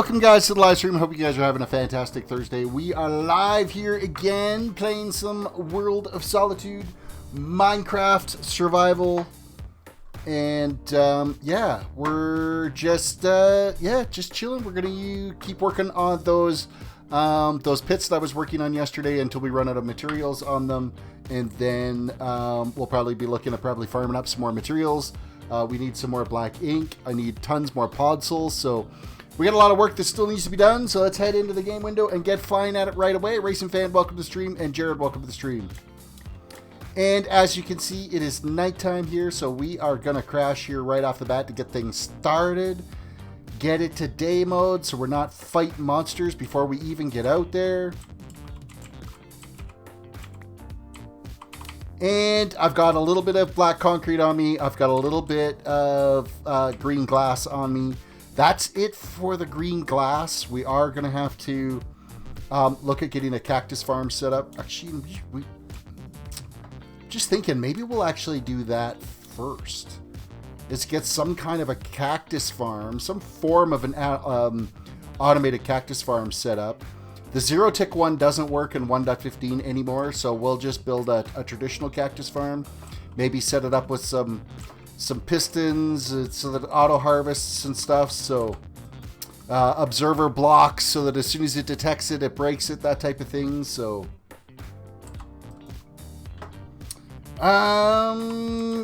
Welcome guys to the live stream. Hope you guys are having a fantastic Thursday. We are live here again playing some World of Solitude, Minecraft survival, and yeah, we're just chilling. We're gonna keep working on those pits that I was working on yesterday until we run out of materials on them, and then we'll probably be looking at farming up some more materials. We need some more black ink. I need tons more pod souls, so we got a lot of work that still needs to be done. So let's head into the game window and get flying at it right away. Racing Fan, welcome to the stream, and Jared, welcome to the stream. And as you can see, it is nighttime here, so we are gonna crash here right off the bat to get things started. Get it to day mode so we're not fighting monsters before we even get out there. And I've got a little bit of black concrete on me. I've got a little bit of green glass on me. That's it for the green glass. We are going to have to look at getting a cactus farm set up. Actually, just thinking maybe we'll actually do that first. Is get some kind of a cactus farm, some form of an automated cactus farm set up. The zero tick one doesn't work in 1.15 anymore, so we'll just build a traditional cactus farm. Maybe set it up with some pistons so that it auto harvests and stuff. So observer blocks so that as soon as it detects it, it breaks it, that type of thing. So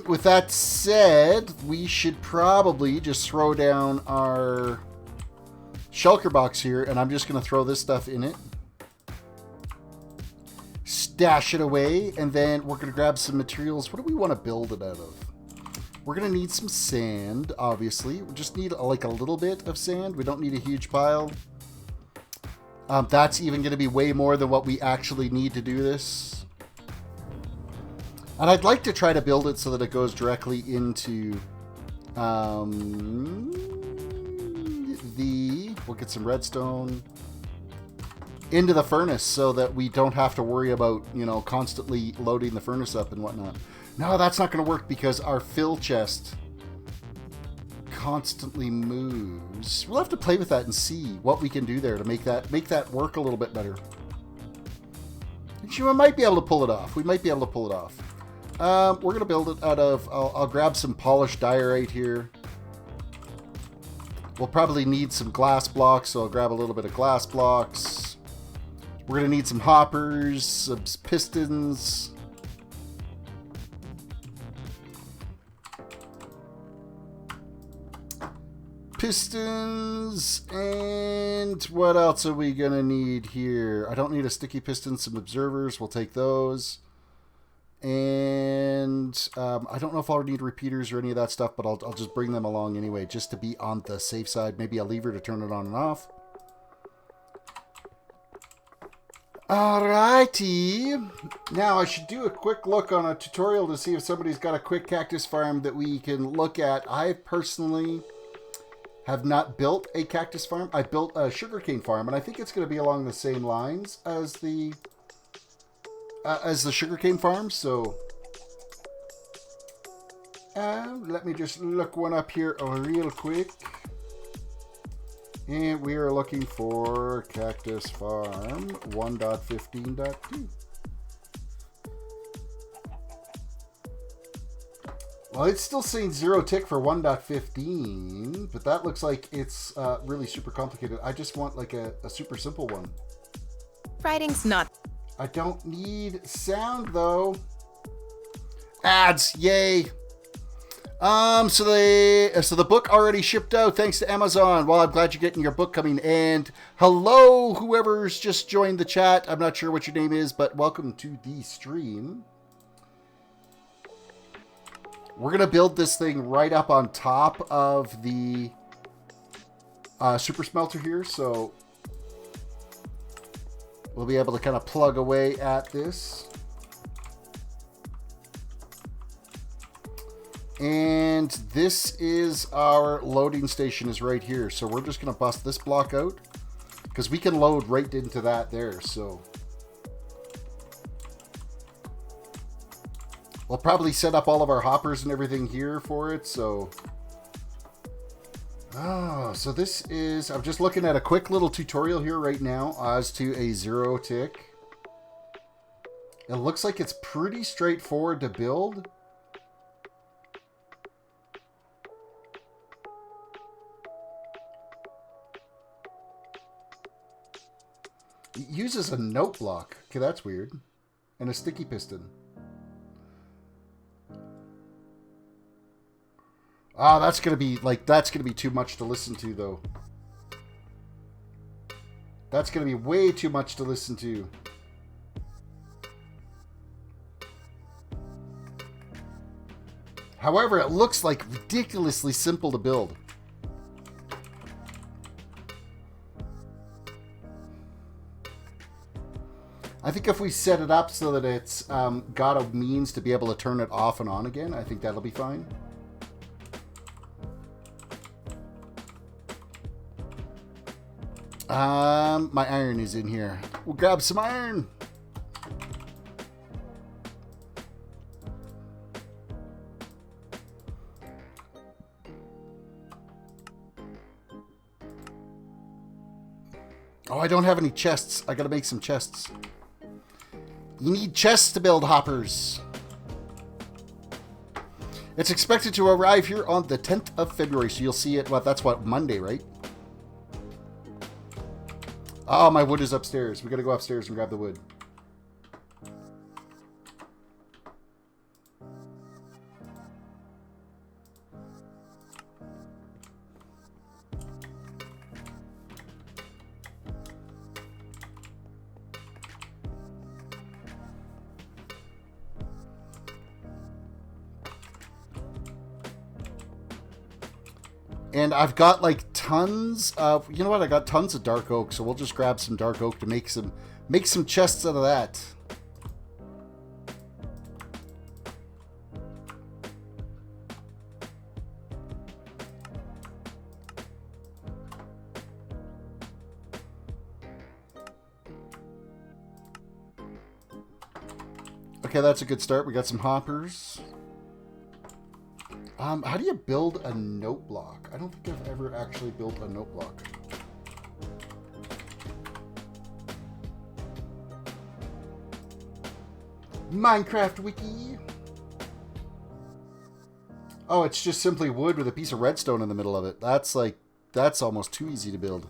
with that said, we should probably just throw down our shulker box here, and I'm just going to throw this stuff in it. Stash it away, and then we're going to grab some materials. What do we want to build it out of? We're going to need some sand, obviously. We just need like a little bit of sand. We don't need a huge pile. That's even going to be way more than what we actually need to do this. And I'd like to try to build it so that it goes directly into we'll get some redstone into the furnace so that we don't have to worry about, you know, constantly loading the furnace up and whatnot. No, that's not going to work because our fill chest constantly moves. We'll have to play with that and see what we can do there to make that work a little bit better. We might be able to pull it off. We might be able to pull it off. We're going to build it out of, I'll grab some polished diorite here. We'll probably need some glass blocks, so I'll grab a little bit of glass blocks. We're going to need some hoppers, some pistons. And what else are we going to need here? I don't need a sticky piston, some observers. We'll take those. And I don't know if I'll need repeaters or any of that stuff, but I'll just bring them along anyway, just to be on the safe side. Maybe a lever to turn it on and off. Alrighty. Now I should do a quick look on a tutorial to see if somebody's got a quick cactus farm that we can look at. I personally have not built a cactus farm. I built a sugarcane farm, and I think it's going to be along the same lines as the sugarcane farm. So let me just look one up here real quick. And we are looking for cactus farm 1.15.2. Well, it's still saying zero tick for 1.15, but that looks like it's really super complicated. I just want like a super simple one. Writing's not. I don't need sound though. Ads, yay. So the book already shipped out thanks to Amazon. Well, I'm glad you're getting your book coming. And hello, whoever's just joined the chat. I'm not sure what your name is, but welcome to the stream. We're gonna build this thing right up on top of the super smelter here, so we'll be able to kind of plug away at this. And this is our loading station is right here. So we're just going to bust this block out because we can load right into that there. So we'll probably set up all of our hoppers and everything here for it. So Oh, so this is... I'm just looking at a quick little tutorial here right now as to a zero tick. It looks like it's pretty straightforward to build. It uses a note block. Okay, that's weird. And a sticky piston. Ah, that's gonna be too much to listen to, though. That's gonna be way too much to listen to. However, it looks like ridiculously simple to build. I think if we set it up so that it's got a means to be able to turn it off and on again, I think that'll be fine. My iron is in here. We'll grab some iron. Oh, I don't have any chests. I gotta make some chests. You need chests to build hoppers. It's expected to arrive here on the 10th of February, so you'll see it. Well, that's what, Monday, right? Oh, my wood is upstairs. We gotta go upstairs and grab the wood. And I've got like tons of, you know what? I got tons of dark oak, so we'll just grab some dark oak to make some chests out of that. Okay, that's a good start. We got some hoppers. How do you build a note block? I don't think I've ever actually built a note block. Minecraft Wiki. Oh, it's just simply wood with a piece of redstone in the middle of it. That's almost too easy to build.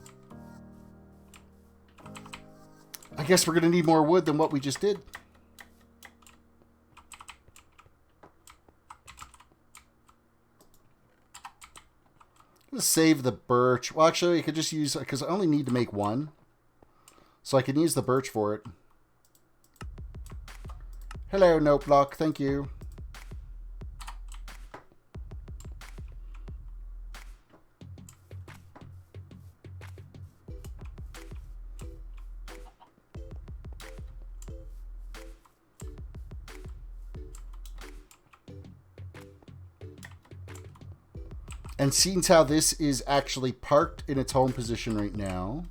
I guess we're going to need more wood than what we just did. Save the birch. Well, actually, I could just use, because I only need to make one. So I can use the birch for it. Hello, note block. Thank you. And seeing how this is actually parked in its home position right now,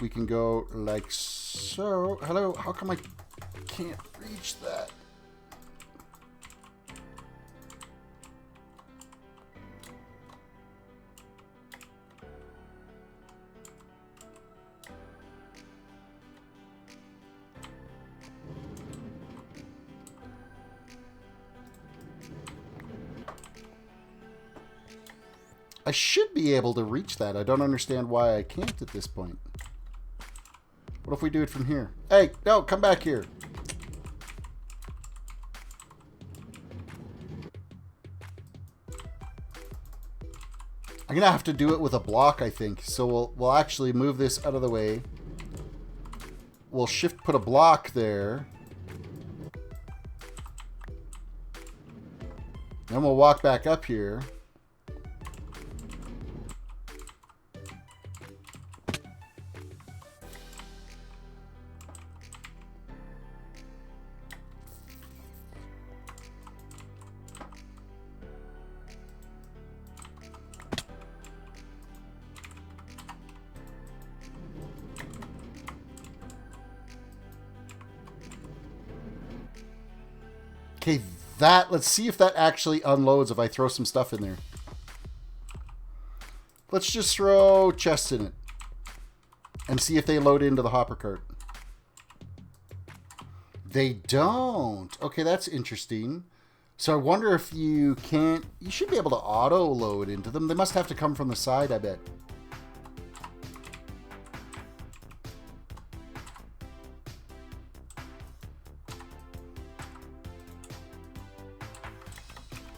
we can go like so. Hello, how come I can't reach that? I should be able to reach that. I don't understand why I can't at this point. What if we do it from here? Hey, no, come back here. I'm gonna have to do it with a block, I think. So we'll actually move this out of the way. We'll put a block there. Then we'll walk back up here. Okay, let's see if that actually unloads if I throw some stuff in there. Let's just throw chests in it. And see if they load into the hopper cart. They don't. Okay, that's interesting. So I wonder if you can't... You should be able to auto-load into them. They must have to come from the side, I bet.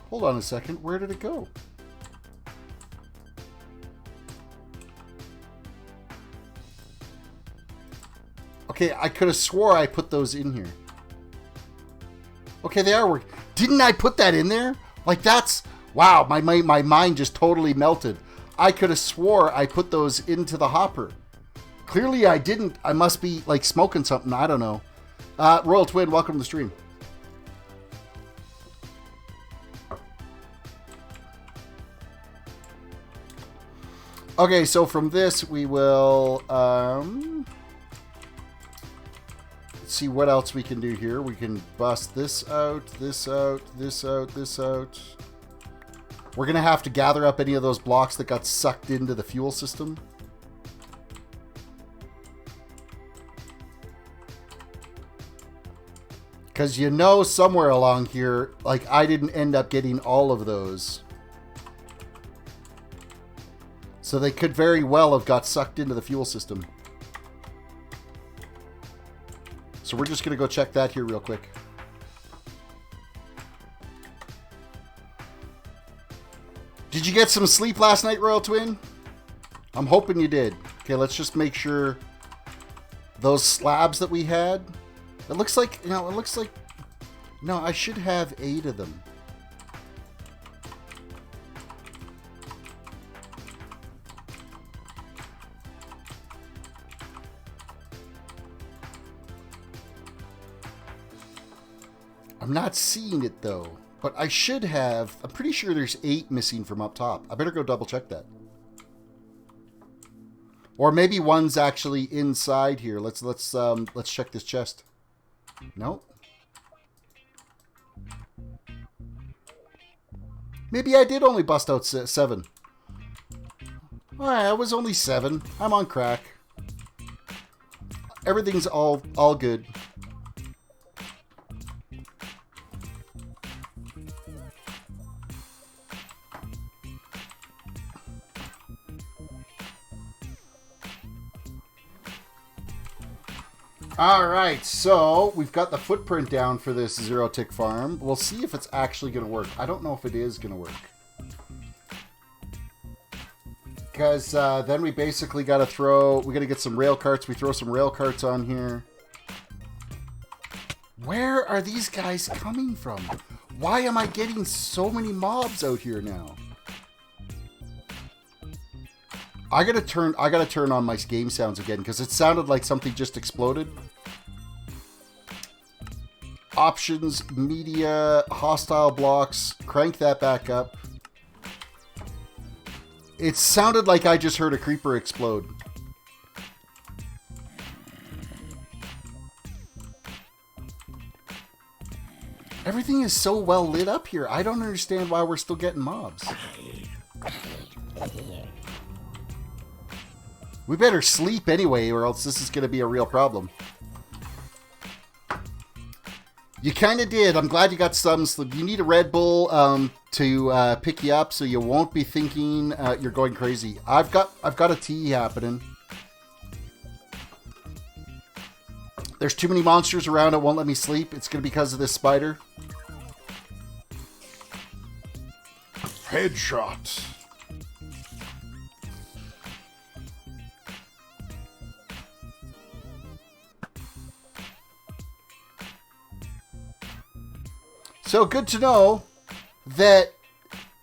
Hold on a second. Where did it go? Okay, I could have swore I put those in here. Okay, they are working. Didn't I put that in there? Like, that's... Wow, my mind just totally melted. I could have swore I put those into the hopper. Clearly I didn't. I must be, like, smoking something. I don't know. Royal Twin, welcome to the stream. Okay, so from this we will... let's see what else we can do here. We can bust this out, this out, this out, this out. We're going to have to gather up any of those blocks that got sucked into the fuel system. Because you know somewhere along here, like, I didn't end up getting all of those. So they could very well have got sucked into the fuel system. So we're just going to go check that here real quick. Did you get some sleep last night, Royal Twin? I'm hoping you did. Okay, let's just make sure those slabs that we had. It looks like, you know, it looks like... No, I should have 8 of them. I'm not seeing it though, but I should have. I'm pretty sure there's 8 missing from up top. I better go double check that. Or maybe one's actually inside here. Let's check this chest. Nope. Maybe I did only bust out 7. Alright, I was only 7. I'm on crack. Everything's all good. Alright, so we've got the footprint down for this zero tick farm. We'll see if it's actually going to work. I don't know if it is going to work. Because then we basically got to throw... We got to get some rail carts. We throw some rail carts on here. Where are these guys coming from? Why am I getting so many mobs out here now? I gotta turn on my game sounds again because it sounded like something just exploded. Options, media, hostile blocks. Crank that back up. It sounded like I just heard a creeper explode. Everything is so well lit up here. I don't understand why we're still getting mobs. We better sleep anyway, or else this is going to be a real problem. You kind of did. I'm glad you got some sleep. You need a Red Bull to pick you up, so you won't be thinking you're going crazy. I've got a tea happening. There's too many monsters around. It won't let me sleep. It's going to be because of this spider. Headshot. So good to know that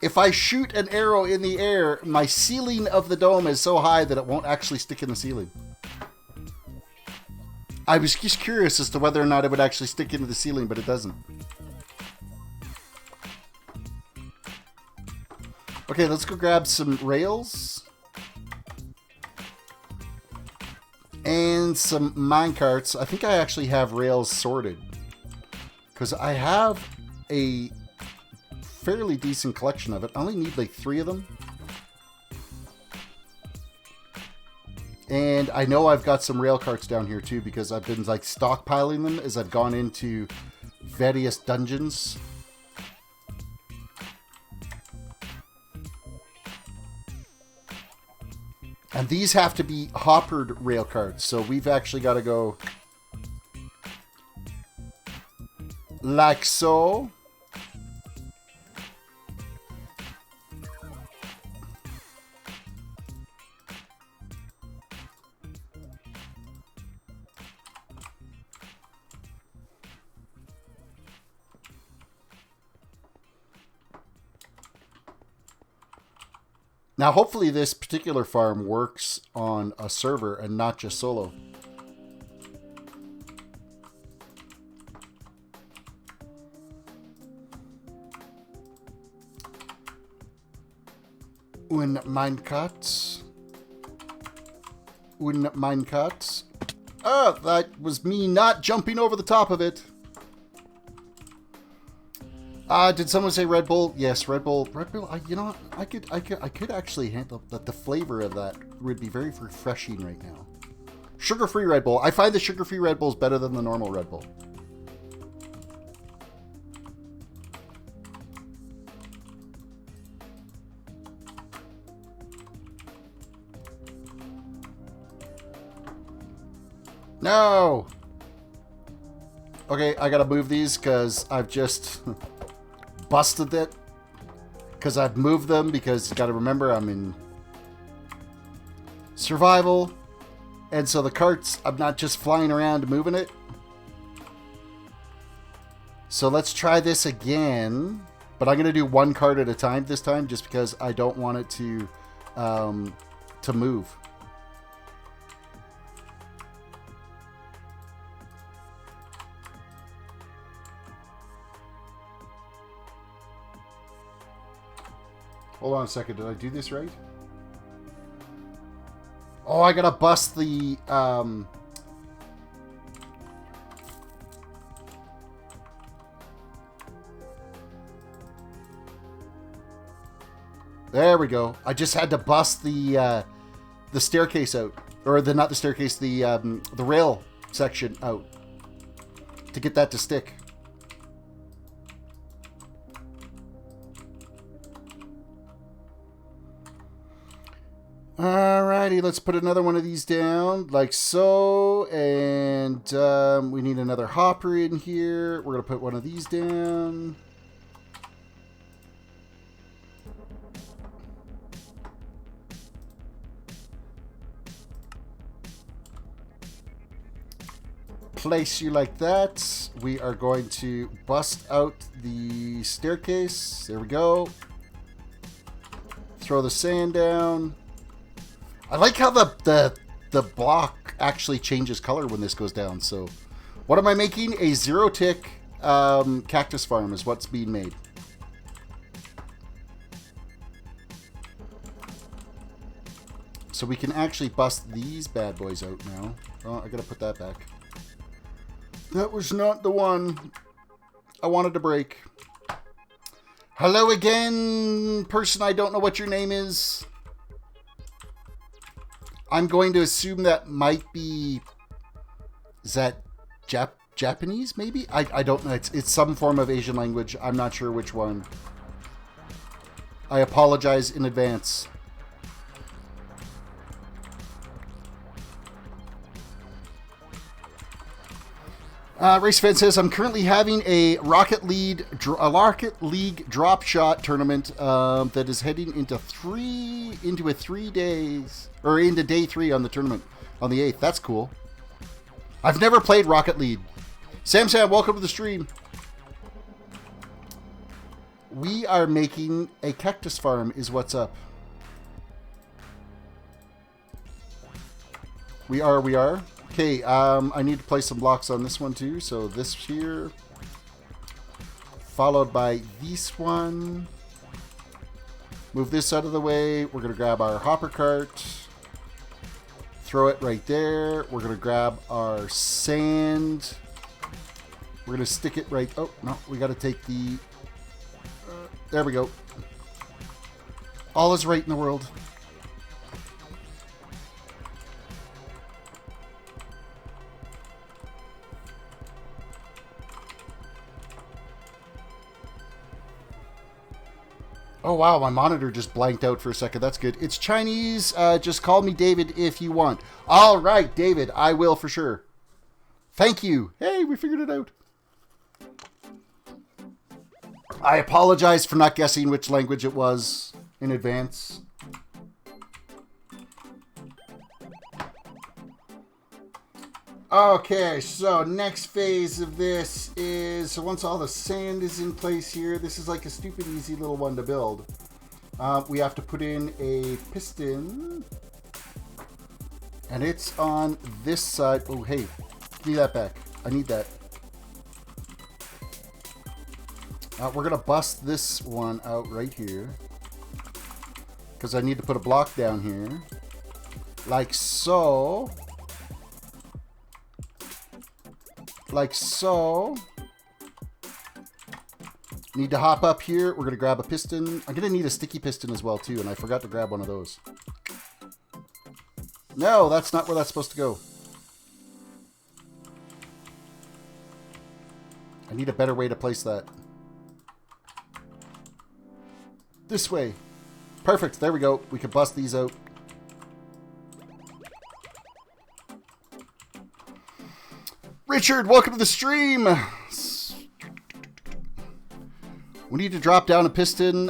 if I shoot an arrow in the air, my ceiling of the dome is so high that it won't actually stick in the ceiling. I was just curious as to whether or not it would actually stick into the ceiling, but it doesn't. Okay, let's go grab some rails. And some minecarts. I think I actually have rails sorted. Because I have a fairly decent collection of it. I only need like 3 of them. And I know I've got some rail carts down here too, because I've been like stockpiling them as I've gone into various dungeons. And these have to be hoppered rail carts, so we've actually got to go like so. Now, hopefully this particular farm works on a server and not just solo. Un Minecart. Oh, that was me not jumping over the top of it. Did someone say Red Bull? Yes, Red Bull. Red Bull. You know what? I could actually handle that. The flavor of that would be very refreshing right now. Sugar-free Red Bull. I find the sugar-free Red Bull is better than the normal Red Bull. No. Okay, I gotta move these because I've just busted it. Because I've moved them because you gotta remember I'm in survival. And so the carts, I'm not just flying around moving it. So let's try this again. But I'm gonna do one cart at a time this time just because I don't want it to move. Hold on a second. Did I do this right? Oh, I gotta bust the... There we go. I just had to bust the staircase out. Or not the staircase, the rail section out. To get that to stick. Alrighty, let's put another one of these down, like so, and we need another hopper in here. We're going to put one of these down. Place you like that. We are going to bust out the staircase. There we go. Throw the sand down. I like how the block actually changes color when this goes down. So, what am I making? A zero-tick cactus farm is what's being made. So we can actually bust these bad boys out now. Oh, I gotta put that back. That was not the one I wanted to break. Hello again, person. I don't know what your name is. I'm going to assume that might be... Is that Japanese, maybe? I don't know. It's some form of Asian language. I'm not sure which one. I apologize in advance. RaceFan says, I'm currently having a Rocket League drop shot tournament that is heading into into day 3 on the tournament on the 8th. That's cool. I've never played Rocket League. Sam, welcome to the stream. We are making a cactus farm is what's up. We are. Okay, I need to place some blocks on this one too. So this here, followed by this one. Move this out of the way. We're going to grab our hopper cart. Throw it right there. We're going to grab our sand. We're going to stick it right... Oh, no. We got to take the... there we go. All is right in the world. Oh, wow, my monitor just blanked out for a second. That's good. It's Chinese. Just call me David if you want. All right, David, I will for sure. Thank you. Hey, we figured it out. I apologize for not guessing which language it was in advance. Okay, so next phase of this is, so once all the sand is in place here, this is like a stupid easy little one to build. We have to put in a piston, and it's on this side. Oh, hey, give me that back. I need that. We're going to bust this one out right here, because I need to put a block down here, like so. Like so. Need to hop up here. We're going to grab a piston. I'm going to need a sticky piston as well, too, and I forgot to grab one of those. No, that's not where that's supposed to go. I need a better way to place that. This way. Perfect. There we go. We can bust these out. Richard, welcome to the stream. We need to drop down a piston.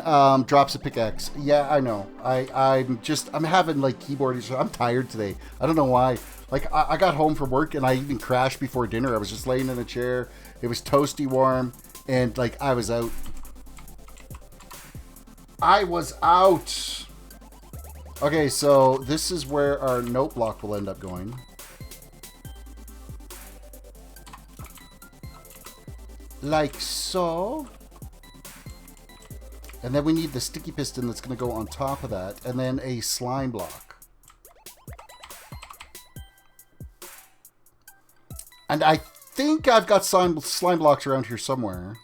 Drops a pickaxe. Yeah, I know. I'm having like keyboard issues. I'm tired today. I don't know why. Like I got home from work and I even crashed before dinner. I was just laying in a chair. It was toasty warm and like I was out. Okay, so this is where our note block will end up going. Like so. And then we need the sticky piston that's going to go on top of that. And then a slime block. And I think I've got slime blocks around here somewhere.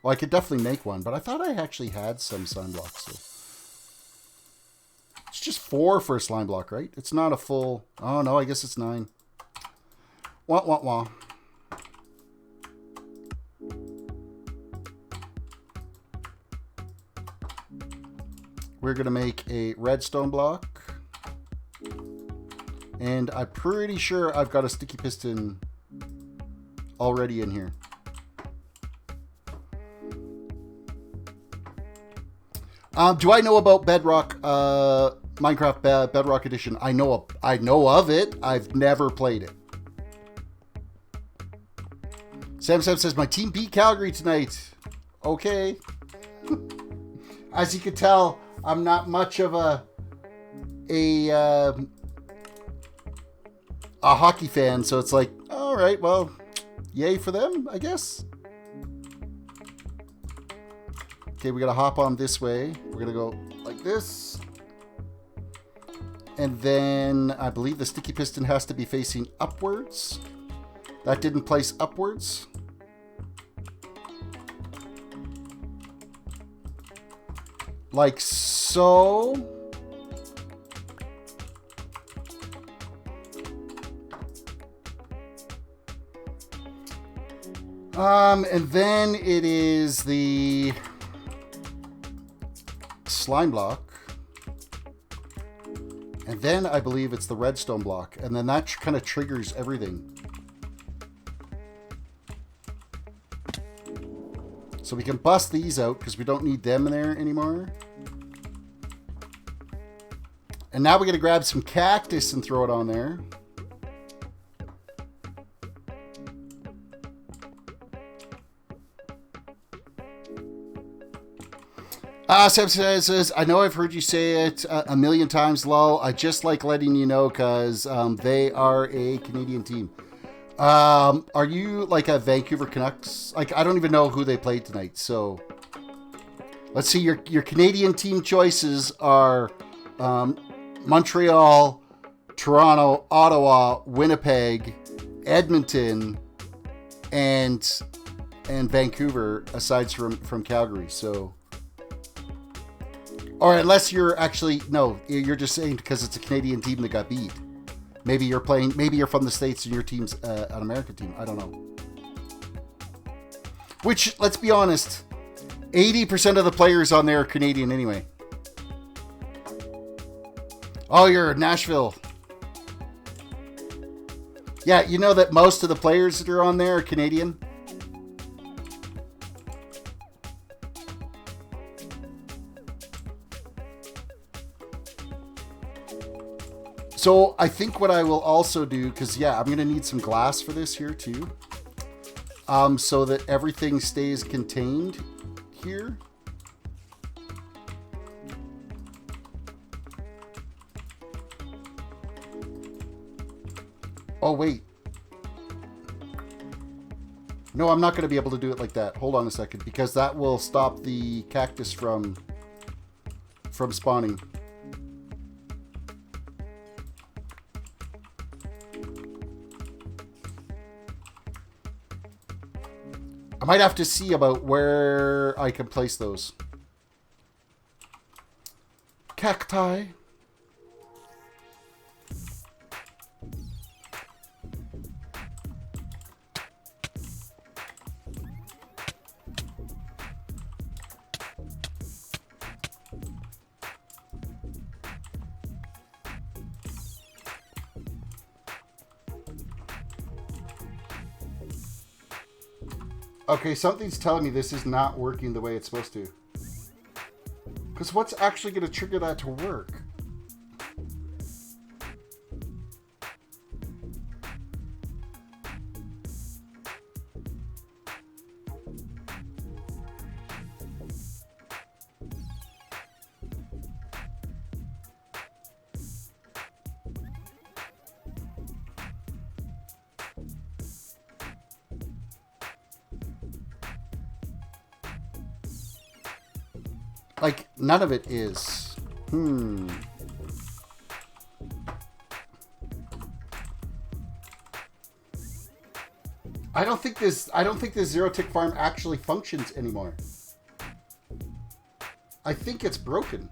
Well, I could definitely make one. But I thought I actually had some slime blocks. So. It's just 4 for a slime block, right? It's not a full... Oh, no, I guess it's 9. Wah, wah, wah. We're going to make a redstone block. And I'm pretty sure I've got a sticky piston already in here. Do I know about Bedrock, Minecraft Bedrock Edition? I know of it. I've never played it. Sam says, my team beat Calgary tonight. Okay. As you can tell, I'm not much of a hockey fan, so it's like, all right, well, yay for them, I guess. Okay, we gotta hop on this way. We're gonna go like this. And then I believe the sticky piston has to be facing upwards. That didn't place upwards. Like so. And then it is the slime block. And then I believe it's the redstone block. And then that kind of triggers everything. So we can bust these out because we don't need them in there anymore. And now we're going to grab some cactus and throw it on there. Sam says, I know I've heard you say it a million times, lol. I just like letting you know because they are a Canadian team. Are you like a Vancouver Canucks? Like, I don't even know who they played tonight. So let's see. Your Canadian team choices are Montreal, Toronto, Ottawa, Winnipeg, Edmonton, and Vancouver, aside from Calgary. So, or unless you're actually no, you're just saying because it's a Canadian team that got beat. Maybe you're playing. Maybe you're from the States and your team's an American team. I don't know. Which, let's be honest, 80% of the players on there are Canadian anyway. Oh, you're Nashville. Yeah, you know that most of the players that are on there are Canadian? So I think what I will also do, because yeah, I'm going to need some glass for this here too. So that everything stays contained here. Oh, wait. No, I'm not going to be able to do it like that. Hold on a second, because that will stop the cactus from spawning. I might have to see about where I can place those. Cacti. Okay, something's telling me this is not working the way it's supposed to. Because what's actually going to trigger that to work? Like, none of it is. I don't think this zero tick farm actually functions anymore. I think it's broken.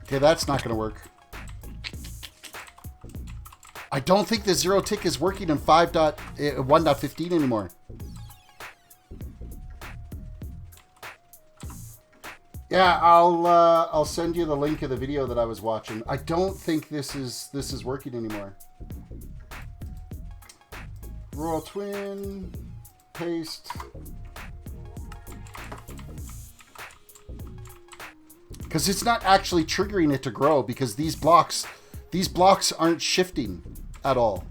Okay, that's not going to work. I don't think the zero tick is working in 1.15 anymore. Yeah, I'll send you the link of the video that I was watching. I don't think this is working anymore. Royal Twin, paste. Because it's not actually triggering it to grow, because these blocks aren't shifting at all.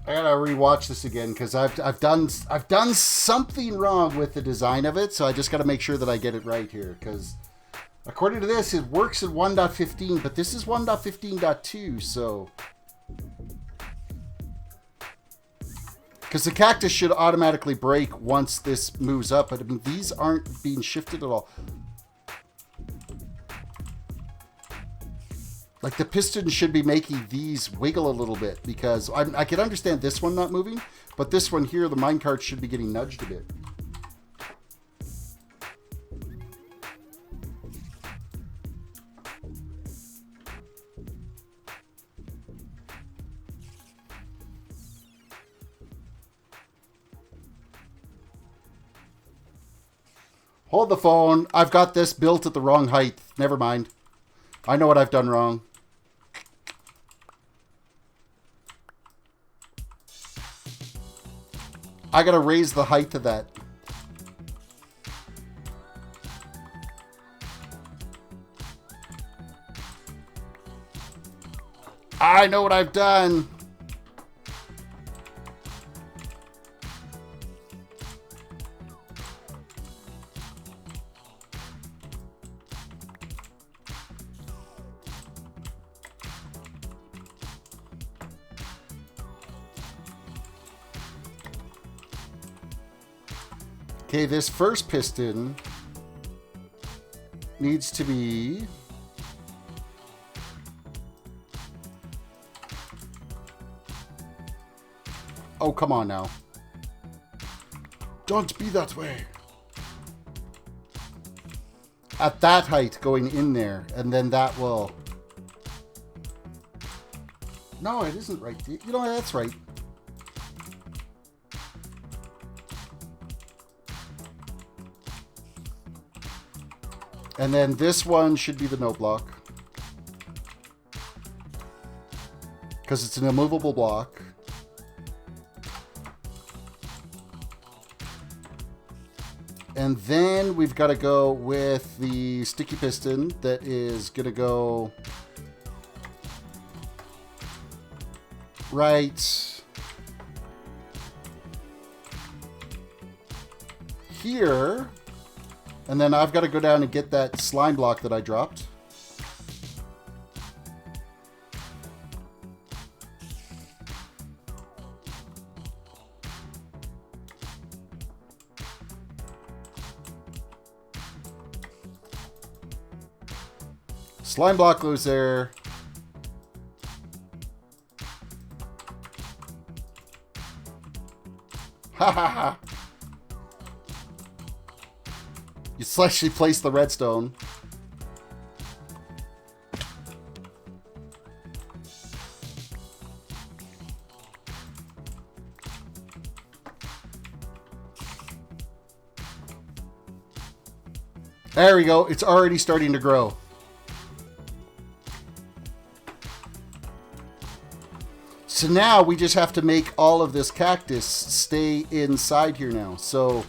I gotta rewatch this again because I've done something wrong with the design of it, so I just gotta make sure that I get it right here. Because according to this, it works at 1.15, but this is 1.15.2, so because the cactus should automatically break once this moves up, but I mean these aren't being shifted at all. Like, the piston should be making these wiggle a little bit, because I can understand this one not moving, but this one here, the minecart should be getting nudged a bit. Hold the phone. I've got this built at the wrong height. Never mind. I know what I've done wrong. I gotta raise the height of that. I know what I've done. Okay, this first piston needs to be... Oh, come on now. Don't be that way. At that height, going in there, and then that will... No, it isn't right. You know, that's right. And then this one should be the note block. Because it's an immovable block. And then we've got to go with the sticky piston that is going to go right here. And then I've got to go down and get that slime block that I dropped. Slime block goes there. Ha ha ha. You actually place the redstone. There we go. It's already starting to grow. So now we just have to make all of this cactus stay inside here now. So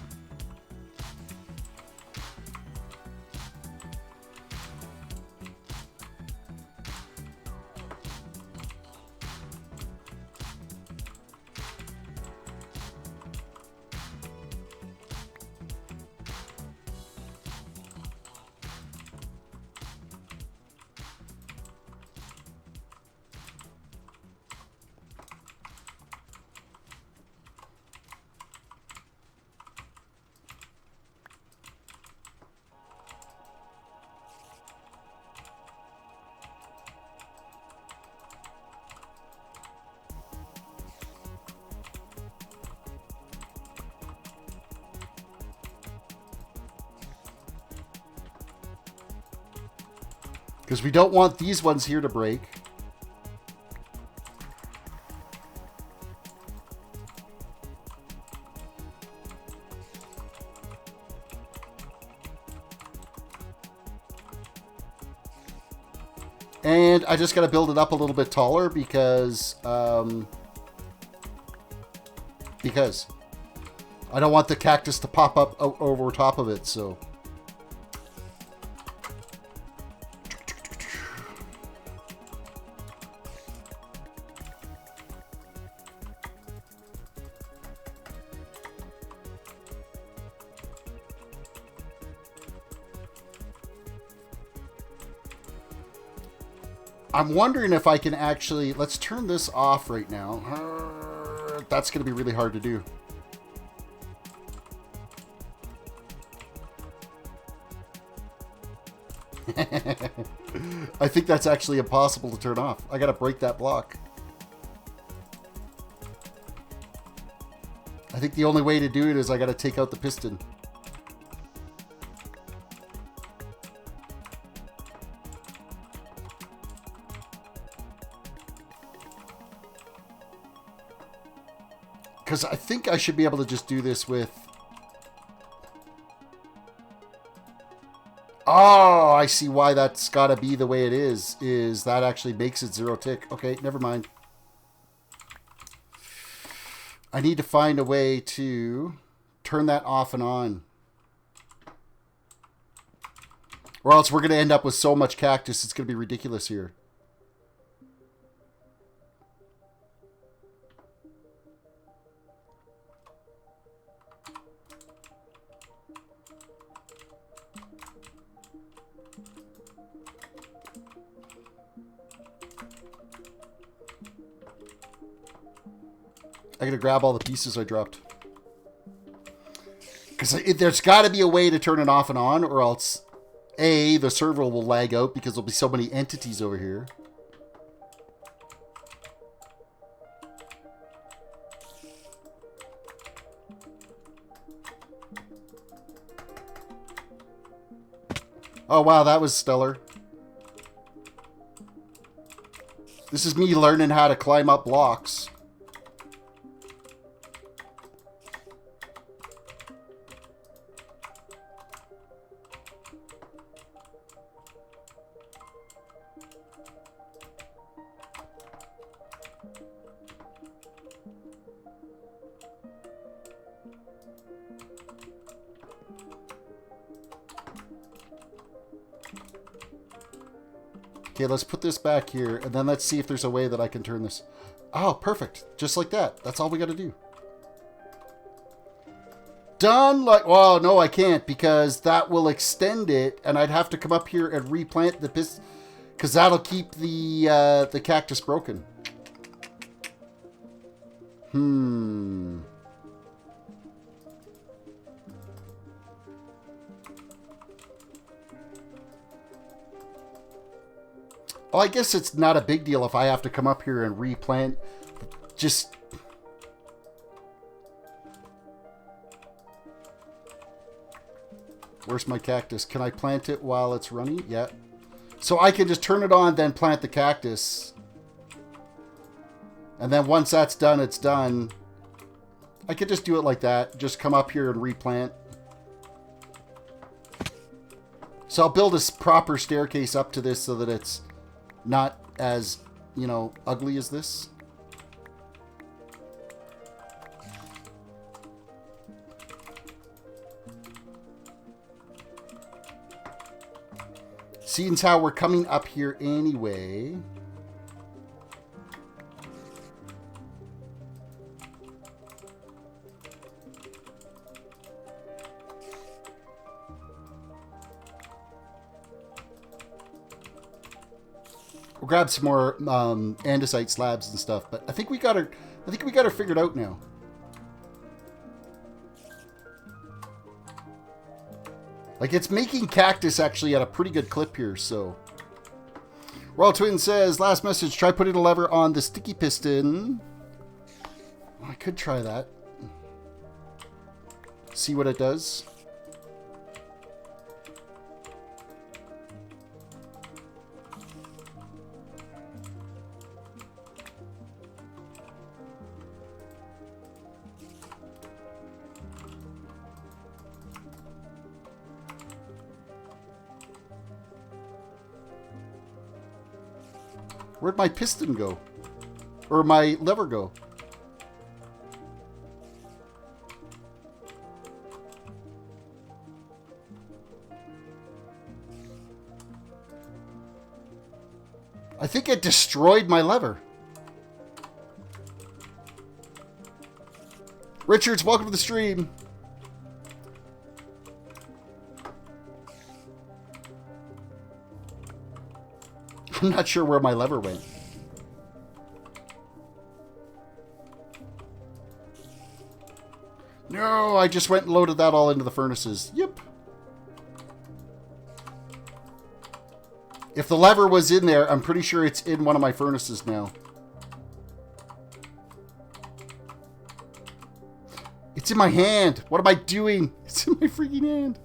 because we don't want these ones here to break. And I just got to build it up a little bit taller because I don't want the cactus to pop up over top of it, so... I'm wondering if I can actually... Let's turn this off right now. That's going to be really hard to do. I think that's actually impossible to turn off. I got to break that block. I think the only way to do it is I got to take out the piston. Because I think I should be able to just do this with... Oh, I see why that's got to be the way it is that actually makes it 0 tick. Okay, never mind. I need to find a way to turn that off and on. Or else we're going to end up with so much cactus, it's going to be ridiculous here. I gotta grab all the pieces I dropped. Because there's got to be a way to turn it off and on, or else, A, the server will lag out because there'll be so many entities over here. Oh, wow, that was stellar. This is me learning how to climb up blocks. Okay, let's put this back here, and then let's see if there's a way that I can turn this. Oh, perfect. Just like that. That's all we got to do. Done like... Well, no, I can't, because that will extend it, and I'd have to come up here and replant the piston, because that'll keep the cactus broken. Well, I guess it's not a big deal if I have to come up here and replant. Just... Where's my cactus? Can I plant it while it's running? Yeah. So I can just turn it on, then plant the cactus. And then once that's done, it's done. I could just do it like that. Just come up here and replant. So I'll build a proper staircase up to this so that it's not as, you know, ugly as this. Seeing as how we're coming up here anyway. We'll grab some more andesite slabs and stuff, but I think we got her. I think we got her figured out now. Like, it's making cactus actually at a pretty good clip here. So, Royal Twin says, last message: try putting a lever on the sticky piston. I could try that. See what it does. Where'd my piston go? Or my lever go? I think it destroyed my lever. Richards, welcome to the stream. I'm not sure where my lever went. No, I just went and loaded that all into the furnaces. Yep. If the lever was in there, I'm pretty sure it's in one of my furnaces now. It's in my hand. What am I doing? It's in my freaking hand.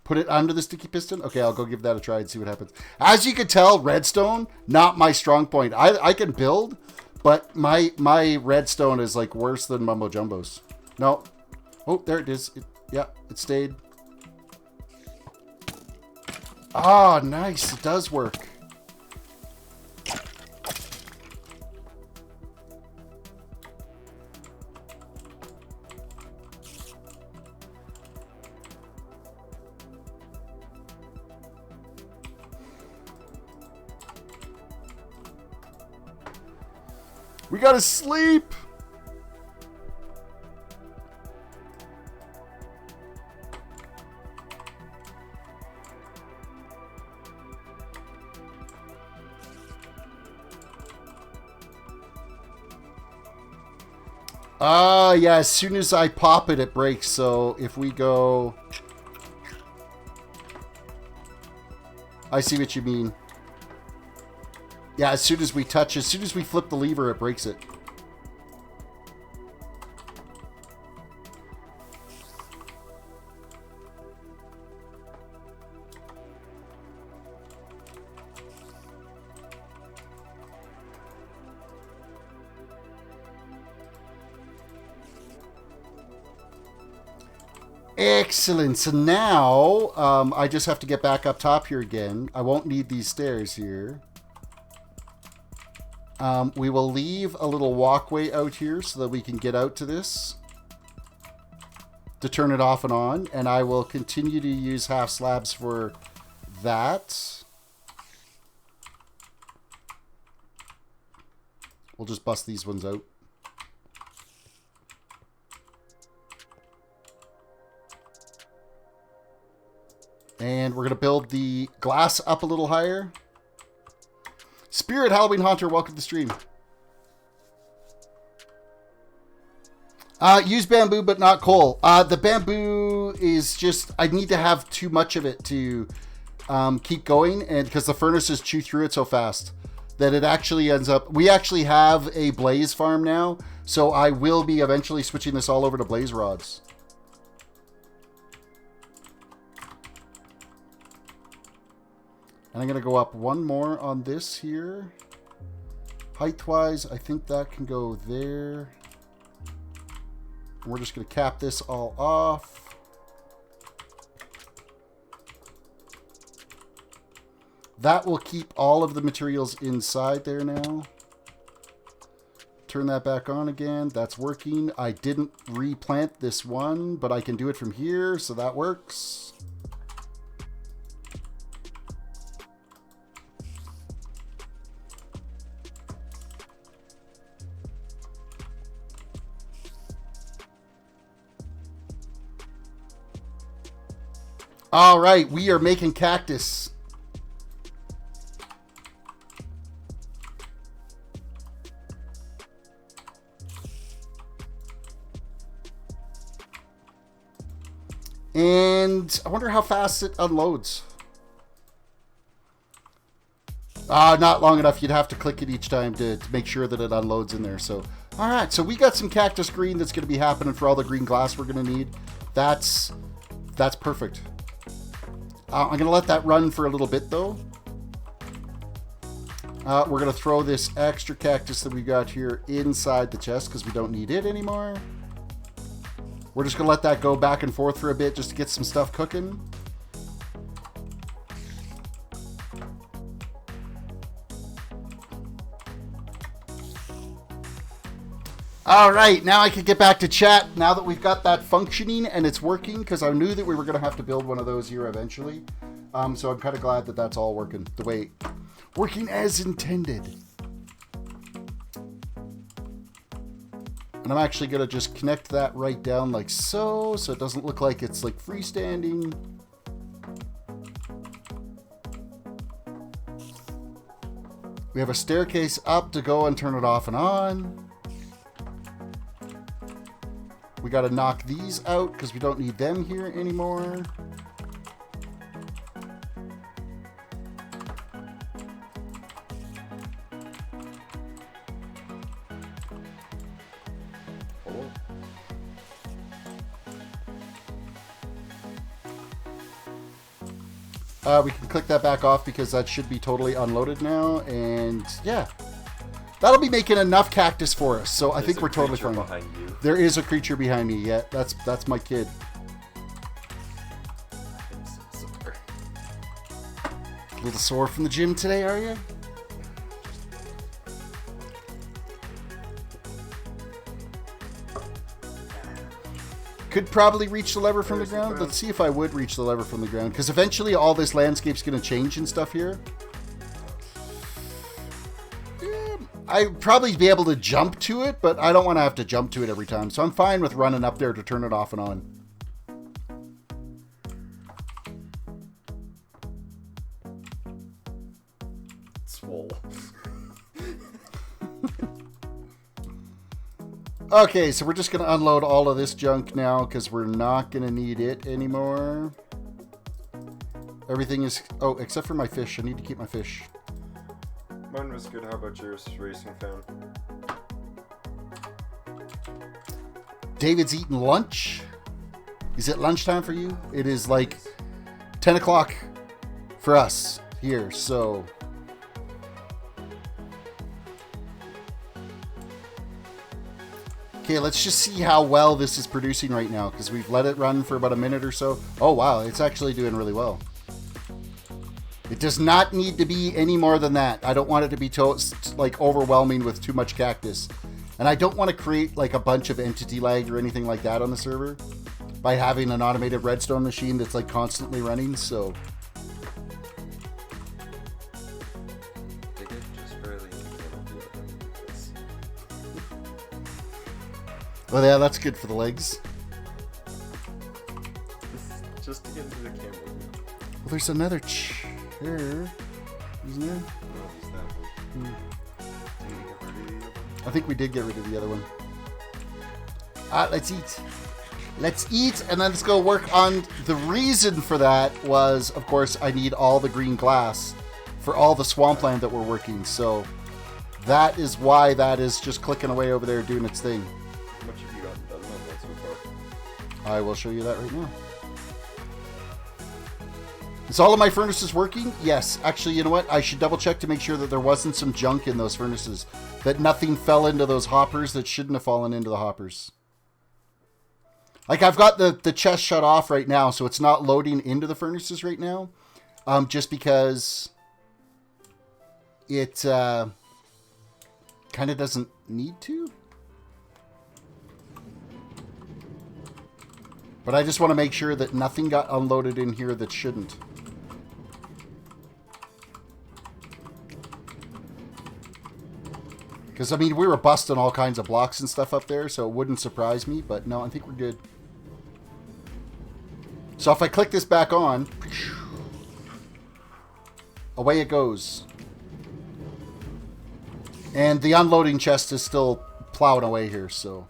Put it under the sticky piston? Okay, I'll go give that a try and see what happens. As you can tell, redstone, not my strong point. I can build, but my redstone is like worse than Mumbo Jumbo's. No. Oh, there it is. Yeah, it stayed. Ah, nice. It does work. We gotta sleep. Yeah, as soon as I pop it, it breaks. So if we go... I see what you mean. Yeah, as soon as we touch, as soon as we flip the lever, it breaks it. Excellent. So now I just have to get back up top here again. I won't need these stairs here. We will leave a little walkway out here so that we can get out to this to turn it off and on. And I will continue to use half slabs for that. We'll just bust these ones out. And we're going to build the glass up a little higher. Spirit Halloween Haunter, welcome to the stream. Use bamboo, but not coal. The bamboo is just, I need to have too much of it to keep going. And because the furnaces chew through it so fast that it actually ends up, we actually have a blaze farm now. So I will be eventually switching this all over to blaze rods. And I'm going to go up one more on this here. Height-wise, I think that can go there. And we're just going to cap this all off. That will keep all of the materials inside there now. Turn that back on again. That's working. I didn't replant this one, but I can do it from here, so that works. All right, we are making cactus. And I wonder how fast it unloads. Not long enough. You'd have to click it each time to make sure that it unloads in there. So, all right. So we got some cactus green that's going to be happening for all the green glass we're going to need. That's perfect. I'm going to let that run for a little bit, though. We're going to throw this extra cactus that we got here inside the chest because we don't need it anymore. We're just going to let that go back and forth for a bit just to get some stuff cooking. All right, now I can get back to chat now that we've got that functioning and it's working, because I knew that we were going to have to build one of those here eventually. So I'm kind of glad that that's all working the way, working as intended. And I'm actually going to just connect that right down like so it doesn't look like it's like freestanding. We have a staircase up to go and turn it off and on. We got to knock these out because we don't need them here anymore. We can click that back off because that should be totally unloaded now. And yeah, that'll be making enough cactus for us. So I think we're totally fine. There is a creature behind me. Yeah, that's my kid. A little sore from the gym today, are you? Could probably reach the lever from the ground. Let's see if I would reach the lever from the ground, because eventually all this landscape's going to change and stuff here. I'd probably be able to jump to it, but I don't want to have to jump to it every time. So I'm fine with running up there to turn it off and on. Swole. Okay, so we're just going to unload all of this junk now because we're not going to need it anymore. Everything is... Oh, except for my fish. I need to keep my fish. Mine was good. How about yours, Racing Fan? David's eating lunch. Is it lunchtime for you? It is like 10 o'clock for us here, so... Okay, let's just see how well this is producing right now, because we've let it run for about a minute or so. Oh, wow, it's actually doing really well. It does not need to be any more than that. I don't want it to be like overwhelming with too much cactus. And I don't want to create like a bunch of entity lag or anything like that on the server by having an automated redstone machine that's like constantly running, so... Oh yeah, that's good for the legs. Just to get into the camera. Well, there's another chair, isn't there? No, just that one. Did you get rid of the other one? I think we did get rid of the other one. Let's eat. Let's eat, and then let's go work on... The reason for that was, of course, I need all the green glass for all the swampland that we're working, so that is why that is just clicking away over there doing its thing. How much have you gotten done on that so far? I will show you that right now. Is all of my furnaces working? Yes. Actually, you know what? I should double check to make sure that there wasn't some junk in those furnaces. That nothing fell into those hoppers that shouldn't have fallen into the hoppers. Like, I've got the chest shut off right now, so it's not loading into the furnaces right now. Just because it kind of doesn't need to. But I just want to make sure that nothing got unloaded in here that shouldn't. Because, I mean, we were busting all kinds of blocks and stuff up there, so it wouldn't surprise me. But no, I think we're good. So if I click this back on, away it goes. And the unloading chest is still plowing away here, so...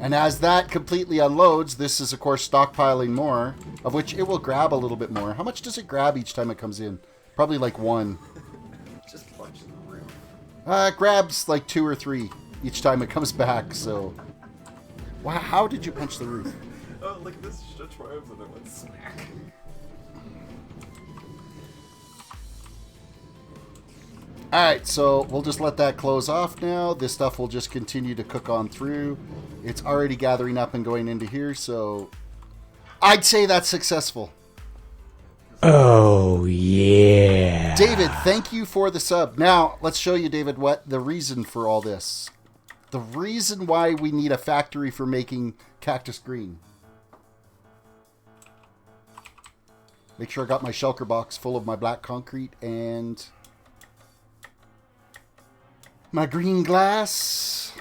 And as that completely unloads, this is, of course, stockpiling more, of which it will grab a little bit more. How much does it grab each time it comes in? Probably like 1. Just punch the roof. It grabs like 2 or 3 each time it comes back, so... Wow, how did you punch the roof? Oh, look at this. Stretch my arms and it went smack. Alright, so we'll just let that close off now. This stuff will just continue to cook on through. It's already gathering up and going into here, so I'd say that's successful. Oh, yeah. David, thank you for the sub. Now, let's show you, David, what the reason for all this. The reason why we need a factory for making cactus green. Make sure I got my shulker box full of my black concrete and my green glass.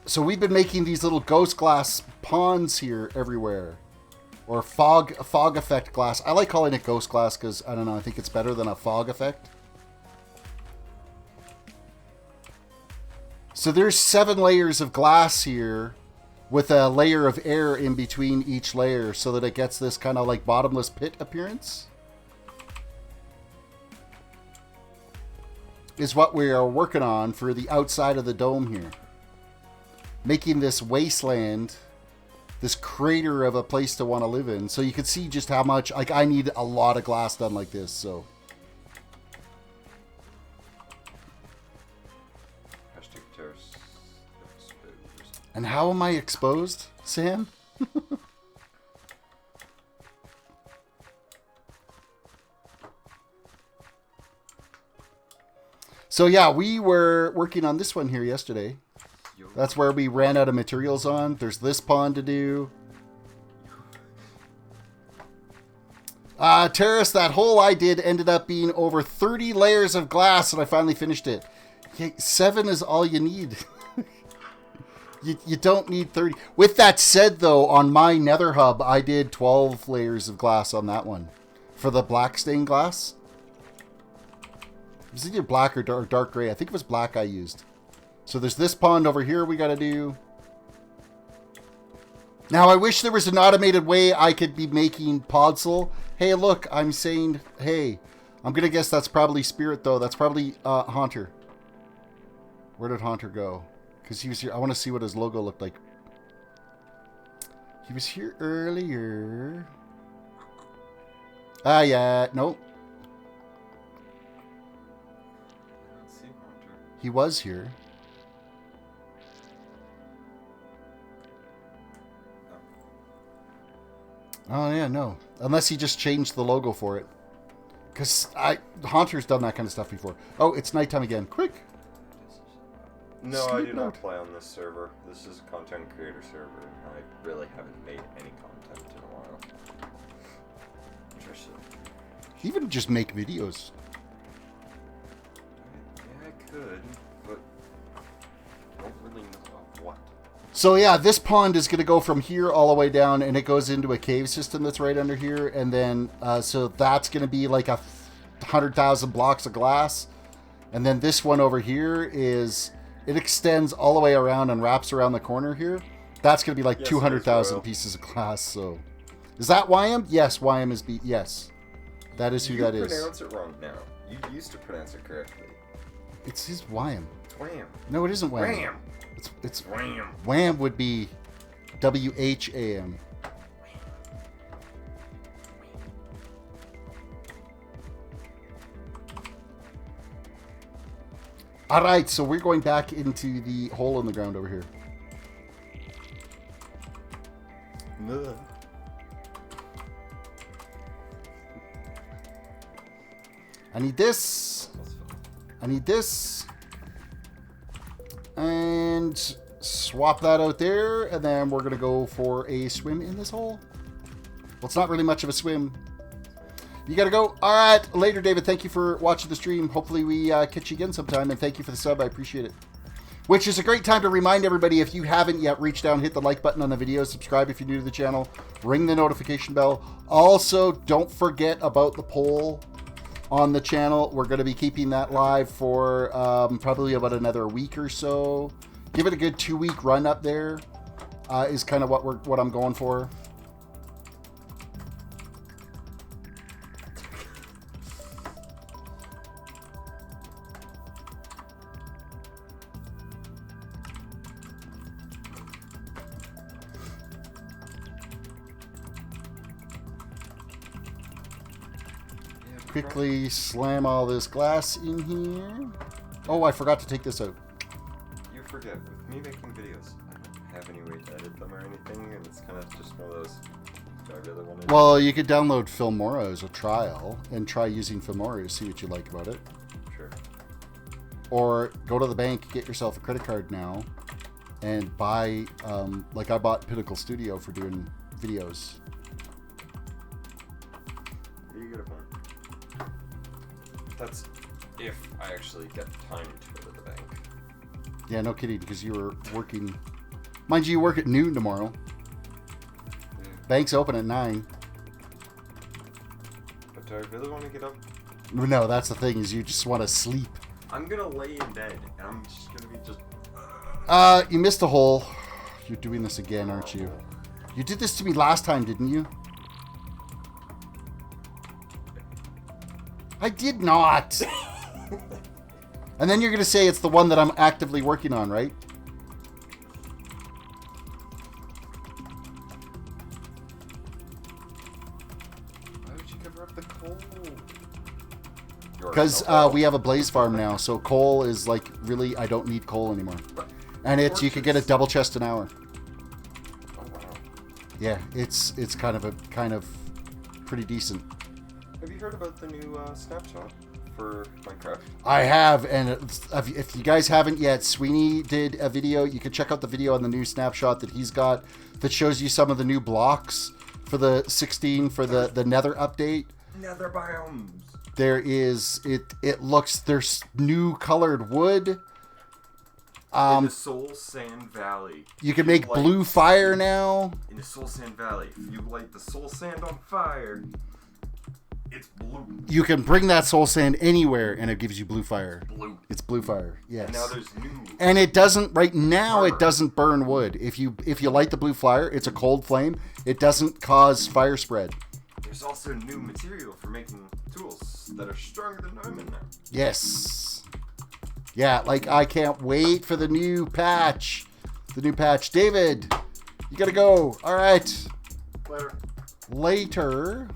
So we've been making these little ghost glass ponds here everywhere. Or fog effect glass. I like calling it ghost glass because, I don't know, I think it's better than a fog effect. So there's 7 layers of glass here with a layer of air in between each layer so that it gets this kind of like bottomless pit appearance. Is what we are working on for the outside of the dome here. Making this wasteland, this crater of a place to want to live in. So you can see just how much, like, I need a lot of glass done like this, so. Hashtag Terrace. And how am I exposed, Sam? So yeah, we were working on this one here yesterday. That's where we ran out of materials on. There's this pond to do. Terrace, that hole I did ended up being over 30 layers of glass, and I finally finished it. Okay, 7 is all you need. you don't need 30. With that said, though, on my nether hub, I did 12 layers of glass on that one. For the black stained glass. It was either black or dark gray. I think it was black I used. So there's this pond over here we got to do. Now, I wish there was an automated way I could be making podzol. Hey, look, I'm saying, hey. I'm going to guess that's probably Spirit, though. That's probably Haunter. Where did Haunter go? Because he was here. I want to see what his logo looked like. He was here earlier. Ah, yeah. Nope. I don't see Haunter. He was here. Oh, yeah, no. Unless he just changed the logo for it. Because Haunter's done that kind of stuff before. Oh, it's nighttime again. Quick. No, I Sleep do mode. not play on this server. This is a content creator server. I really haven't made any content in a while. Which I should. Even just make videos. Yeah, I could, but I don't really know what. So yeah, this pond is going to go from here all the way down, and it goes into a cave system that's right under here, and then so that's going to be like 100,000 blocks of glass, and then this one over here is it extends all the way around and wraps around the corner here. That's going to be like Yes, 200,000 pieces of glass. So is that YM? Yes, YM is B. Yes, that is who that is. You pronounce it wrong now. You used to pronounce it correctly. It's his YM. It's Wham. No, it isn't Wham. Wham. It's Wham. Wham would be WHAM. All right, so we're going back into the hole in the ground over here. Ugh. I need this. I need this. And swap that out there, and then we're going to go for a swim in this hole. Well, it's not really much of a swim. You got to go. All right, later, David. Thank you for watching the stream. Hopefully we catch you again sometime, and thank you for the sub. I appreciate it. Which is a great time to remind everybody, if you haven't yet, reach down, hit the like button on the video, subscribe if you're new to the channel, ring the notification bell. Also, don't forget about the poll on the channel. We're going to be keeping that live for probably about another week or so. Give it a good 2-week run up there is kind of what I'm going for. Quickly slam all this glass in here. Oh, I forgot to take this out. You forget, with me making videos, I don't have any way to edit them or anything, and it's kind of just one of those, do I really want to Well, you could download Filmora as a trial and try using Filmora to see what you like about it. Sure. Or go to the bank, get yourself a credit card now, and buy, like I bought Pinnacle Studio for doing videos. You get a point. That's if I actually get time to go to the bank. Yeah, no kidding, because you were working. Mind you, you work at noon tomorrow. Yeah. Bank's open at 9. But do I really want to get up? No, that's the thing, is you just want to sleep. I'm gonna lay in bed, and I'm just gonna be just... You missed a hole. You're doing this again, aren't you? You did this to me last time, didn't you? I did not. And then you're going to say it's the one that I'm actively working on, right? Why would you cover up the coal? Because we have a blaze farm now, so coal is like, really, I don't need coal anymore. And it's, you could get a double chest an hour. Oh, wow. Yeah, it's kind of pretty decent. Have you heard about the new snapshot for Minecraft? I have, and if you guys haven't yet, Sweeney did a video. You can check out the video on the new snapshot that he's got that shows you some of the new blocks for the 16 for the Nether update. Nether biomes. There is it looks there's new colored wood. In the Soul Sand Valley. You can make blue fire now. In the Soul Sand Valley, if you light the soul sand on fire, It's blue. You can bring that soul sand anywhere, and it gives you blue fire. Blue. It's blue fire. Yes. And now there's new. And it doesn't. Right now, Burn. it doesn't burn wood. If you light the blue fire, it's a cold flame. It doesn't cause fire spread. There's also new material for making tools that are stronger than diamond now. Yes. Yeah, like I can't wait for the new patch. The new patch. David, you gotta go. All right. Later.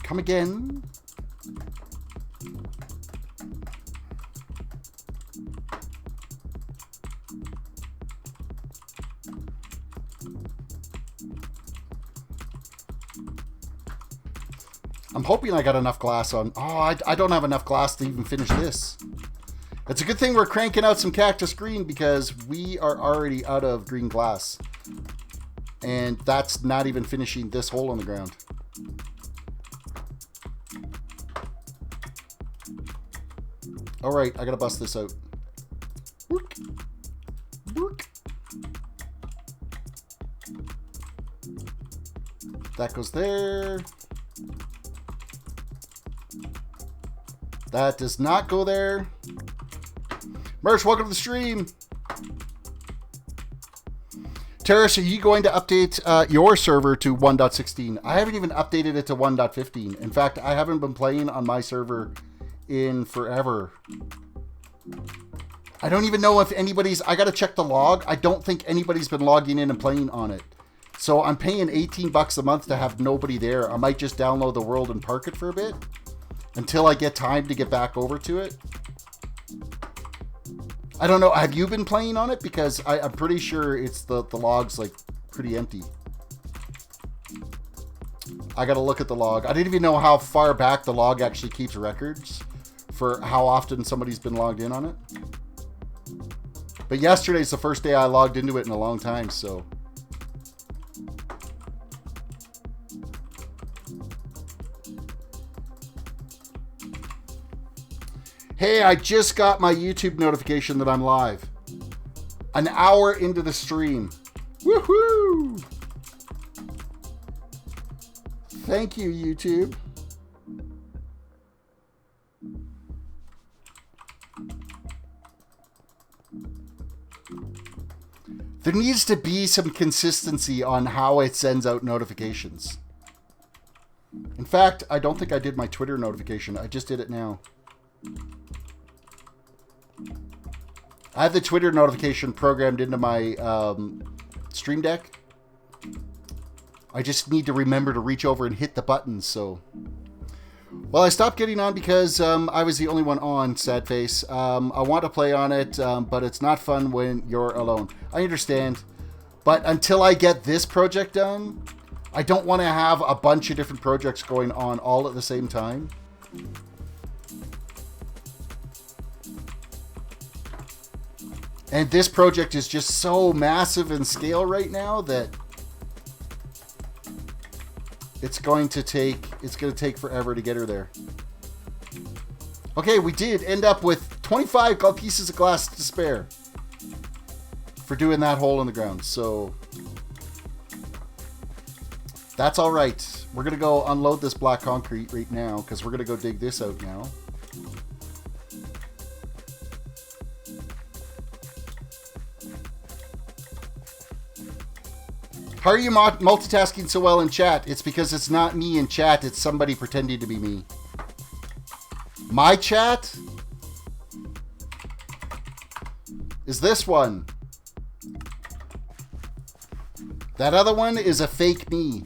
Come again. I'm hoping I got enough glass on. Oh, I don't have enough glass to even finish this. It's a good thing we're cranking out some cactus green because we are already out of green glass. And that's not even finishing this hole in the ground. All right, I gotta bust this out. Work. Work. That goes there. That does not go there. Merch, welcome to the stream. Terris, are you going to update your server to 1.16? I haven't even updated it to 1.15. In fact, I haven't been playing on my server in forever. I don't even know if anybody's... I gotta check the log. I don't think anybody's been logging in and playing on it. So I'm paying 18 bucks a month to have nobody there. I might just download the world and park it for a bit until I get time to get back over to it. I don't know. Have you been playing on it? Because I'm pretty sure it's the log's like pretty empty. I gotta look at the log. I didn't even know how far back the log actually keeps records for how often somebody's been logged in on it. But yesterday's the first day I logged into it in a long time, so... Hey, I just got my YouTube notification that I'm live. An hour into the stream. Woohoo! Thank you, YouTube. There needs to be some consistency on how it sends out notifications. In fact, I don't think I did my Twitter notification. I just did it now. I have the Twitter notification programmed into my Stream Deck. I just need to remember to reach over and hit the buttons, so... Well, I stopped getting on because I was the only one on, sad face. I want to play on it, but it's not fun when you're alone. I understand. But until I get this project done, I don't want to have a bunch of different projects going on all at the same time. And this project is just so massive in scale right now that it's going to take forever to get her there. Okay, we did end up with 25 pieces of glass to spare for doing that hole in the ground. So that's all right. We're going to go unload this black concrete right now because we're going to go dig this out now. How are you multitasking so well in chat? It's because it's not me in chat. It's somebody pretending to be me. My chat is this one. That other one is a fake me.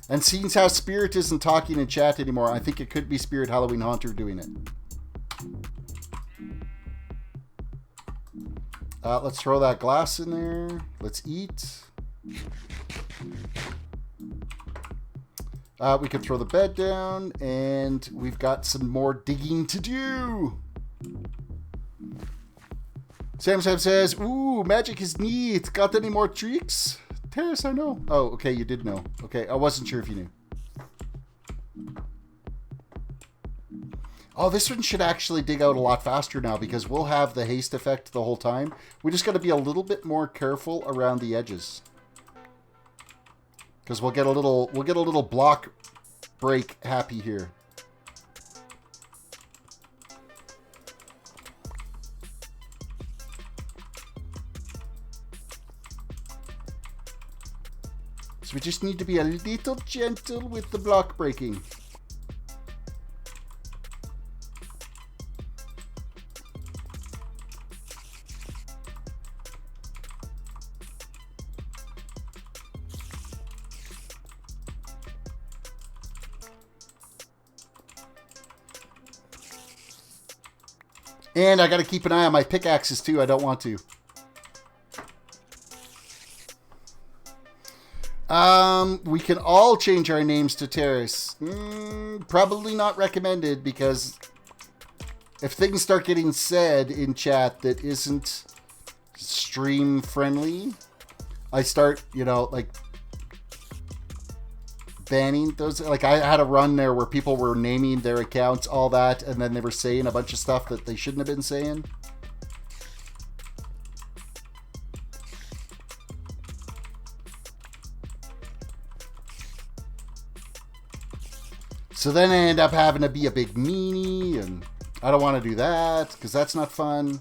And seeing how Spirit isn't talking in chat anymore, I think it could be Spirit Halloween Haunter doing it. Let's throw that glass in there. Let's eat. We can throw the bed down, and we've got some more digging to do. Sam says, ooh, magic is neat. Got any more tricks? Terris, I know. Oh, okay, you did know. Okay, I wasn't sure if you knew. Oh, this one should actually dig out a lot faster now because we'll have the haste effect the whole time. We just got to be a little bit more careful around the edges. Because we'll get a little block break happy here. So we just need to be a little gentle with the block breaking. And I got to keep an eye on my pickaxes too. I don't want to. We can all change our names to Terris. Probably not recommended, because if things start getting said in chat that isn't stream friendly, I start, you know, like banning those. Like, I had a run there where people were naming their accounts, all that, and then they were saying a bunch of stuff that they shouldn't have been saying. So then I end up having to be a big meanie, and I don't want to do that because that's not fun.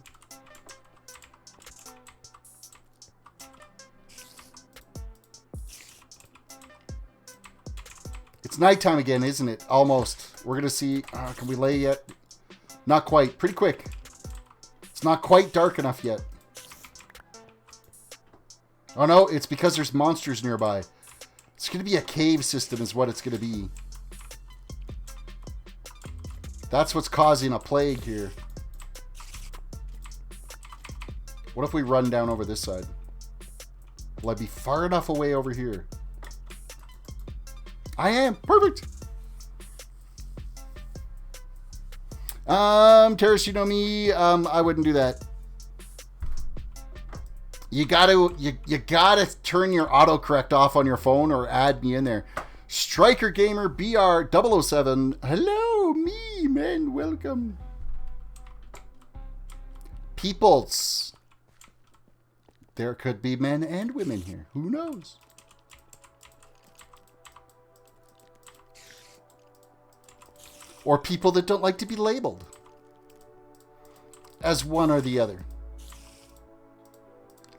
It's nighttime again, isn't it? Almost. We're going to see. Can we lay yet? Not quite. Pretty quick. It's not quite dark enough yet. Oh no, it's because there's monsters nearby. It's going to be a cave system is what it's going to be. That's what's causing a plague here. What if we run down over this side? Will I be far enough away over here? I am. Perfect. Terris, you know me. I wouldn't do that. You gotta turn your autocorrect off on your phone or add me in there. Striker Gamer BR 007. Hello, me, man. Welcome. Peoples. There could be men and women here. Who knows? Or people that don't like to be labeled as one or the other.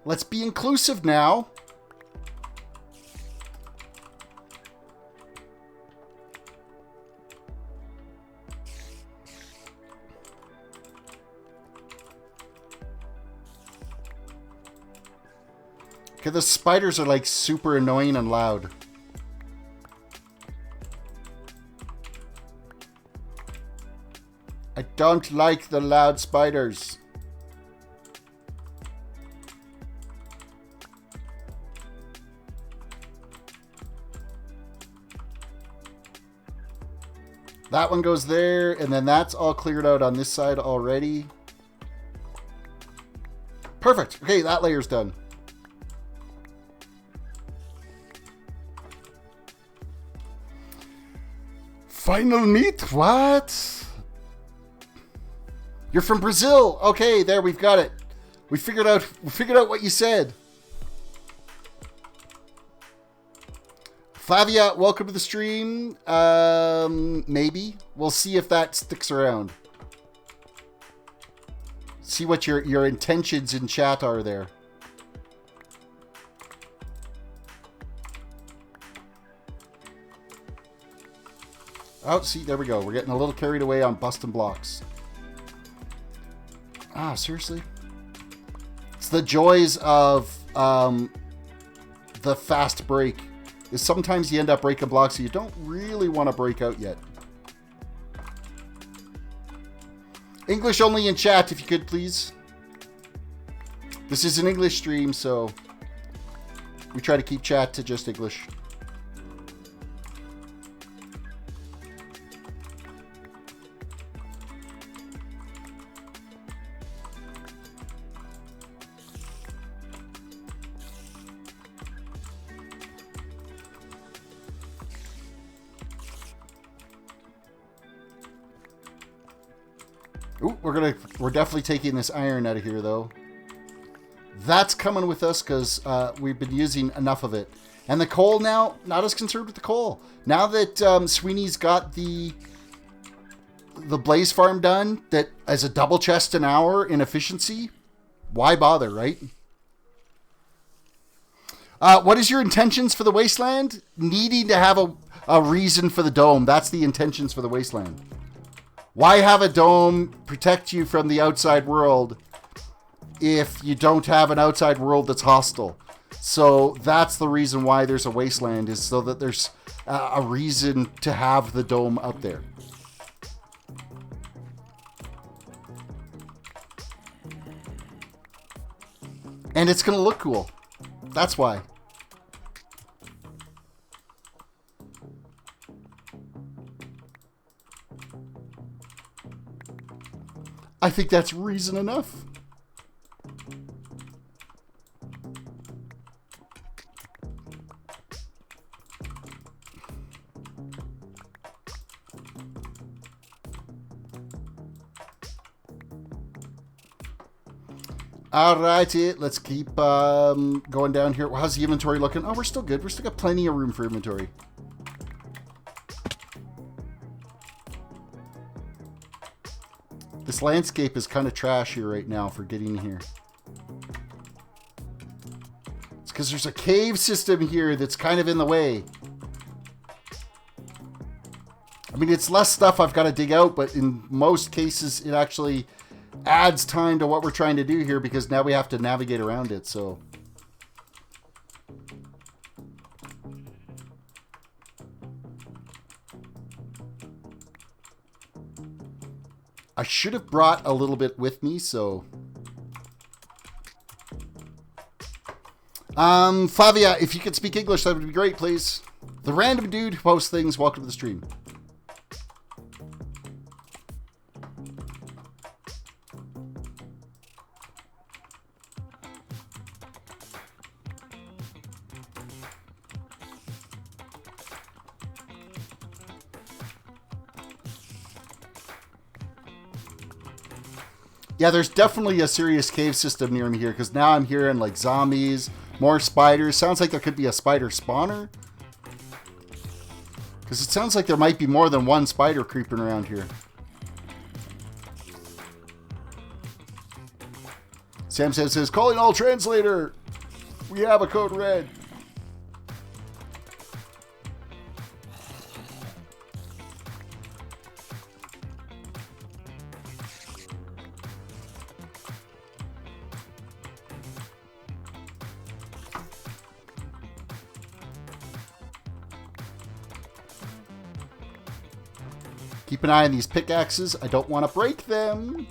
Let's be inclusive now. Okay, the spiders are like super annoying and loud. I don't like the loud spiders. That one goes there, and then that's all cleared out on this side already. Perfect. Okay, that layer's done. Final meat? What? You're from Brazil. Okay, there, we've got it. We figured out what you said. Flavia, welcome to the stream. Maybe. We'll see if that sticks around. See what your intentions in chat are there. Oh, see, there we go. We're getting a little carried away on busting blocks. Ah, seriously? It's the joys of the fast break. Is sometimes you end up breaking blocks that you don't really want to break out yet. English only in chat, if you could, please. This is an English stream, so we try to keep chat to just English. Ooh, we're definitely taking this iron out of here, though. That's coming with us because we've been using enough of it. And the coal now, not as concerned with the coal. Now that Sweeney's got the blaze farm done, that as a double chest an hour in efficiency, why bother, right? What is your intentions for the Wasteland? Needing to have a reason for the dome. That's the intentions for the Wasteland. Why have a dome protect you from the outside world if you don't have an outside world that's hostile? So that's the reason why there's a Wasteland, is so that there's a reason to have the dome up there. And it's going to look cool. That's why. I think that's reason enough. Alrighty, let's keep going down here. How's the inventory looking? Oh, we're still good. We're still got plenty of room for inventory. This landscape is kind of trash here right now for getting here. It's because there's a cave system here that's kind of in the way. I mean, it's less stuff I've got to dig out, but in most cases, it actually adds time to what we're trying to do here because now we have to navigate around it, so. I should have brought a little bit with me, so. Flavia, if you could speak English, that would be great, please. The random dude who posts things, welcome to the stream. Yeah, there's definitely a serious cave system near me here, because now I'm hearing like zombies, more spiders. Sounds like there could be a spider spawner. Because it sounds like there might be more than one spider creeping around here. Sam says, calling all translator. We have a code red. Keep an eye on these pickaxes. I don't want to break them.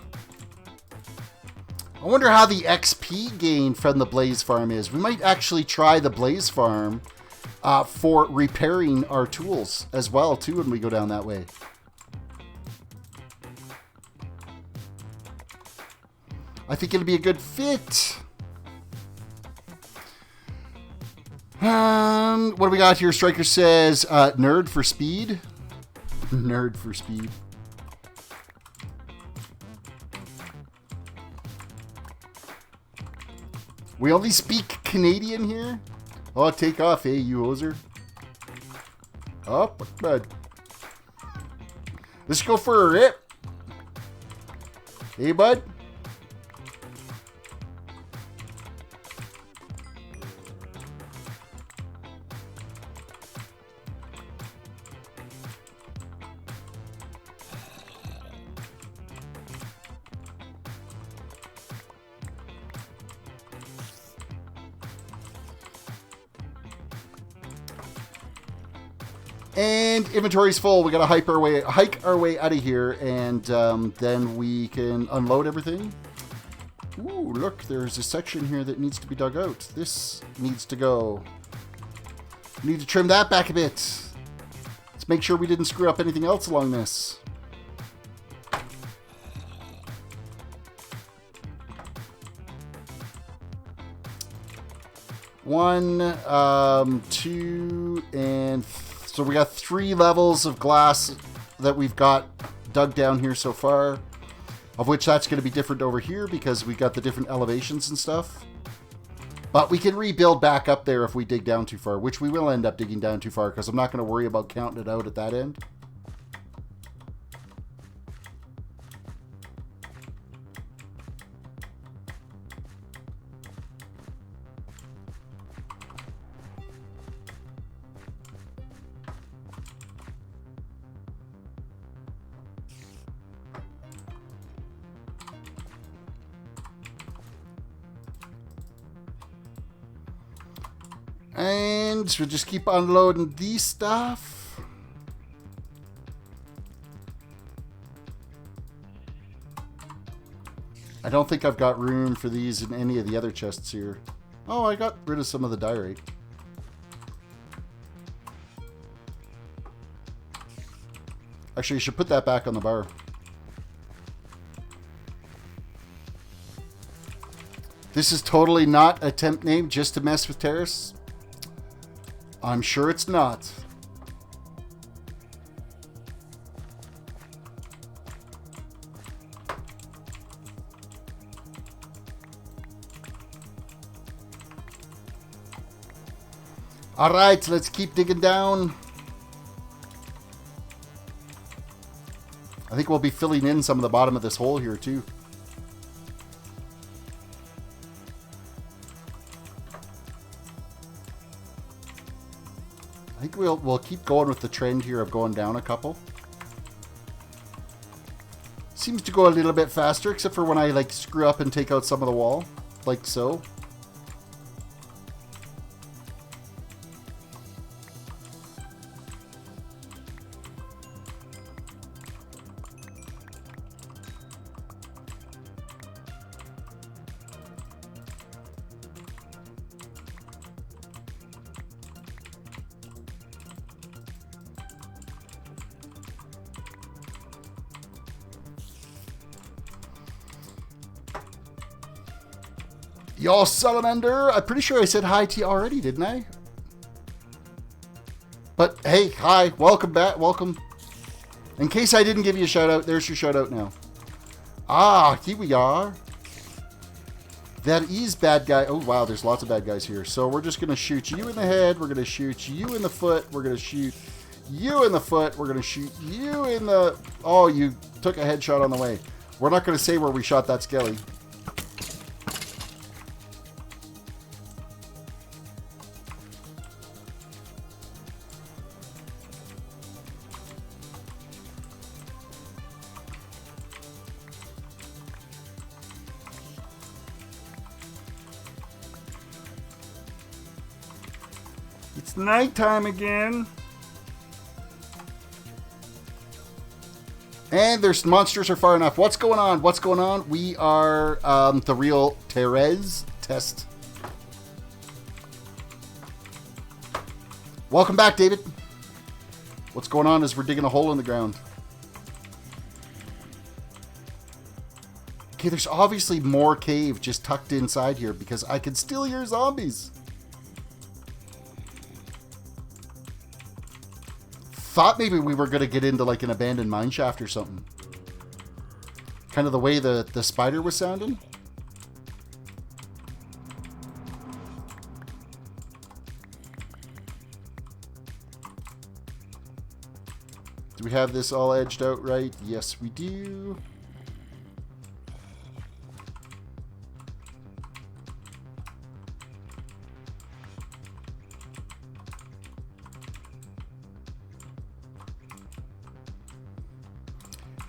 I wonder how the XP gain from the Blaze Farm is. We might actually try the Blaze Farm for repairing our tools as well, too, when we go down that way. I think it'll be a good fit. What do we got here? Striker says, nerd for speed. Nerd for speed. We only speak Canadian here? Oh, take off, eh, you hoser. Oh, bud. Let's go for a rip. Hey, bud. And inventory's full. We gotta hike our way out of here, and then we can unload everything. Ooh, look, there's a section here that needs to be dug out. This needs to go. We need to trim that back a bit. Let's make sure we didn't screw up anything else along this. One, two, and so we got 3 levels of glass that we've got dug down here so far, of which that's going to be different over here because we got the different elevations and stuff. But we can rebuild back up there if we dig down too far, which we will end up digging down too far because I'm not going to worry about counting it out at that end. And we'll just keep unloading these stuff. I don't think I've got room for these in any of the other chests here. Oh, I got rid of some of the diorite. Actually, you should put that back on the bar. This is totally not a temp name just to mess with Terris. I'm sure it's not. All right, let's keep digging down. I think we'll be filling in some of the bottom of this hole here too. I think we'll keep going with the trend here of going down a couple. Seems to go a little bit faster, except for when I like screw up and take out some of the wall, like so. Y'all Salamander, I'm pretty sure I said hi to you already, didn't I? But hey, hi, welcome back, welcome. In case I didn't give you a shout out, there's your shout out now. Ah, here we are. That is bad guy. Oh wow, there's lots of bad guys here. So we're just gonna shoot you in the head, we're gonna shoot you in the foot, we're gonna shoot you in the foot, we're gonna shoot you in the... Oh, you took a headshot on the way. We're not gonna say where we shot that skelly. It's nighttime again. And there's monsters are far enough. What's going on? What's going on? We are the real Terres test. Welcome back, David. What's going on is we're digging a hole in the ground. Okay, there's obviously more cave just tucked inside here because I can still hear zombies. Thought maybe we were going to get into like an abandoned mine shaft or something. Kind of the way the spider was sounding. Do we have this all edged out right? Yes, we do.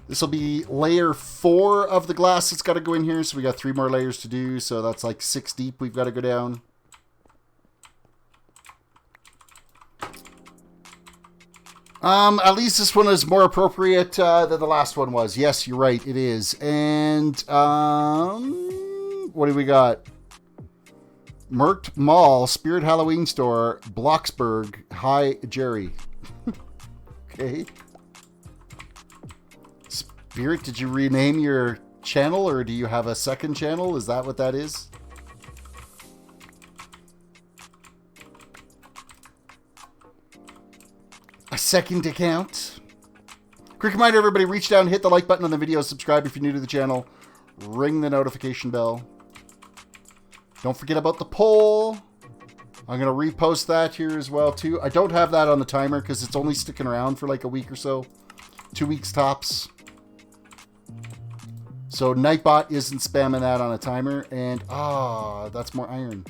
This will be layer 4 of the glass that's got to go in here. So we got 3 more layers to do. So that's like 6 deep we've got to go down. At least this one is more appropriate than the last one was. Yes, you're right. It is. And what do we got? Merked Mall, Spirit Halloween Store, Bloxburg. Hi, Jerry. Okay. Spirit, did you rename your channel or do you have a second channel? Is that what that is? A second account? Quick reminder, everybody, reach down, hit the like button on the video, subscribe if you're new to the channel, ring the notification bell. Don't forget about the poll. I'm going to repost that here as well, too. I don't have that on the timer because it's only sticking around for like a week or so. 2 weeks tops. So Nightbot isn't spamming that on a timer. And, that's more iron.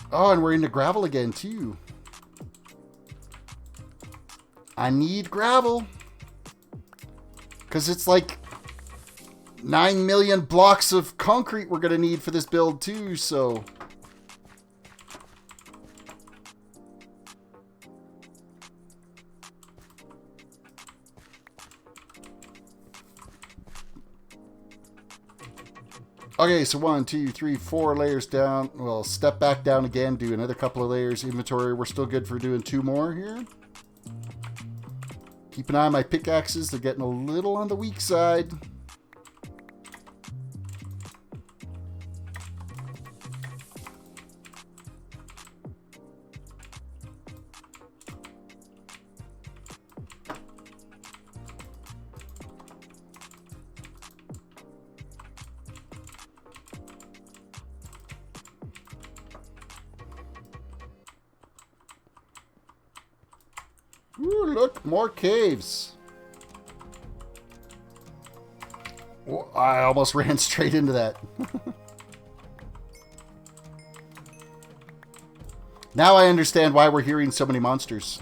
Oh, and we're into gravel again, too. I need gravel. Because it's like 9 million blocks of concrete we're going to need for this build, too, so... Okay, so 1, 2, 3, 4 layers down. Well, step back down again, do another couple of layers. Inventory, we're still good for doing 2 more here. Keep an eye on my pickaxes. They're getting a little on the weak side. Ooh, look, more caves. Oh, I almost ran straight into that. Now I understand why we're hearing so many monsters.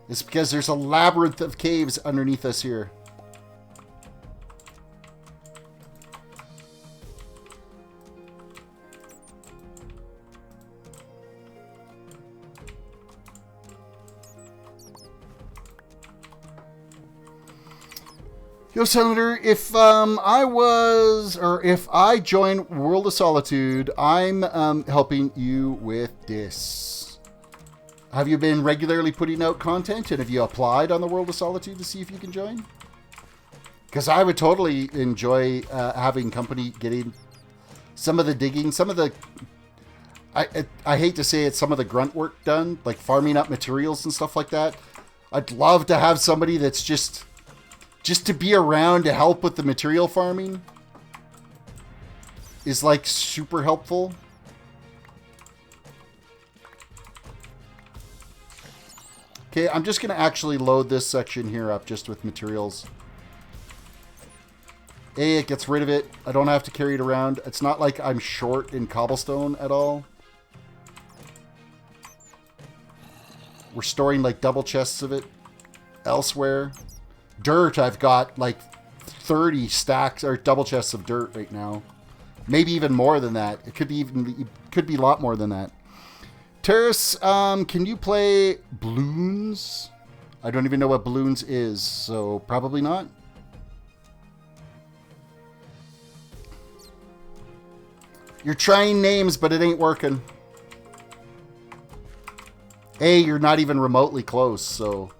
It's because there's a labyrinth of caves underneath us here. Yo, Senator, if if I join World of Solitude, I'm helping you with this. Have you been regularly putting out content, and have you applied on the World of Solitude to see if you can join? Because I would totally enjoy having company getting some of the digging, some of the... I hate to say it, some of the grunt work done, like farming up materials and stuff like that. I'd love to have somebody that's just to be around to help with the material farming is like super helpful. Okay, I'm just going to actually load this section here up just with materials. A, it gets rid of it. I don't have to carry it around. It's not like I'm short in cobblestone at all. We're storing like double chests of it elsewhere. Dirt, I've got like 30 stacks or double chests of dirt right now. Maybe even more than that. It could be a lot more than that. Terris, can you play balloons? I don't even know what balloons is, so probably not. You're trying names, but it ain't working. A, you're not even remotely close, so...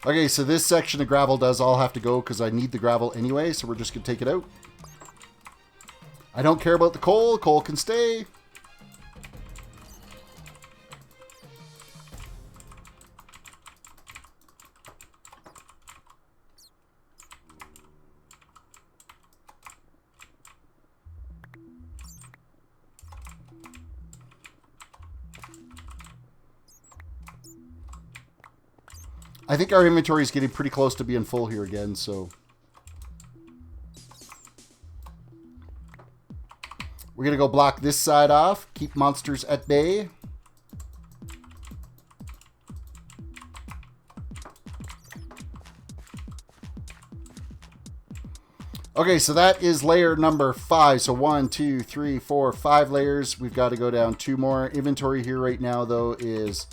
Okay, so this section of gravel does all have to go because I need the gravel anyway, so we're just going to take it out. I don't care about the coal. Coal can stay. I think our inventory is getting pretty close to being full here again, so... We're going to go block this side off, keep monsters at bay. Okay, so that is layer number 5. So 1, 2, 3, 4, 5 layers. We've got to go down 2 more. Inventory here right now, though, is...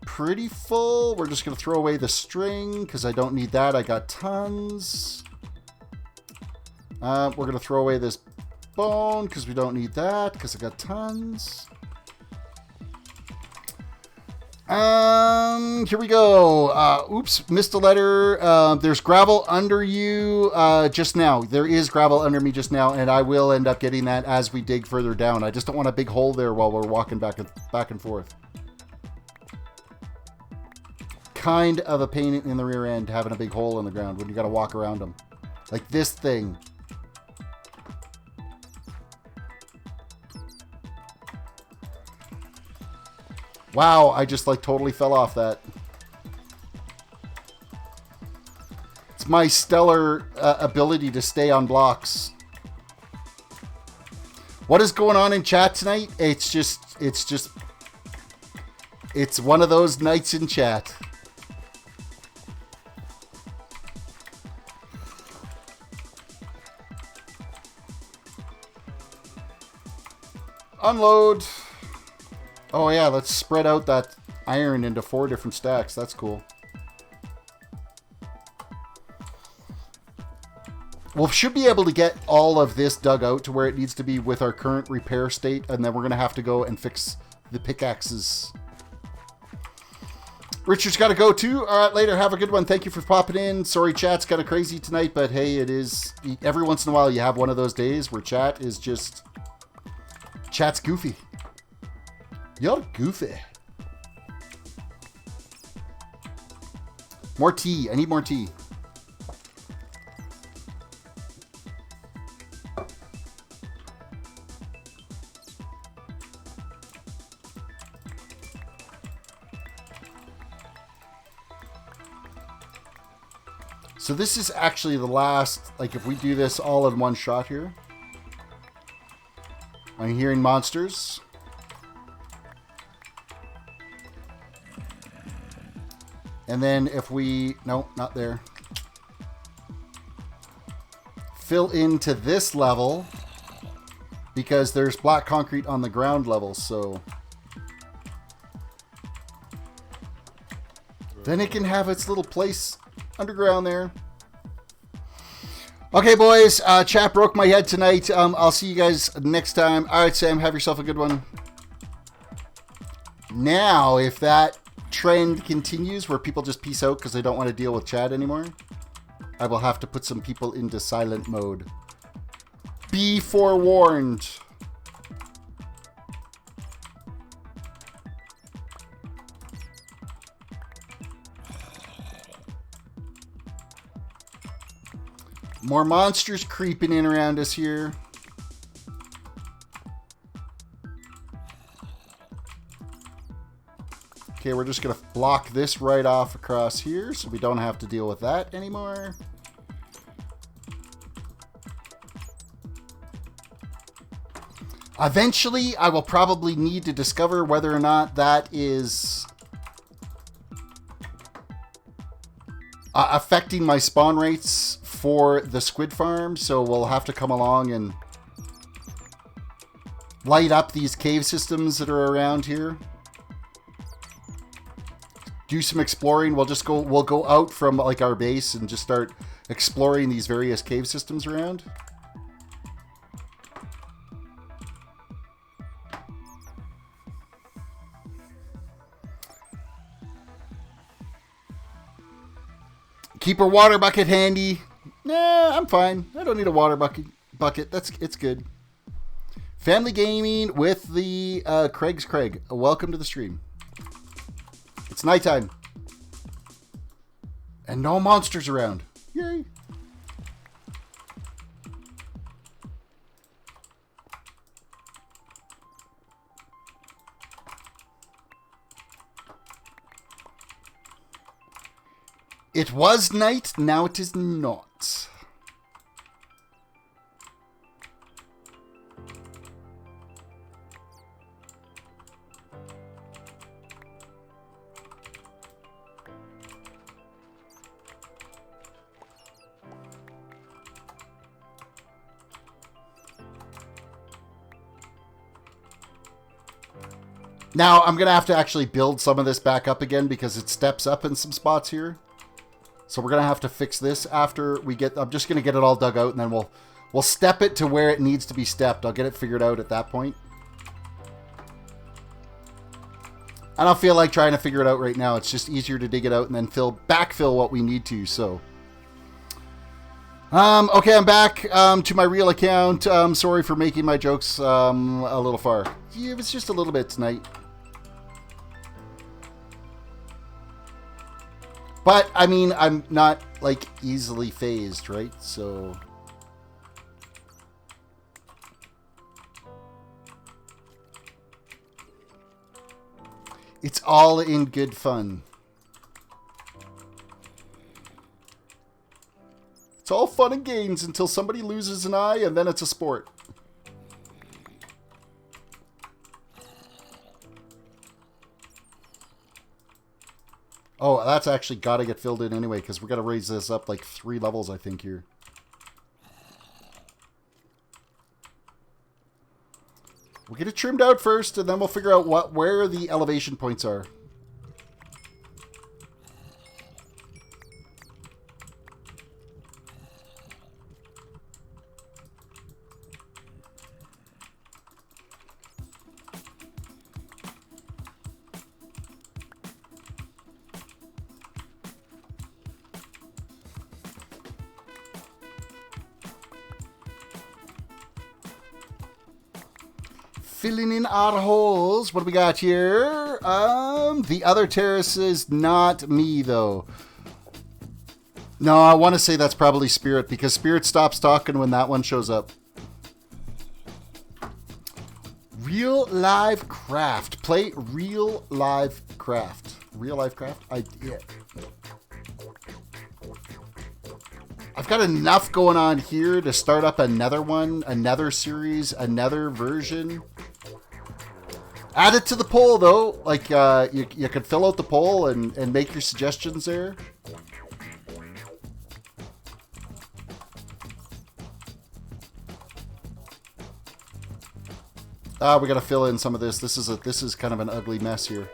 pretty full. We're just going to throw away the string because I don't need that. I got tons. We're going to throw away this bone because we don't need that because I got tons. Here we go. Oops, missed a letter. There's gravel under you just now. There is gravel under me just now, and I will end up getting that as we dig further down. I just don't want a big hole there while we're walking back and forth. Kind of a pain in the rear end having a big hole in the ground when you got to walk around them. Like this thing. Wow, I just like totally fell off that. It's my stellar ability to stay on blocks. What is going on in chat tonight? It's one of those nights in chat. Unload. Oh yeah, let's spread out that iron into 4 different stacks. That's cool. We should be able to get all of this dug out to where it needs to be with our current repair state, and then we're going to have to go and fix the pickaxes. Richard's got to go too. All right, later. Have a good one. Thank you for popping in. Sorry, chat's kind of crazy tonight, but hey, it is. Every once in a while you have one of those days where chat is just... Chat's goofy. You're goofy. More tea. I need more tea. So this is actually the last, like if we do this all in one shot here. I'm hearing monsters. And then if we, no, not there. Fill into this level because there's black concrete on the ground level, so. Then it can have its little place underground there. Okay, boys, chat broke my head tonight. I'll see you guys next time. All right, Sam, have yourself a good one. Now, if that trend continues where people just peace out because they don't want to deal with chat anymore, I will have to put some people into silent mode. Be forewarned. More monsters creeping in around us here. Okay, we're just going to block this right off across here so we don't have to deal with that anymore. Eventually, I will probably need to discover whether or not that is affecting my spawn rates for the squid farm, so we'll have to come along and light up these cave systems that are around here. Do some exploring. We'll go out from like our base and just start exploring these various cave systems around. Keep a water bucket handy. Nah, I'm fine. I don't need a water bucket. It's good. Family gaming with the Craig's Craig. Welcome to the stream. It's nighttime. And no monsters around. Yay. It was night, now it is not. Now, I'm going to have to actually build some of this back up again because it steps up in some spots here. So we're going to have to fix this after we get... I'm just going to get it all dug out and then We'll step it to where it needs to be stepped. I'll get it figured out at that point. I don't feel like trying to figure it out right now. It's just easier to dig it out and then backfill what we need to, so. Okay, I'm back to my real account. Sorry for making my jokes a little far. Yeah, it was just a little bit tonight. But, I mean, I'm not, like, easily phased, right? So... it's all in good fun. It's all fun and games until somebody loses an eye, and then it's a sport. Oh, that's actually got to get filled in anyway, because we're going to raise this up like 3 levels, I think, here. We'll get it trimmed out first, and then we'll figure out where the elevation points are. Filling in our holes. What do we got here? The other terrace is not me, though. No, I want to say that's probably Spirit, because Spirit stops talking when that one shows up. Real live craft. Play real live craft. Real life craft? Yeah. I've got enough going on here to start up another one, another series, another version. Add it to the poll, though. Like, you could fill out the poll and make your suggestions there. We gotta fill in some of this. This is kind of an ugly mess here.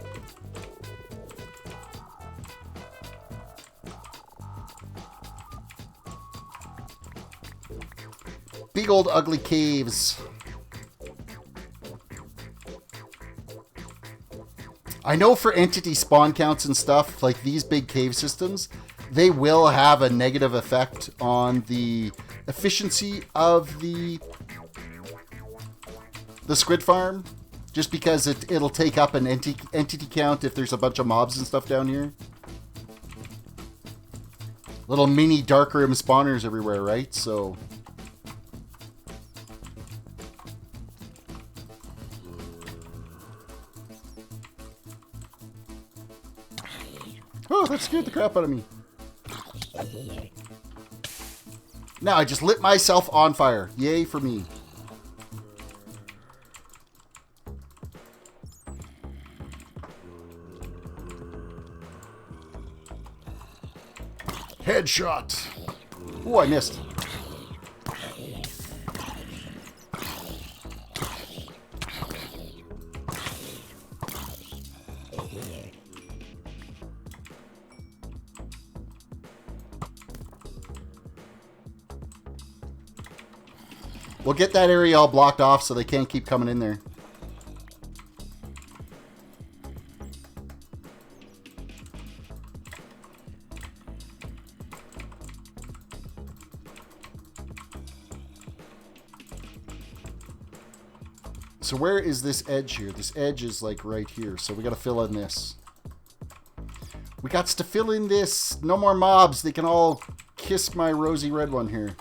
Big old ugly caves. I know for entity spawn counts and stuff, like these big cave systems, they will have a negative effect on the efficiency of the squid farm, just because it'll take up an entity count if there's a bunch of mobs and stuff down here. Little mini dark room spawners everywhere, right? So... oh, that scared the crap out of me. Now I just lit myself on fire. Yay for me. Headshot. Ooh, I missed. We'll get that area all blocked off so they can't keep coming in there. So where is this edge here? This edge is like right here. So we got to fill in this. We got to fill in this. No more mobs. They can all kiss my rosy red one here.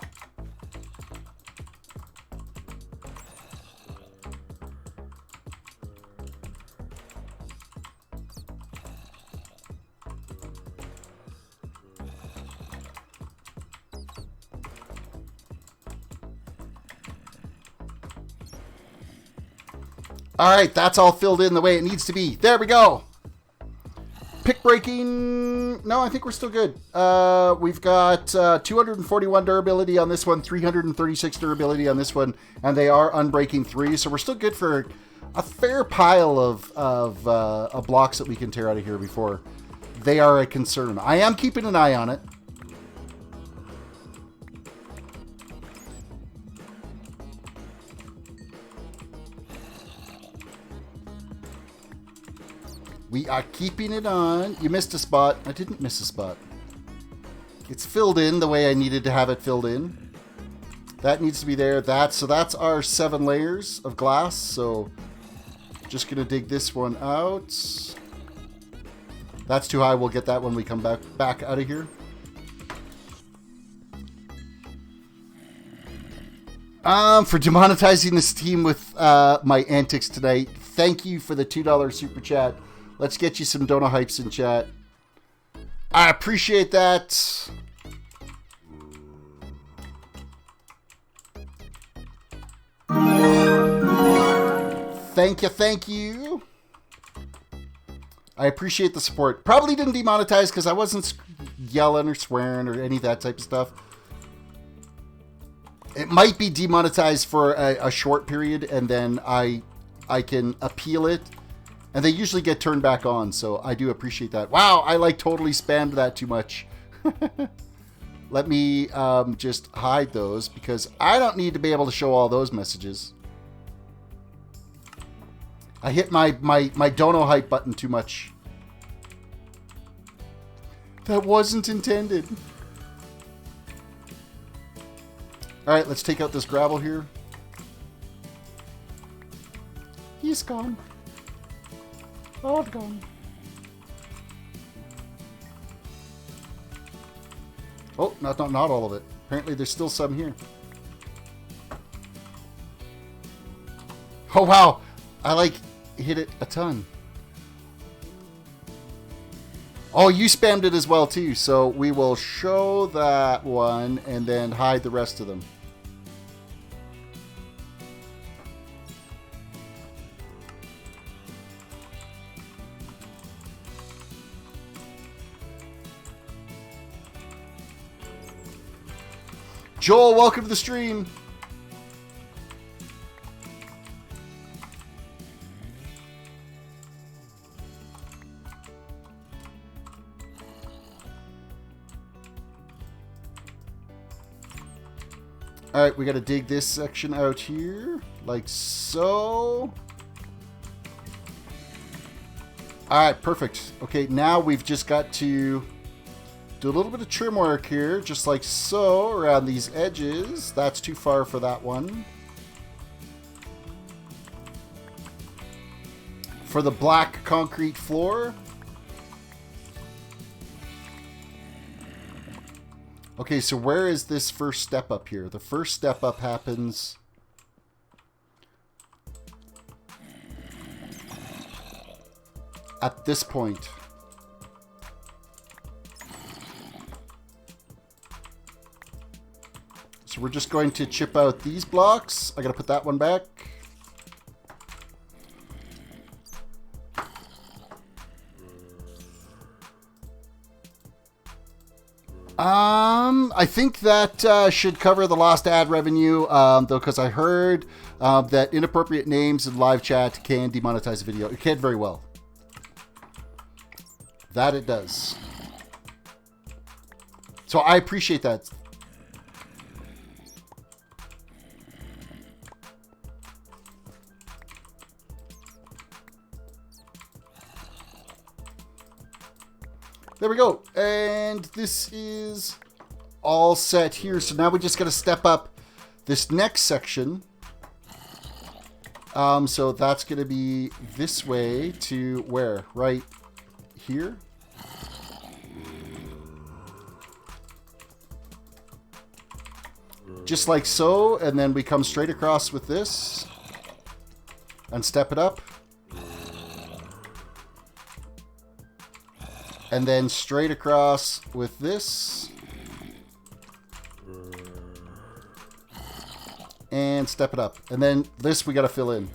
Alright, that's all filled in the way it needs to be. There we go. Pick breaking. No, I think we're still good. We've got 241 durability on this one, 336 durability on this one, and they are unbreaking 3. So we're still good for a fair pile of blocks that we can tear out of here before they are a concern. I am keeping an eye on it. We are keeping it on. You missed a spot. I didn't miss a spot. It's filled in the way I needed to have it filled in. That needs to be there. So that's our 7 layers of glass. So just going to dig this one out. That's too high. We'll get that when we come back out of here. For demonetizing this team with my antics tonight, thank you for the $2 super chat. Let's get you some Dono hypes in chat. I appreciate that. Thank you, thank you. I appreciate the support. Probably didn't demonetize because I wasn't yelling or swearing or any of that type of stuff. It might be demonetized for a short period, and then I can appeal it, and they usually get turned back on, so I do appreciate that. Wow, I like totally spammed that too much. Let me just hide those, because I don't need to be able to show all those messages. I hit my Dono hype button too much. That wasn't intended. Alright, let's take out this gravel here. He's gone. All gone. Oh, not all of it. Apparently there's still some here. Oh wow! I hit it a ton. Oh, you spammed it as well too, so we will show that one and then hide the rest of them. Joel, welcome to the stream. All right, we got to dig this section out here, like so. All right, perfect. Okay, now we've just got to do a little bit of trim work here, just like so, around these edges. That's too far for that one. For the black concrete floor. Okay, so where is this first step up here? The first step up happens at this point. So we're just going to chip out these blocks. I gotta put that one back. I think that should cover the lost ad revenue, though, because I heard that inappropriate names in live chat can demonetize a video. It can very well. That it does. So I appreciate that. There we go. And this is all set here. So now we just got to step up this next section. So that's going to be this way to where? Right here. Just like so. And then we come straight across with this and step it up. And then straight across with this. And step it up. And then this we got to fill in.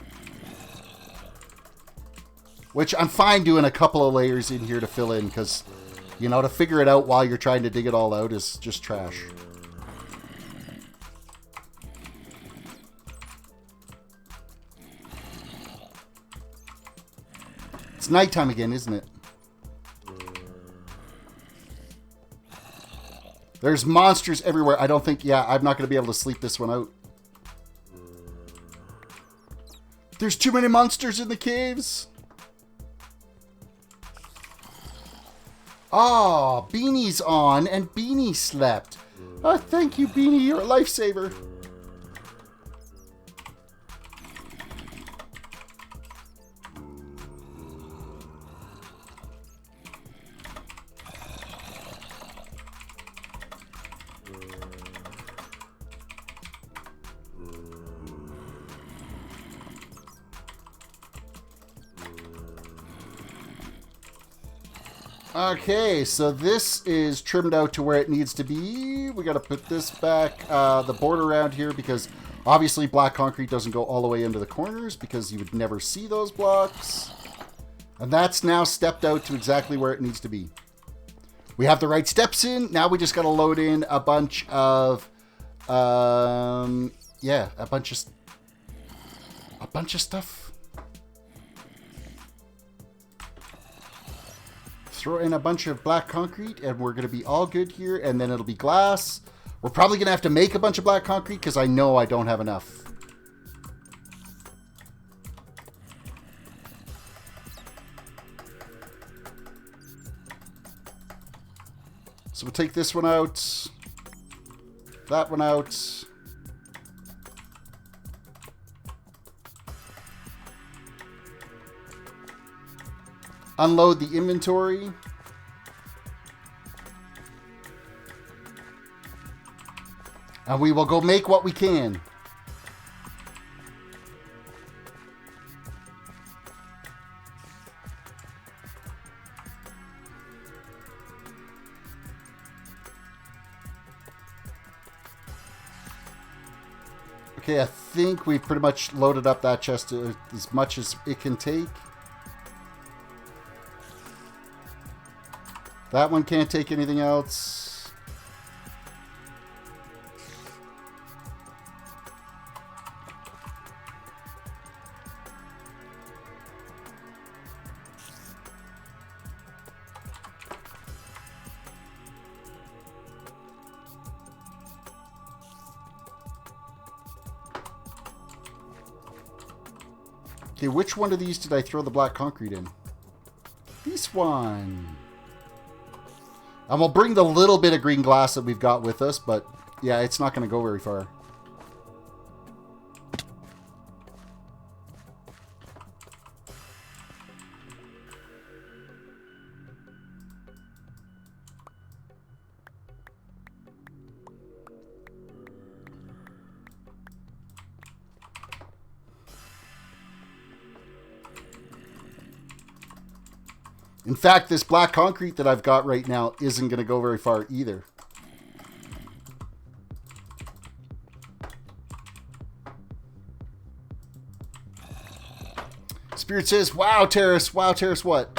Which I'm fine doing a couple of layers in here to fill in. Because, you know, to figure it out while you're trying to dig it all out is just trash. It's nighttime again, isn't it? There's monsters everywhere. I don't think, yeah, I'm not going to be able to sleep this one out. There's too many monsters in the caves. Oh, Beanie's on and Beanie slept. Oh, thank you, Beanie. You're a lifesaver. Okay, so this is trimmed out to where it needs to be. We got to put this back, the border around here, because obviously black concrete doesn't go all the way into the corners because you would never see those blocks. And that's now stepped out to exactly where it needs to be. We have the right steps in. Now we just got to load in a bunch of, yeah, a bunch of stuff. Throw in a bunch of black concrete and we're going to be all good here, and then it'll be glass. We're probably going to have to make a bunch of black concrete because I know I don't have enough. So we'll take this one out, that one out. Unload the inventory. And we will go make what we can. Okay, I think we've pretty much loaded up that chest as much as it can take. That one can't take anything else. Okay, which one of these did I throw the black concrete in? This one. And we'll bring the little bit of green glass that we've got with us, but yeah, it's not going to go very far. In fact, this black concrete that I've got right now isn't going to go very far either. Spirit says, wow, Terris. Wow, Terris, what?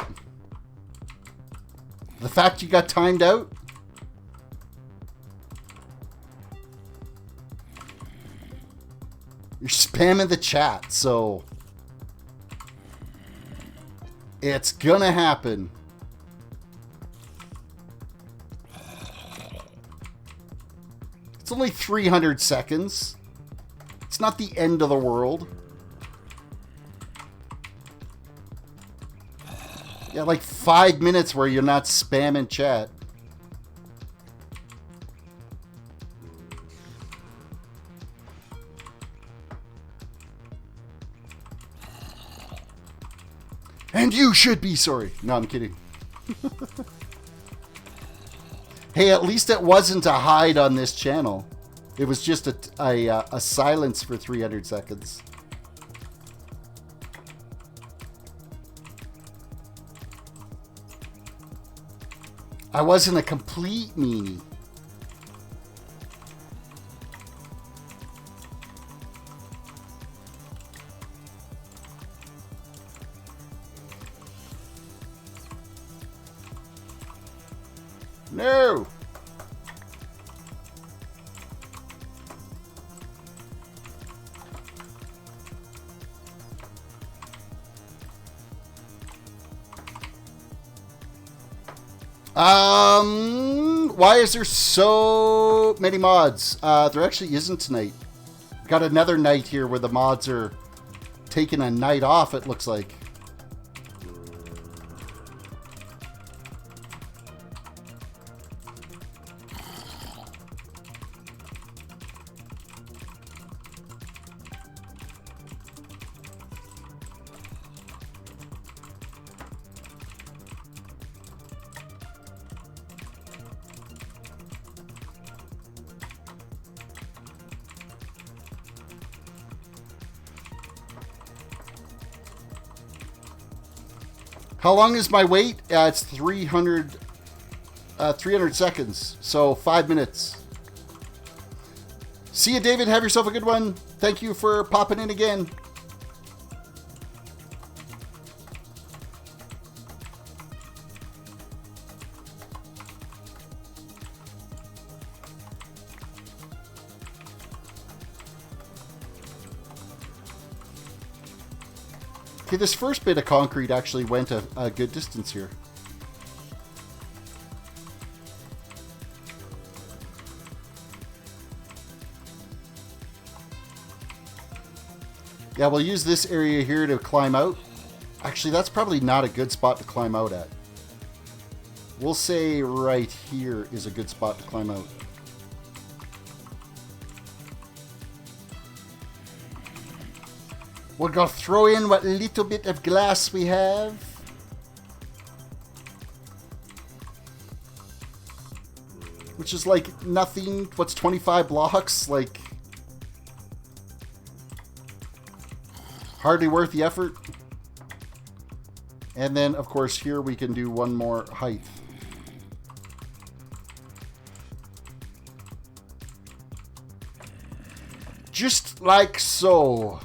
The fact you got timed out? You're spamming the chat, so... it's gonna happen. It's only 300 seconds. It's not the end of the world. Yeah, like 5 minutes where you're not spamming chat. And you should be sorry. No, I'm kidding. Hey, at least it wasn't a hide on this channel. It was just a silence for 300 seconds. I wasn't a complete meanie. No! Why is there so many mods? There actually isn't tonight. Got another night here where the mods are taking a night off, it looks like. How long is my wait? It's 300 seconds, so 5 minutes. See you, David. Have yourself a good one. Thank you for popping in again. Okay, this first bit of concrete actually went a good distance here. Yeah, we'll use this area here to climb out. Actually, that's probably not a good spot to climb out at. We'll say right here is a good spot to climb out. We're gonna throw in what little bit of glass we have. Which is like nothing. What's 25 blocks? Like, hardly worth the effort. And then, of course, here we can do one more height. Just like so.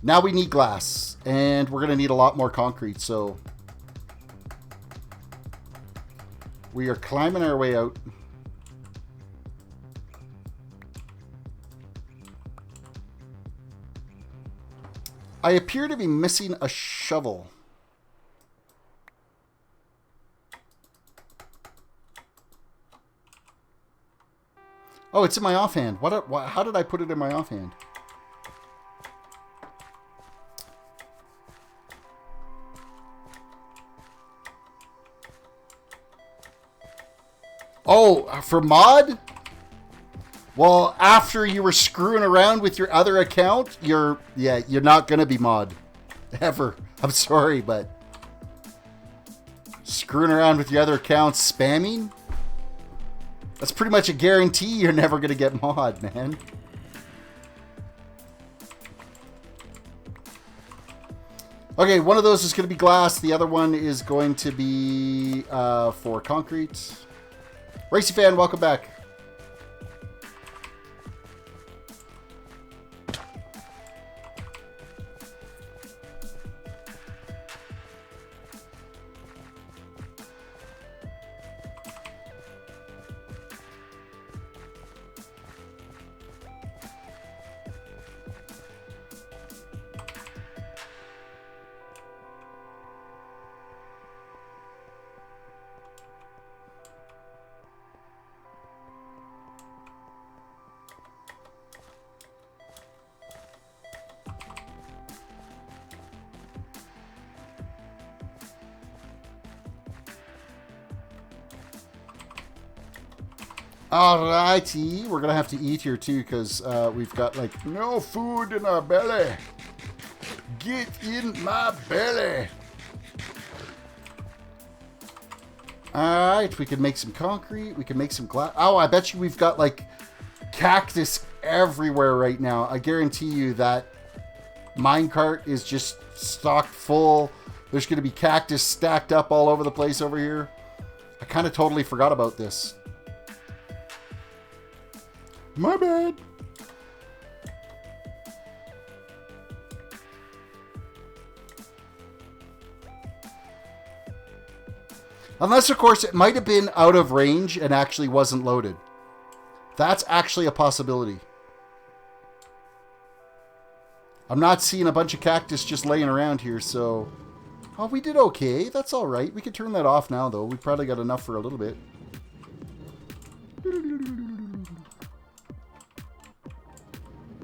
Now we need glass, and we're going to need a lot more concrete, so we are climbing our way out. I appear to be missing a shovel. Oh, it's in my offhand. How did I put it in my offhand? Oh, for mod? Well, after you were screwing around with your other account, you're not gonna be mod. Ever. I'm sorry, but screwing around with your other accounts, spamming? That's pretty much a guarantee you're never gonna get mod, man. Okay, one of those is gonna be glass, the other one is going to be for concrete. Racy fan, welcome back. Alrighty, we're gonna have to eat here too because we've got like no food in our belly. Get in my belly. Alright, we can make some concrete, we can make some glass. Oh, I bet you we've got like cactus everywhere right now. I guarantee you that minecart is just stocked full. There's gonna be cactus stacked up all over the place over here. I kind of totally forgot about this. My bad. Unless, of course, it might have been out of range and actually wasn't loaded. That's actually a possibility. I'm not seeing a bunch of cactus just laying around here, so... Oh, we did okay. That's all right. We could turn that off now, though. We probably got enough for a little bit.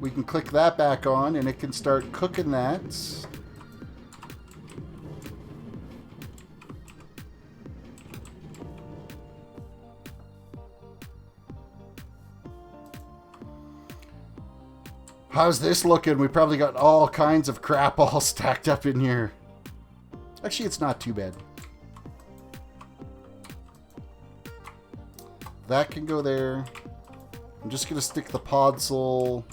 We can click that back on, and it can start cooking that. How's this looking? We probably got all kinds of crap all stacked up in here. Actually, it's not too bad. That can go there. I'm just going to stick the podzol,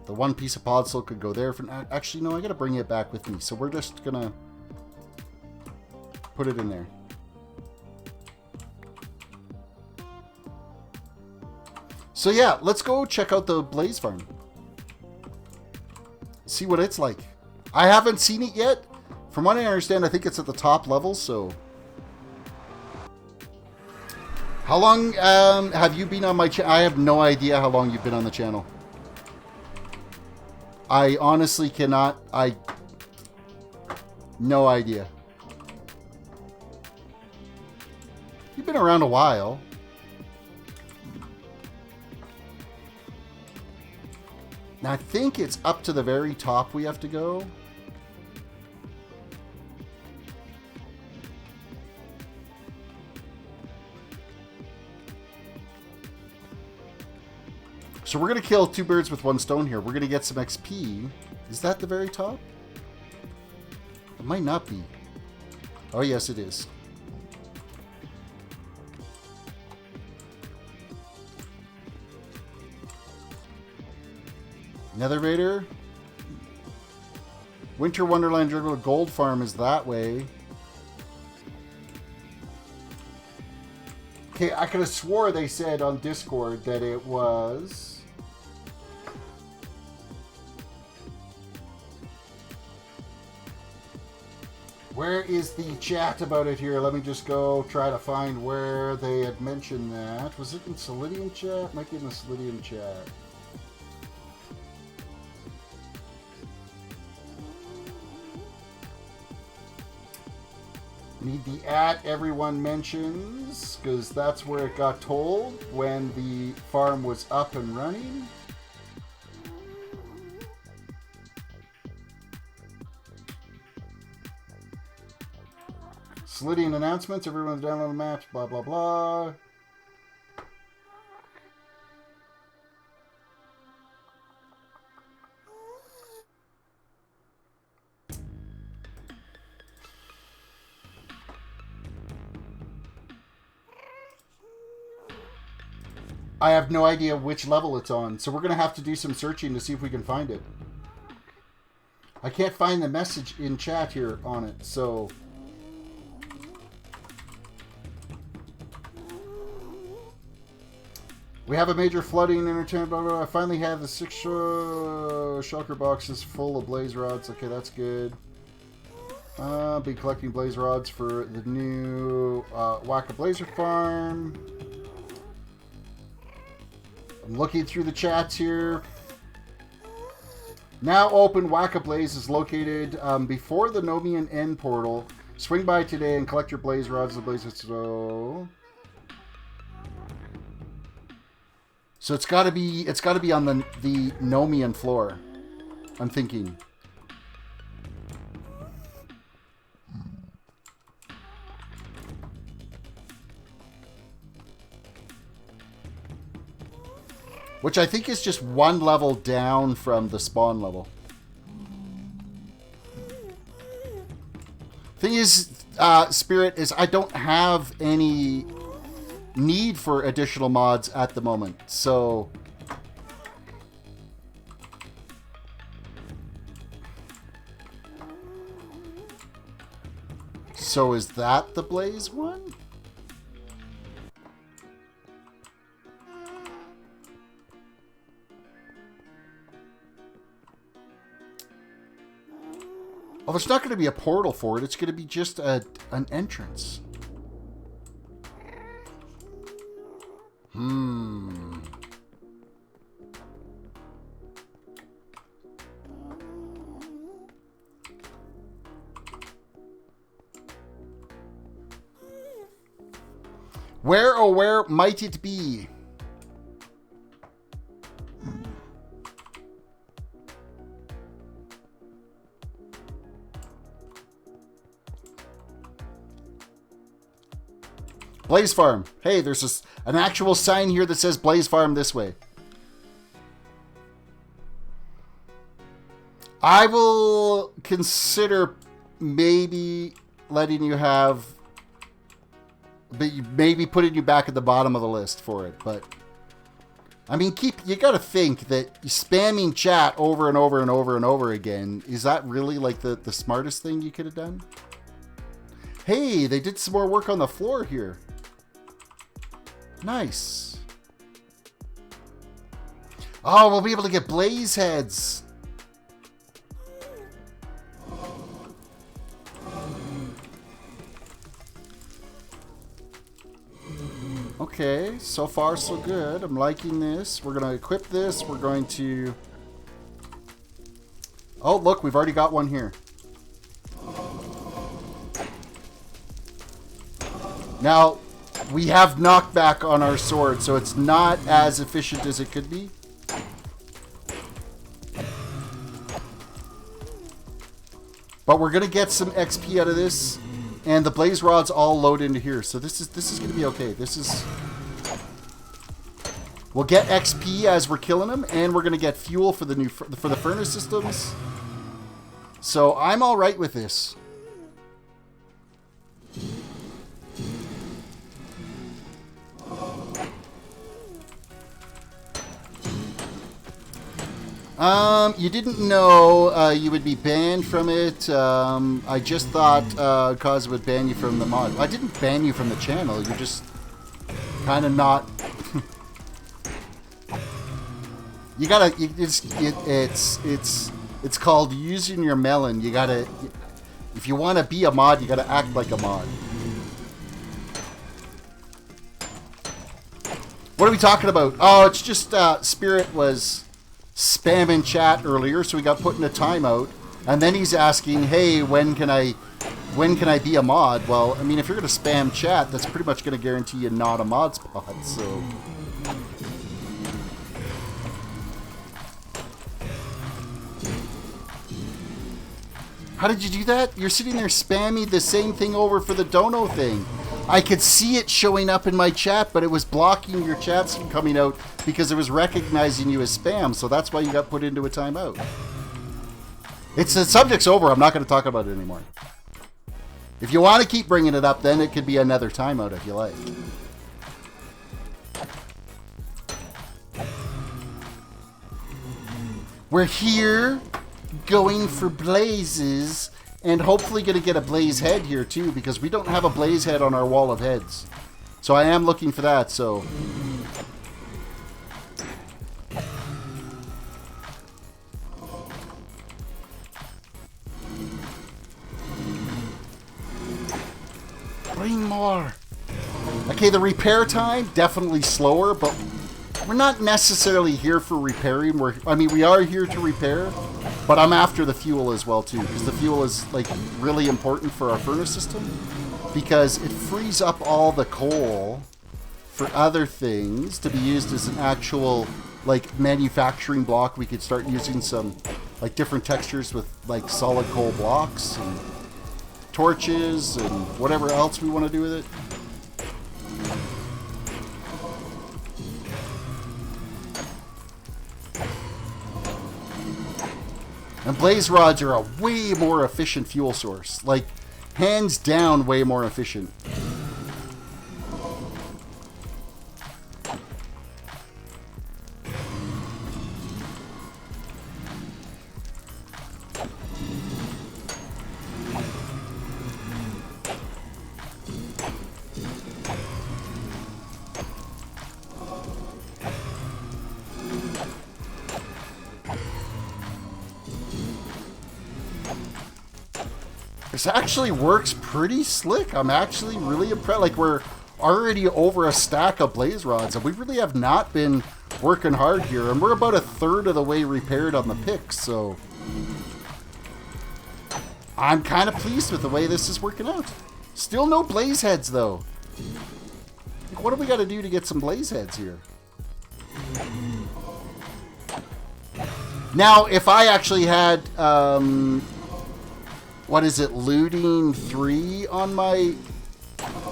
the The one piece of podzol could go there. For actually, no, I got to bring it back with me. So we're just going to put it in there. So yeah, let's go check out the Blaze Farm. See what it's like. I haven't seen it yet. From what I understand, I think it's at the top level, so... How long have you been on my channel? I have no idea how long you've been on the channel. I honestly cannot... No idea. You've been around a while. Now, I think it's up to the very top we have to go. So we're going to kill 2 birds with 1 stone here. We're going to get some XP. Is that the very top? It might not be. Oh, yes, it is. Nether Raider. Winter Wonderland Jungle Gold Farm is that way. Okay, I could have swore they said on Discord that it was... Where is the chat about it here? Let me just go try to find where they had mentioned that. Was it in Solidium chat? Might be in the Solidium chat. Need the @ everyone mentions, because that's where it got told when the farm was up and running. Solidium announcements, everyone's downloading maps, blah blah blah. I have no idea which level it's on, so we're going to have to do some searching to see if we can find it. I can't find the message in chat here on it, so... We have a major flooding entertainment, blah, blah, blah. I finally have the 6 shulker boxes full of blaze rods. Okay, that's good. Be collecting blaze rods for the new Wacka Blazer farm. I'm looking through the chats here. Now open Wacka Blaze is located before the Nomian End portal. Swing by today and collect your blaze rods. The blaze so it's got to be on the Nomian floor. I'm thinking. Which I think is just 1 level down from the spawn level. Thing is, Spirit, is I don't have any need for additional mods at the moment. So... So is that the Blaze one? Oh, there's not going to be a portal for it. It's going to be just an entrance. Where, oh where might it be? Blaze Farm. Hey, there's an actual sign here that says Blaze Farm this way. I will consider maybe letting you have... Maybe putting you back at the bottom of the list for it, but... I mean, you gotta think that spamming chat over and over and over and over again, is that really like the smartest thing you could have done? Hey, they did some more work on the floor here. Nice. Oh, we'll be able to get blaze heads. Okay, so far so good. I'm liking this. We're going to equip this. We're going to... Oh, look, we've already got one here. Now, we have knockback on our sword, so it's not as efficient as it could be. But we're going to get some XP out of this. And the blaze rods all load into here, so this is going to be okay. We'll get XP as we're killing them, and we're going to get fuel for the furnace systems. So I'm all right with this. You didn't know you would be banned from it. I just thought cause it would ban you from the mod. I didn't ban you from the channel. You're just kind of not. You gotta. It's called using your melon. You gotta. If you want to be a mod, you gotta act like a mod. What are we talking about? Oh, it's just Spirit was spamming chat earlier, so we got put in a timeout, and then he's asking, hey, when can I be a mod? Well, I mean, if you're going to spam chat, that's pretty much going to guarantee you not a mod spot, so... How did you do that? You're sitting there spamming the same thing over for the dono thing. I could see it showing up in my chat, but it was blocking your chats from coming out because it was recognizing you as spam, so that's why you got put into a timeout. The subject's over. I'm not going to talk about it anymore. If you want to keep bringing it up, then it could be another timeout if you like. We're here going for blazes. And hopefully going to get a blaze head here too, because we don't have a blaze head on our wall of heads. So I am looking for that, so... Bring more! Okay, the repair time, definitely slower, but we're not necessarily here for repairing. We are here to repair. But I'm after the fuel as well, too, because the fuel is, like, really important for our furnace system, because it frees up all the coal for other things to be used as an actual, like, manufacturing block. We could start using some, like, different textures with, like, solid coal blocks and torches and whatever else we want to do with it. And blaze rods are a way more efficient fuel source. Like, hands down, way more efficient. This actually works pretty slick. I'm actually really impressed. Like, we're already over a stack of blaze rods, and we really have not been working hard here. And we're about a third of the way repaired on the picks, so... I'm kind of pleased with the way this is working out. Still no blaze heads, though. Like, what do we got to do to get some blaze heads here? Now, if I actually had... what is it, looting 3 on my...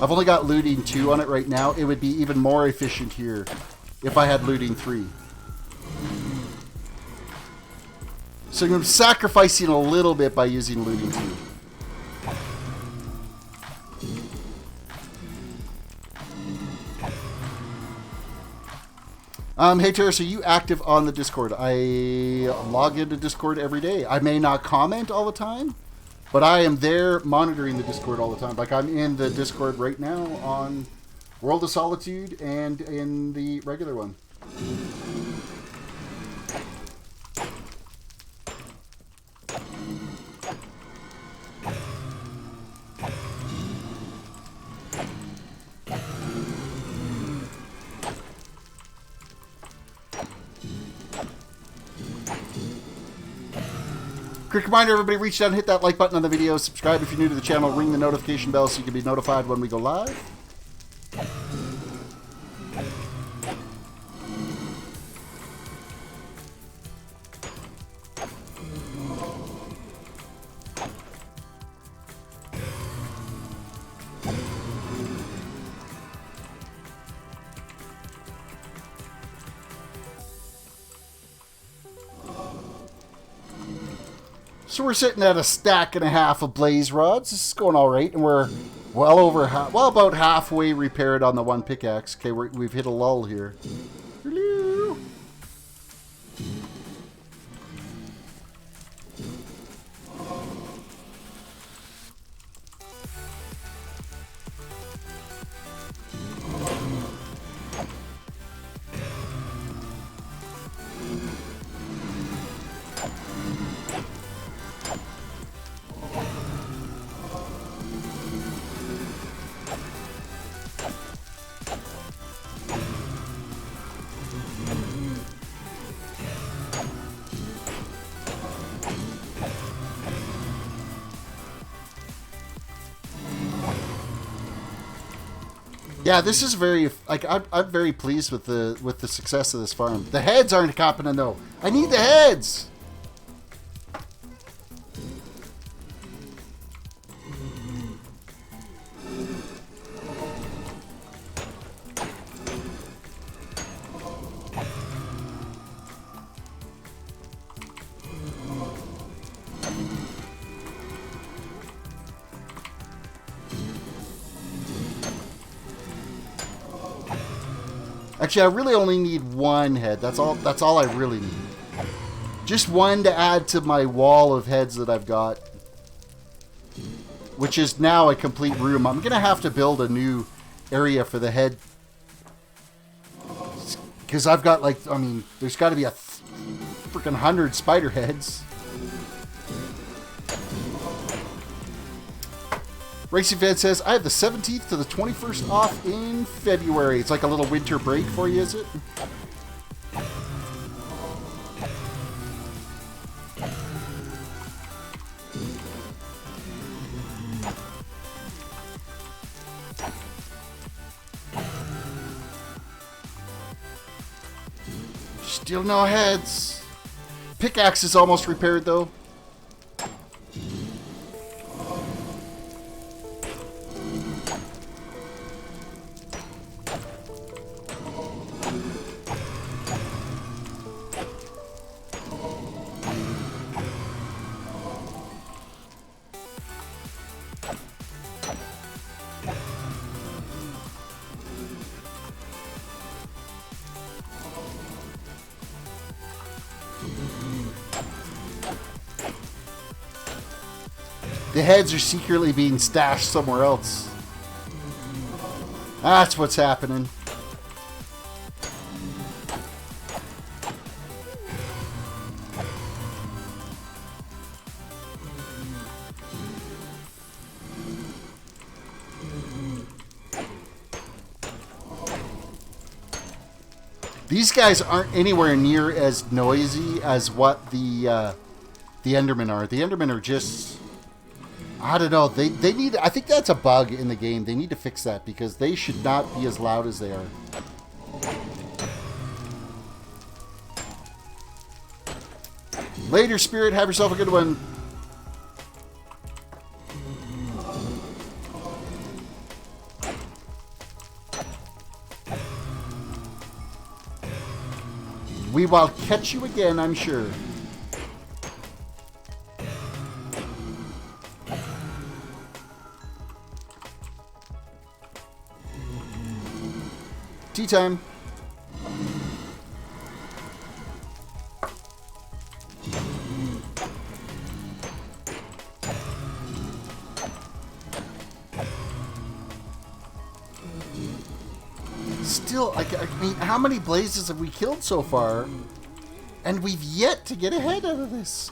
I've only got looting 2 on it right now. It would be even more efficient here if I had looting 3. So I'm sacrificing a little bit by using looting 2. Hey Terris, are you active on the Discord? I log into Discord every day. I may not comment all the time, but I am there monitoring the Discord all the time. Like, I'm in the Discord right now on World of Solitude and in the regular one. Quick reminder, everybody, reach down and hit that like button on the video. Subscribe if you're new to the channel. Ring the notification bell so you can be notified when we go live. So we're sitting at a stack and a half of blaze rods. This is going all right, and we're well over, about halfway repaired on the one pickaxe. Okay, we've hit a lull here. Hello. Yeah, this is very, like, I'm very pleased with the success of this farm. The heads aren't happening though. I need the heads. Actually, I really only need one head. That's all I really need. Just one to add to my wall of heads that I've got, which is now a complete room. I'm gonna have to build a new area for the head, because I've got, like, I mean, there's got to be a freaking 100 spider heads. Racing Fan says, I have the 17th to the 21st off in February. It's like a little winter break for you, is it? Still no heads. Pickaxe is almost repaired, though. The heads are secretly being stashed somewhere else. That's what's happening. These guys aren't anywhere near as noisy as what the Endermen are. The Endermen are just, I don't know. They need. I think that's a bug in the game. They need to fix that because they should not be as loud as they are. Later, Spirit. Have yourself a good one. We will catch you again, I'm sure. Tea time. Still, I mean, how many blazes have we killed so far? And we've yet to get ahead out of this.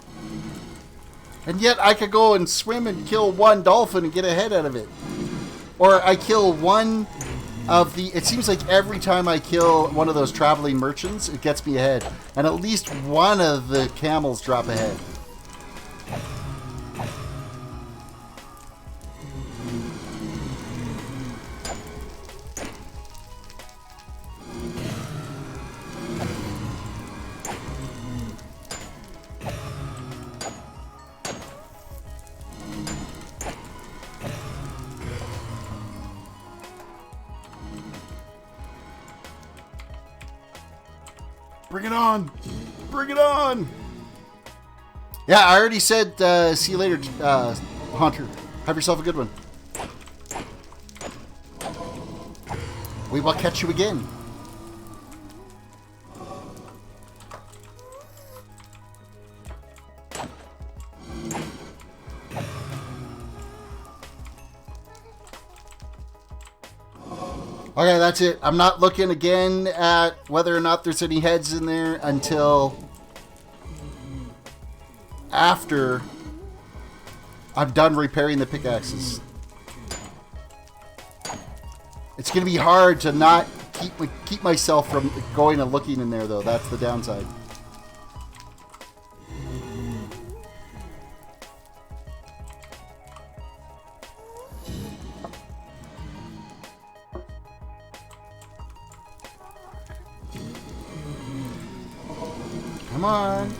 And yet I could go and swim and kill one dolphin and get ahead out of it. Or I kill one of the... It seems like every time I kill one of those traveling merchants, it gets me ahead. And at least one of the camels drop ahead. Bring it on! Bring it on! Yeah, I already said, see you later, Hunter. Have yourself a good one. We will catch you again. Okay, that's it. I'm not looking again at whether or not there's any heads in there until after I'm done repairing the pickaxes. It's going to be hard to not keep myself from going and looking in there, though. That's the downside. Come on.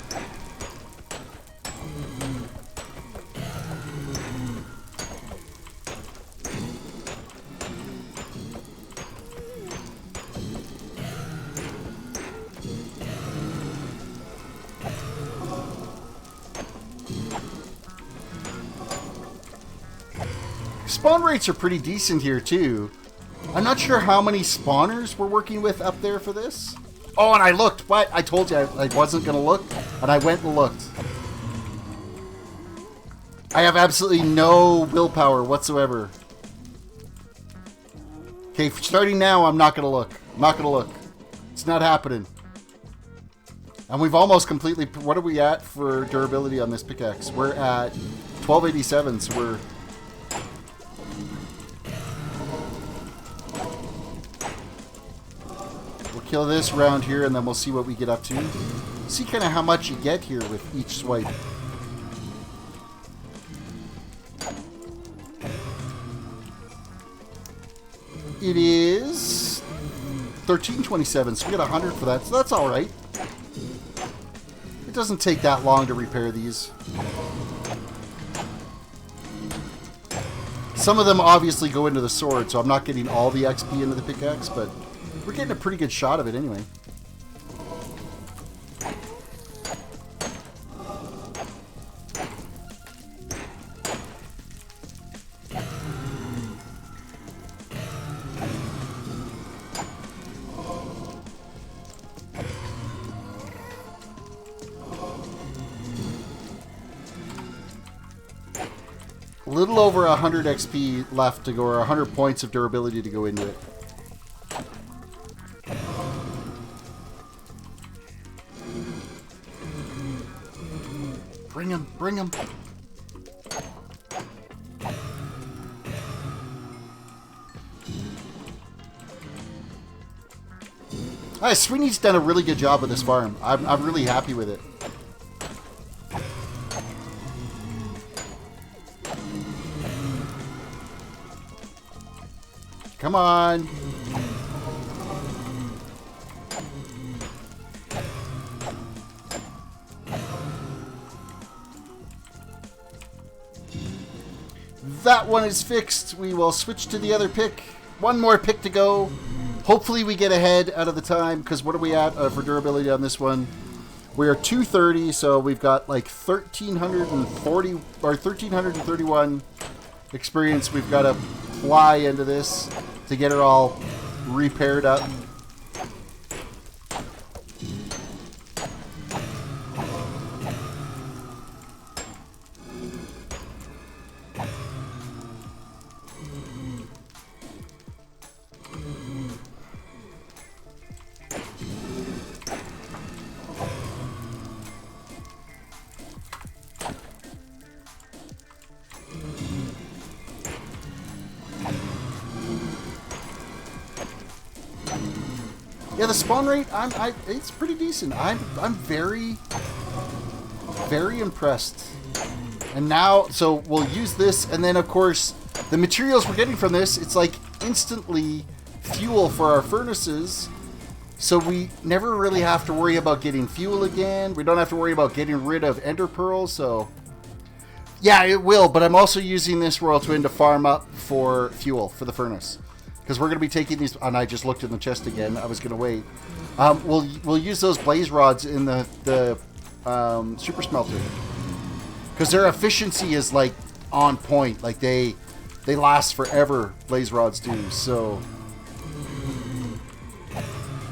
Spawn rates are pretty decent here too. I'm not sure how many spawners we're working with up there for this. Oh, and I looked, but I told you I wasn't going to look, and I went and looked. I have absolutely no willpower whatsoever. Okay, starting now, I'm not going to look. I'm not going to look. It's not happening. And we've almost completely... What are we at for durability on this pickaxe? We're at 1287, so we're... Kill this round here, and then we'll see what we get up to. See kind of how much you get here with each swipe. It is 1327, so we got 100 for that, so that's all right. It doesn't take that long to repair these. Some of them obviously go into the sword, so I'm not getting all the XP into the pickaxe, but we're getting a pretty good shot of it anyway. A little over 100 XP left to go, or 100 points of durability to go into it. Bring him, bring him. Sweeney's done a really good job with this farm. I'm really happy with it. Come on. That one is fixed. We will switch to the other pick. One more pick to go. Hopefully we get ahead out of the time, because what are we at for durability on this one? We are 230, so we've got like 1,340 or 1,331 experience we've got to fly into this to get her all repaired up. Yeah, the spawn rate, it's pretty decent. I'm very, very impressed. And now, so we'll use this, and then of course, the materials we're getting from this, it's like instantly fuel for our furnaces. So we never really have to worry about getting fuel again. We don't have to worry about getting rid of ender pearls, so... Yeah, it will, but I'm also using this Royal Twin to farm up for fuel for the furnace. Because we're going to be taking these... And I just looked in the chest again. I was going to wait. We'll use those blaze rods in the super smelter. Because their efficiency is, like, on point. Like, they last forever, blaze rods do, so...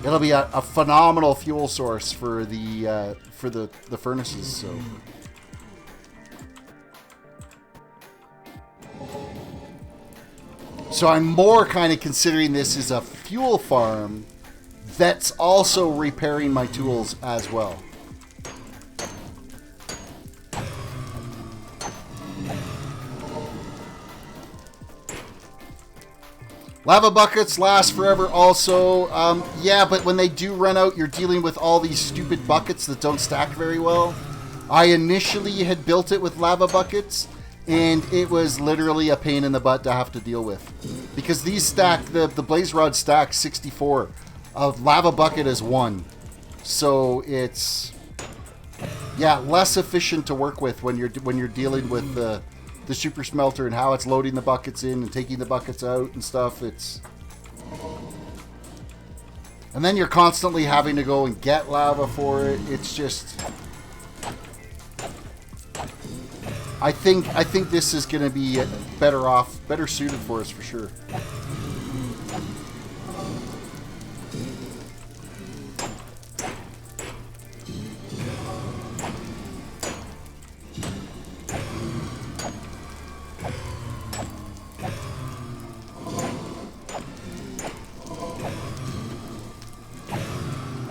It'll be a phenomenal fuel source for the furnaces. So I'm more kind of considering this as a fuel farm that's also repairing my tools as well. Lava buckets last forever also. Yeah, but when they do run out, you're dealing with all these stupid buckets that don't stack very well. I initially had built it with lava buckets, and it was literally a pain in the butt to have to deal with. Because these stack, the blaze rod stack 64. A lava bucket is 1. So it's, yeah, less efficient to work with when you're dealing with the super smelter and how it's loading the buckets in and taking the buckets out and stuff. And then you're constantly having to go and get lava for it. It's just, I think this is going to be better suited for us for sure.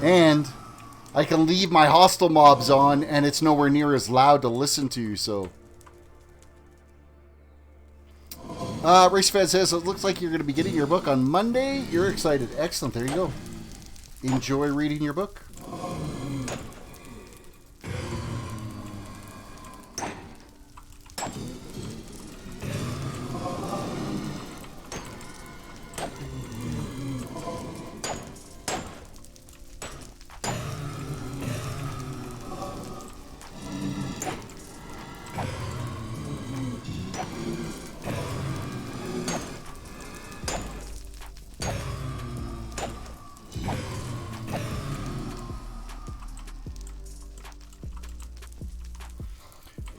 And I can leave my hostile mobs on, and it's nowhere near as loud to listen to, so... RaceFan says, it looks like you're going to be getting your book on Monday. You're excited. Excellent. There you go. Enjoy reading your book.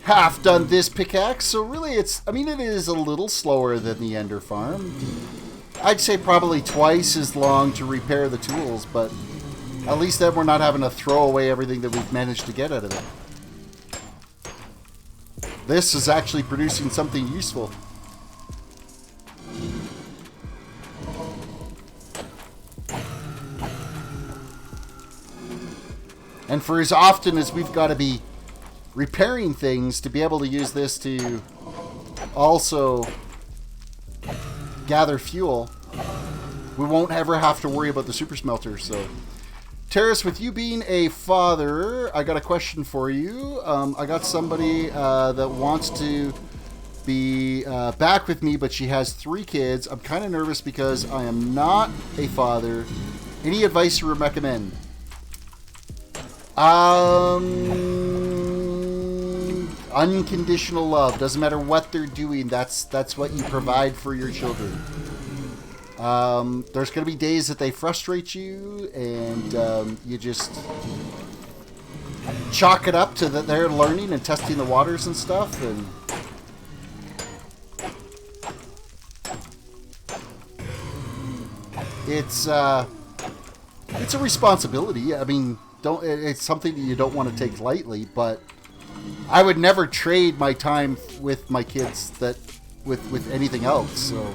Half done this pickaxe, so really it is a little slower than the Ender Farm. I'd say probably twice as long to repair the tools, but at least then we're not having to throw away everything that we've managed to get out of it. This is actually producing something useful. And for as often as we've got to be repairing things, to be able to use this to also gather fuel, we won't ever have to worry about the super smelter. So, Terris, with you being a father, I got a question for you. I got somebody that wants to be back with me, but she has 3 kids. I'm kind of nervous because I am not a father. Any advice you would recommend? Unconditional love. Doesn't matter what they're doing. That's what you provide for your children. There's going to be days that they frustrate you, and you just chalk it up to that they're learning and testing the waters and stuff. And it's a responsibility. I mean, it's something that you don't want to take lightly, but I would never trade my time with my kids with anything else. So,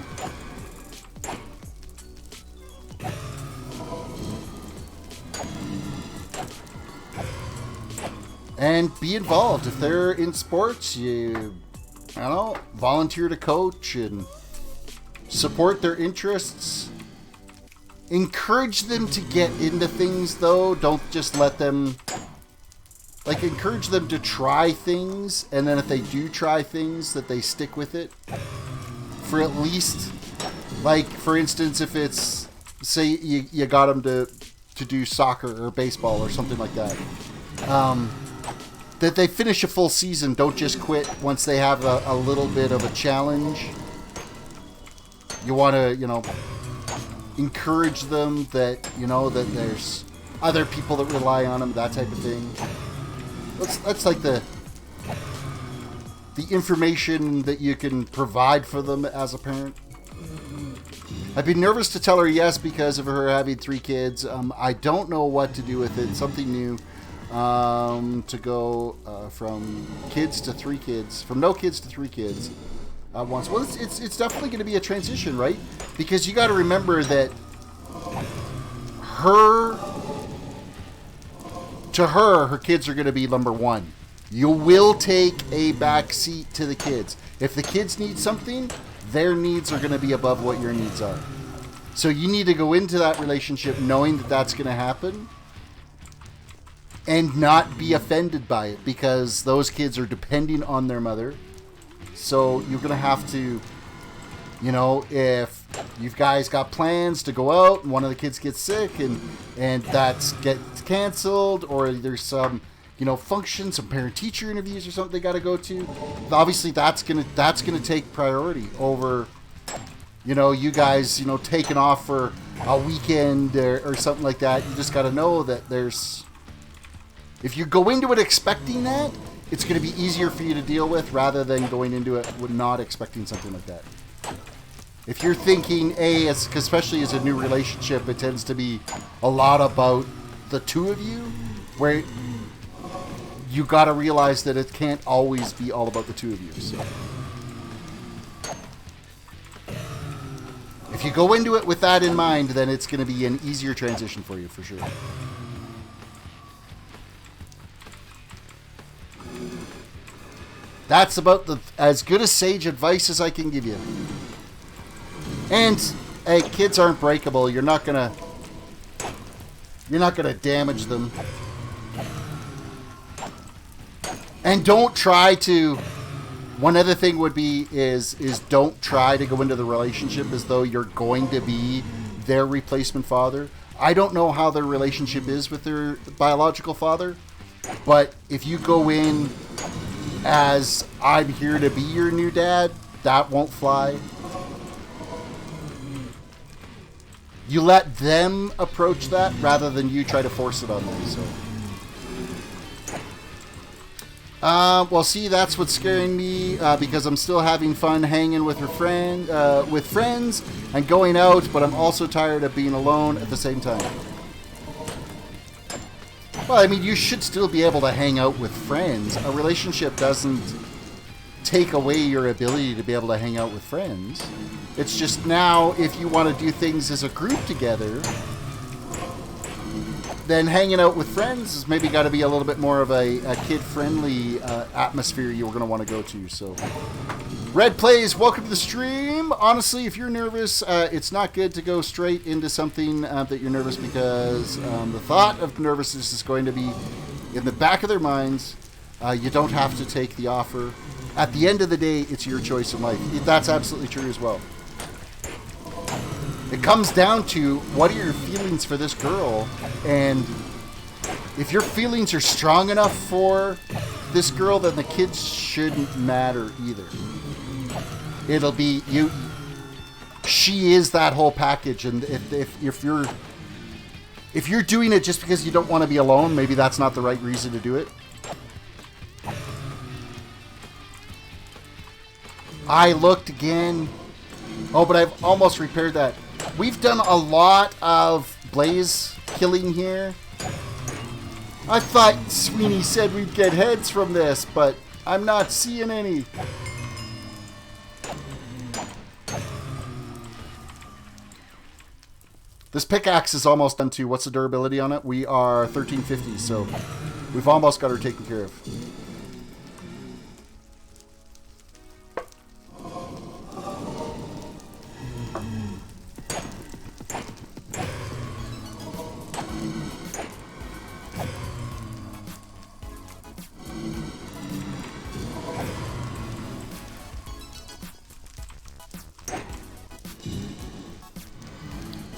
and be involved if they're in sports. You, I don't know, volunteer to coach and support their interests encourage them to get into things, though. Don't just let them... Like, encourage them to try things, and then if they do try things, that they stick with it. For at least... Like, for instance, if it's... Say you got them to do soccer or baseball or something like that. That they finish a full season. Don't just quit once they have a little bit of a challenge. You want to, you know, encourage them that, you know, that there's other people that rely on them, that type of thing. That's like the information that you can provide for them as a parent. I'd be nervous to tell her yes because of her having 3 kids. I don't know what to do with it. Something new. To go from kids to 3 kids, from no kids to 3 kids once. Well, it's definitely going to be a transition, right? Because you got to remember that her kids are going to be number 1. You will take a back seat to the kids. If the kids need something, their needs are going to be above what your needs are. So you need to go into that relationship knowing that that's going to happen. And not be offended by it, because those kids are depending on their mother. So you're going to have to, you know, if you guys got plans to go out and one of the kids gets sick and that gets canceled, or there's some, you know, functions, some parent-teacher interviews or something they got to go to, obviously that's gonna take priority over, you know, you guys, you know, taking off for a weekend or something like that. You just got to know that there's... If you go into it expecting that, it's going to be easier for you to deal with rather than going into it with not expecting something like that. If you're thinking, especially as a new relationship, it tends to be a lot about the two of you, where you got to realize that it can't always be all about the two of you. So. If you go into it with that in mind, then it's going to be an easier transition for you, for sure. That's about as good a sage advice as I can give you. And hey, kids aren't breakable. You're not gonna damage them. And don't try to. One other thing would be is don't try to go into the relationship as though you're going to be their replacement father. I don't know how their relationship is with their biological father, but if you go in as I'm here to be your new dad, that won't fly. You let them approach that rather than you try to force it on them. So, well, see, that's what's scaring me because I'm still having fun hanging with with friends and going out, but I'm also tired of being alone at the same time. Well, I mean, you should still be able to hang out with friends. A relationship doesn't take away your ability to be able to hang out with friends. It's just now, if you want to do things as a group together, then hanging out with friends has maybe got to be a little bit more of a kid-friendly atmosphere you're going to want to go to. So, Red Plays, welcome to the stream. Honestly, if you're nervous, it's not good to go straight into something that you're nervous, because the thought of nervousness is going to be in the back of their minds. You don't have to take the offer. At the end of the day, it's your choice in life. That's absolutely true as well. It comes down to what are your feelings for this girl, and if your feelings are strong enough for this girl, then the kids shouldn't matter either. It'll be you. She is that whole package, and if you're doing it just because you don't want to be alone, maybe that's not the right reason to do it. I looked again. Oh, but I've almost repaired that. We've done a lot of blaze killing here. I thought Sweeney said we'd get heads from this, but I'm not seeing any. This pickaxe is almost done too. What's the durability on it? We are 1350, so we've almost got her taken care of.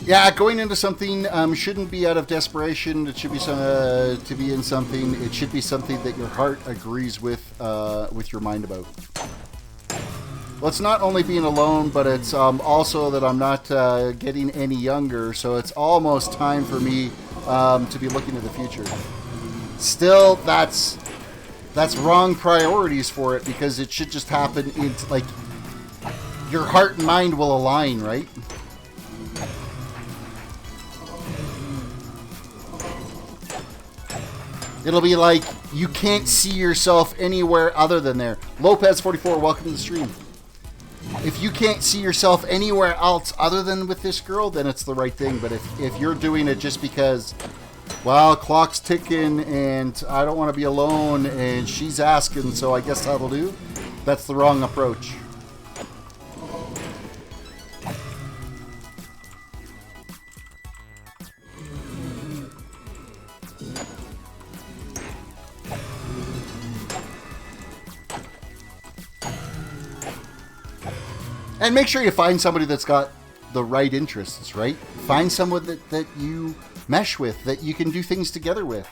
Yeah, going into something shouldn't be out of desperation. It should be to be in something. It should be something that your heart agrees with your mind about. Well, it's not only being alone, but it's also that I'm not getting any younger, so it's almost time for me to be looking at the future. Still, that's wrong priorities for it, because it should just happen. It's like your heart and mind will align, right? It'll be like you can't see yourself anywhere other than there. Lopez44, welcome to the stream. If you can't see yourself anywhere else other than with this girl, then it's the right thing. But if you're doing it just because, well, clock's ticking and I don't want to be alone and she's asking, so I guess that'll do, that's the wrong approach. And make sure you find somebody that's got the right interests, right? Find someone that you mesh with, that you can do things together with.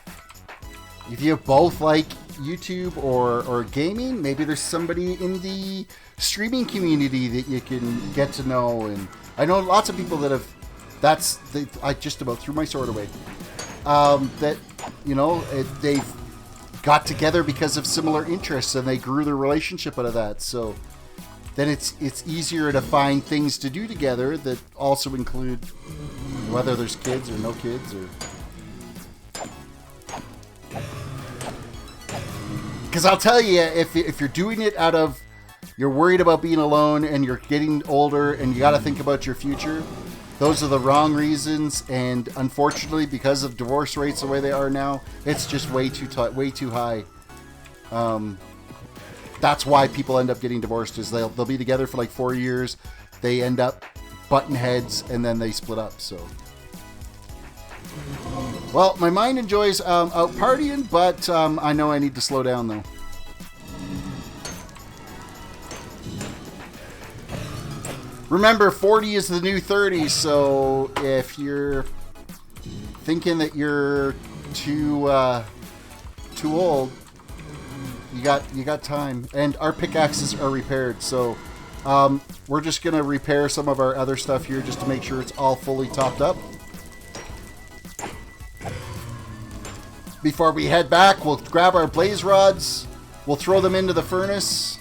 If you both like YouTube or gaming, maybe there's somebody in the streaming community that you can get to know. And I know lots of people that have, I just about threw my sword away. That, you know, they've got together because of similar interests and they grew their relationship out of that. So then it's easier to find things to do together that also include whether there's kids or no kids, or because I'll tell you, if you're doing it out of you're worried about being alone and you're getting older and you got to think about your future, those are the wrong reasons. And unfortunately, because of divorce rates the way they are now, it's just way too high. That's why people end up getting divorced, is they'll be together for like 4 years, they end up button heads, and then they split up. So, well, my mind enjoys out partying, but I know I need to slow down though. Remember, 40 is the new 30, so if you're thinking that you're too old, you got time. And our pickaxes are repaired, so we're just gonna repair some of our other stuff here just to make sure it's all fully topped up. Before we head back, we'll grab our blaze rods, we'll throw them into the furnace.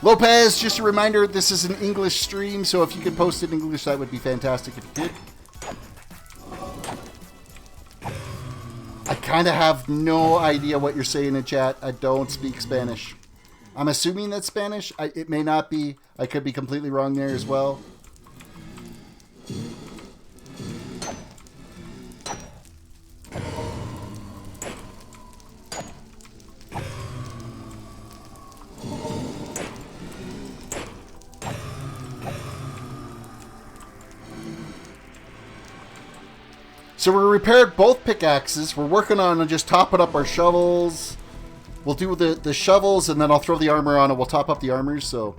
Lopez, just a reminder, this is an English stream, so if you could post it in English, that would be fantastic if you did. I kind of have no idea what you're saying in chat. I don't speak Spanish. I'm assuming that's Spanish. It may not be. I could be completely wrong there as well. So we repaired both pickaxes. We're working on just topping up our shovels. We'll do the shovels, and then I'll throw the armor on, and we'll top up the armor. So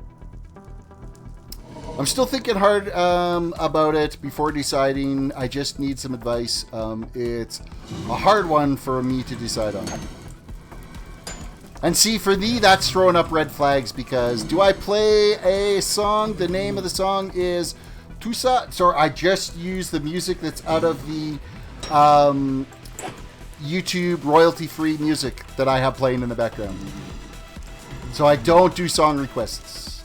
I'm still thinking hard about it before deciding. I just need some advice. It's a hard one for me to decide on. And see, for thee, that's throwing up red flags, because do I play a song? The name of the song is Tusa. So I just use the music that's out of the YouTube royalty-free music that I have playing in the background. So I don't do song requests.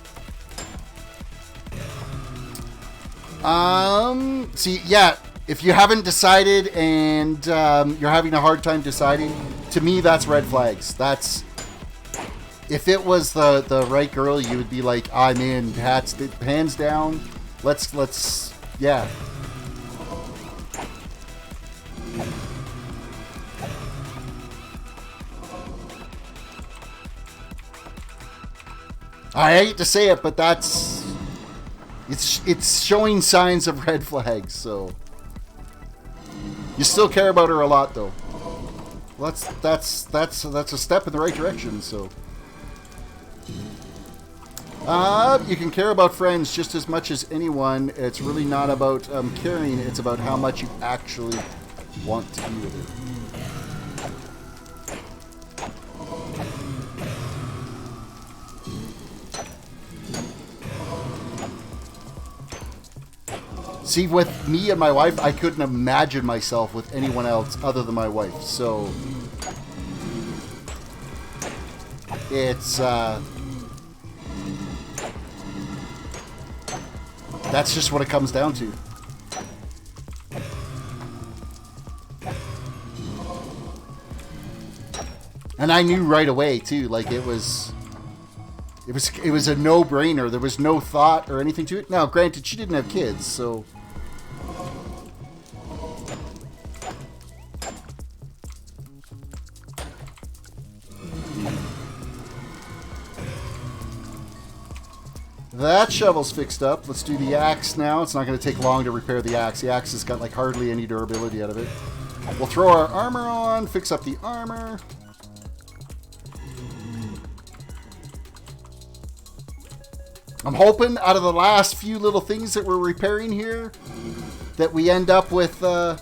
See, yeah, if you haven't decided and you're having a hard time deciding, to me that's red flags. That's, if it was the right girl, you would be like, I'm in, hands down. Let's, yeah. I hate to say it, but it's showing signs of red flags. So you still care about her a lot, though. Well, that's a step in the right direction. So You can care about friends just as much as anyone. It's really not about caring. It's about how much you actually want to be with it. See, with me and my wife, I couldn't imagine myself with anyone else other than my wife. So it's that's just what it comes down to. And I knew right away too, like it was a no-brainer. There was no thought or anything to it. Now, granted, she didn't have kids, so that shovel's fixed up. Let's do the axe now. It's not going to take long to repair the axe. The axe has got like hardly any durability out of it. We'll throw our armor on, fix up the armor. I'm hoping out of the last few little things that we're repairing here that we end up with one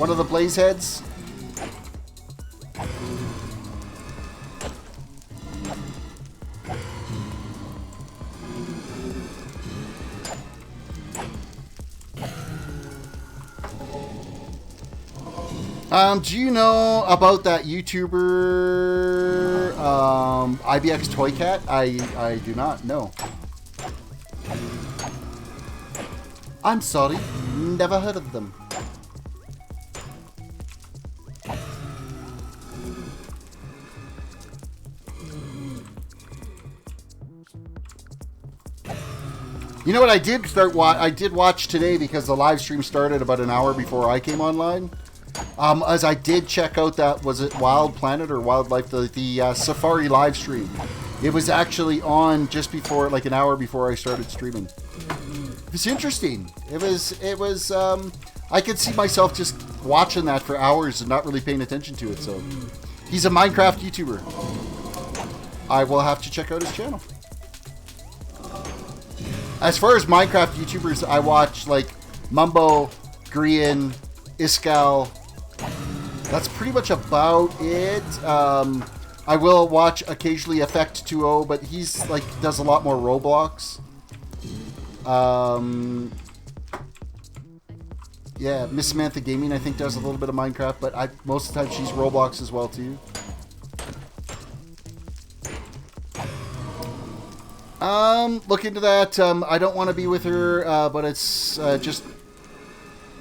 of the blaze heads. Do you know about that YouTuber, IBX Toy Cat? I do not know. I'm sorry, never heard of them. You know what I did start? I did watch today because the live stream started about an hour before I came online. As I did check out that, was it Wild Planet or Wildlife, the Safari live stream. It was actually on just before, like an hour before I started streaming. It was interesting. It was, I could see myself just watching that for hours and not really paying attention to it, so. He's a Minecraft YouTuber. I will have to check out his channel. As far as Minecraft YouTubers, I watch, like, Mumbo, Grian, Iskal. That's pretty much about it. I will watch occasionally Effect 2.0, but he's like does a lot more Roblox. Yeah, Miss Samantha Gaming I think does a little bit of Minecraft, but most of the time she's Roblox as well too. Look into that. I don't want to be with her, but it's just.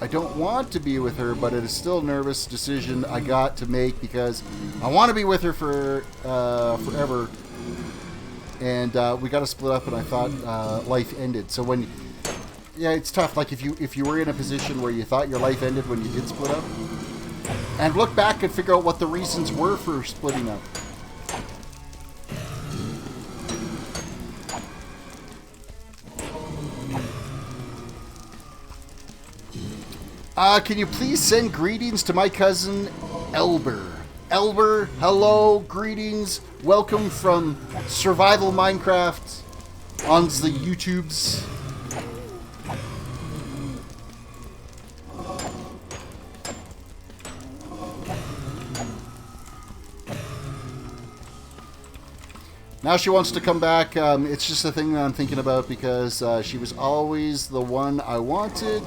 I don't want to be with her, but it is still a nervous decision I got to make because I want to be with her for forever. And we got to split up, and I thought life ended. So when, yeah, it's tough. Like if you were in a position where you thought your life ended when you did split up, and look back and figure out what the reasons were for splitting up. Can you please send greetings to my cousin, Elber? Elber, hello, greetings. Welcome from Survival Minecraft on the YouTubes. Now she wants to come back. It's just a thing that I'm thinking about because she was always the one I wanted.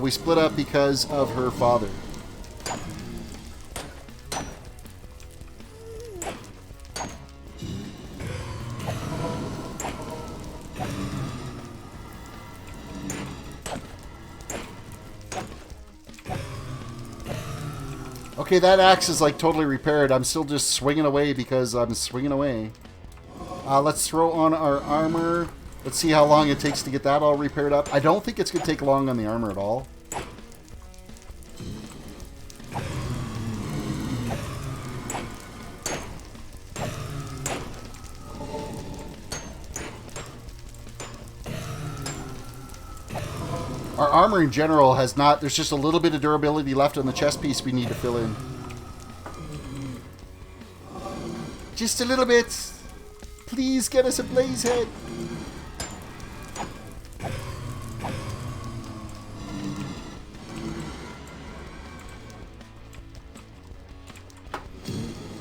We split up because of her father. Okay, that axe is like totally repaired. I'm still just swinging away because I'm swinging away. Let's throw on our armor. Let's see how long it takes to get that all repaired up. I don't think it's going to take long on the armor at all. Our armor in general has not... There's just a little bit of durability left on the chest piece we need to fill in. Just a little bit. Please get us a blaze head.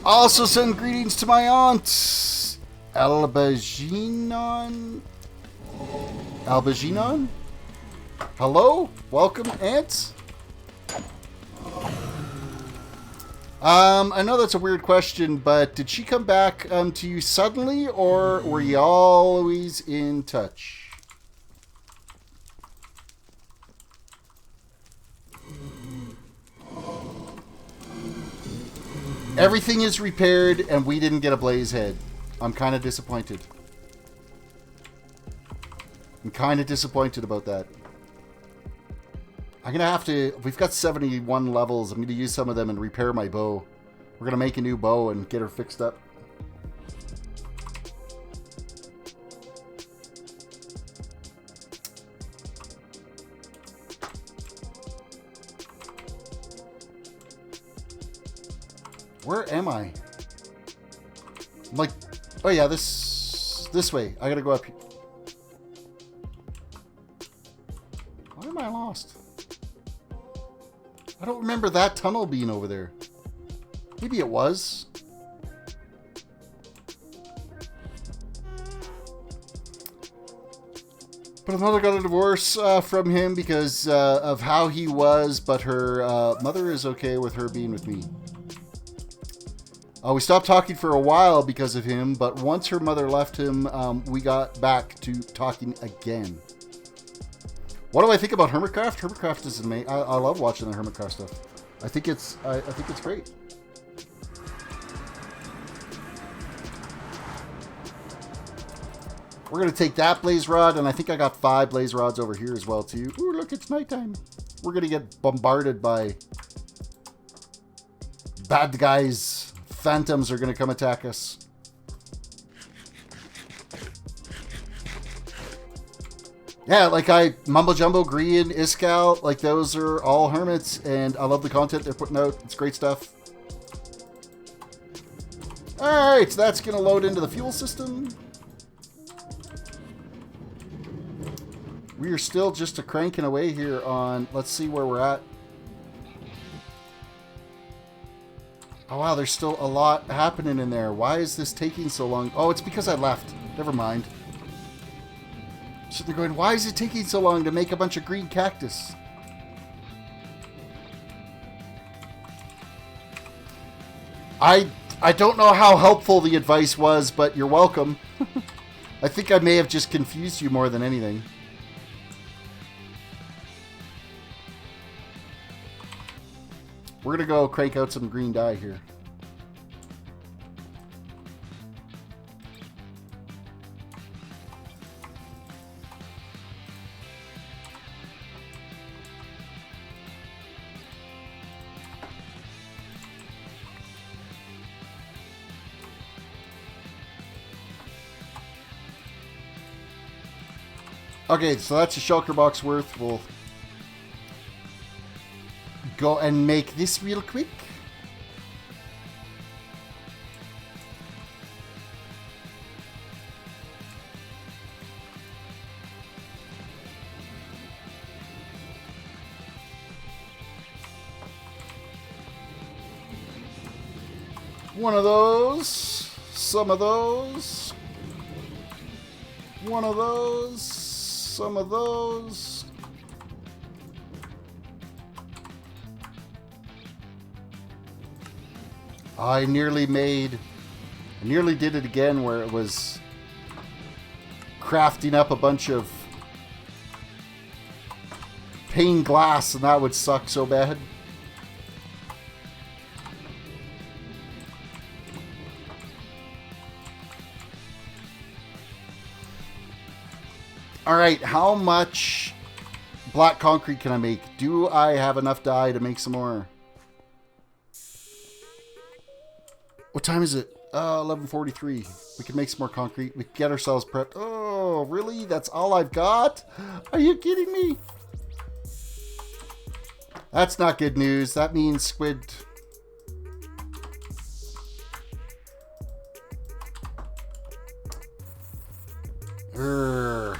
Also send greetings to my aunt, Albaginon. Albaginon? Hello? Welcome, aunt. I know that's a weird question, but did she come back to you suddenly, or were you always in touch? Everything is repaired, and we didn't get a blaze head. I'm kind of disappointed. I'm kind of disappointed about that. I'm going to have to... We've got 71 levels. I'm going to use some of them and repair my bow. We're going to make a new bow and get her fixed up. Where am I? I'm like... Oh yeah, this way. I got to go up here. Why am I lost? I don't remember that tunnel being over there. Maybe it was. But mother got a divorce from him because of how he was, but her mother is okay with her being with me. We stopped talking for a while because of him, but once her mother left him, we got back to talking again. What do I think about Hermitcraft? Hermitcraft is amazing. I love watching the Hermitcraft stuff. I think it's great. We're gonna take that blaze rod, and I think I got 5 blaze rods over here as well too. Ooh, look, it's nighttime. We're gonna get bombarded by bad guys. Phantoms are gonna come attack us. Yeah, like Mumbo Jumbo, Grian, Iskal, like those are all hermits, and I love the content they're putting out. It's great stuff. Alright, so that's going to load into the fuel system. We are still just a cranking away here on, let's see where we're at. Oh wow, there's still a lot happening in there. Why is this taking so long? Oh, it's because I left. Never mind. So they're going, why is it taking so long to make a bunch of green cactus? I don't know how helpful the advice was, but you're welcome. I think I may have just confused you more than anything. We're going to go crank out some green dye here. Okay, so that's a shulker box worth. We'll go and make this real quick. One of those, some of those, one of those, some of those. I nearly did it again where it was crafting up a bunch of pane glass, and that would suck so bad. Alright, how much black concrete can I make? Do I have enough dye to make some more? What time is it? 11:43. We can make some more concrete. We can get ourselves prepped. Oh, really? That's all I've got? Are you kidding me? That's not good news. That means squid. Urgh.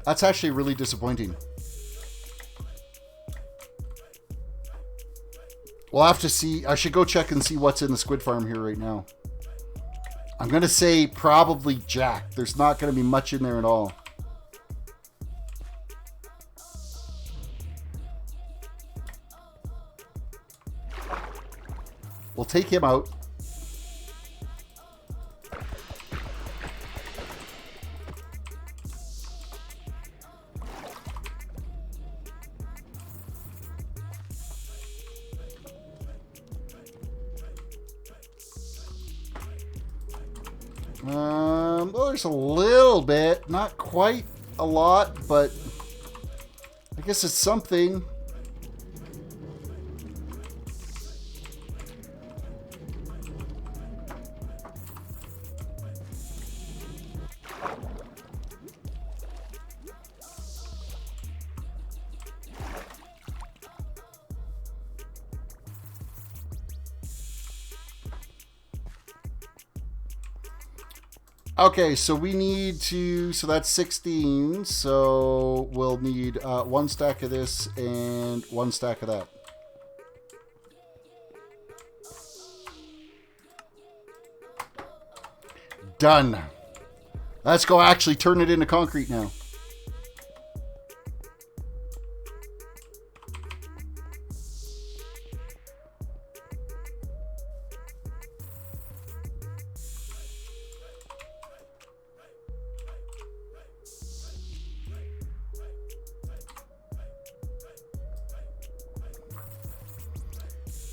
That's actually really disappointing. We'll have to see. I should go check and see what's in the squid farm here right now. I'm going to say probably jack. There's not going to be much in there at all. We'll take him out. Well, there's a little bit, not quite a lot, but I guess it's something. Okay, so we need to, so that's 16, so we'll need 1 stack of this and 1 stack of that. Done. Let's go actually turn it into concrete now.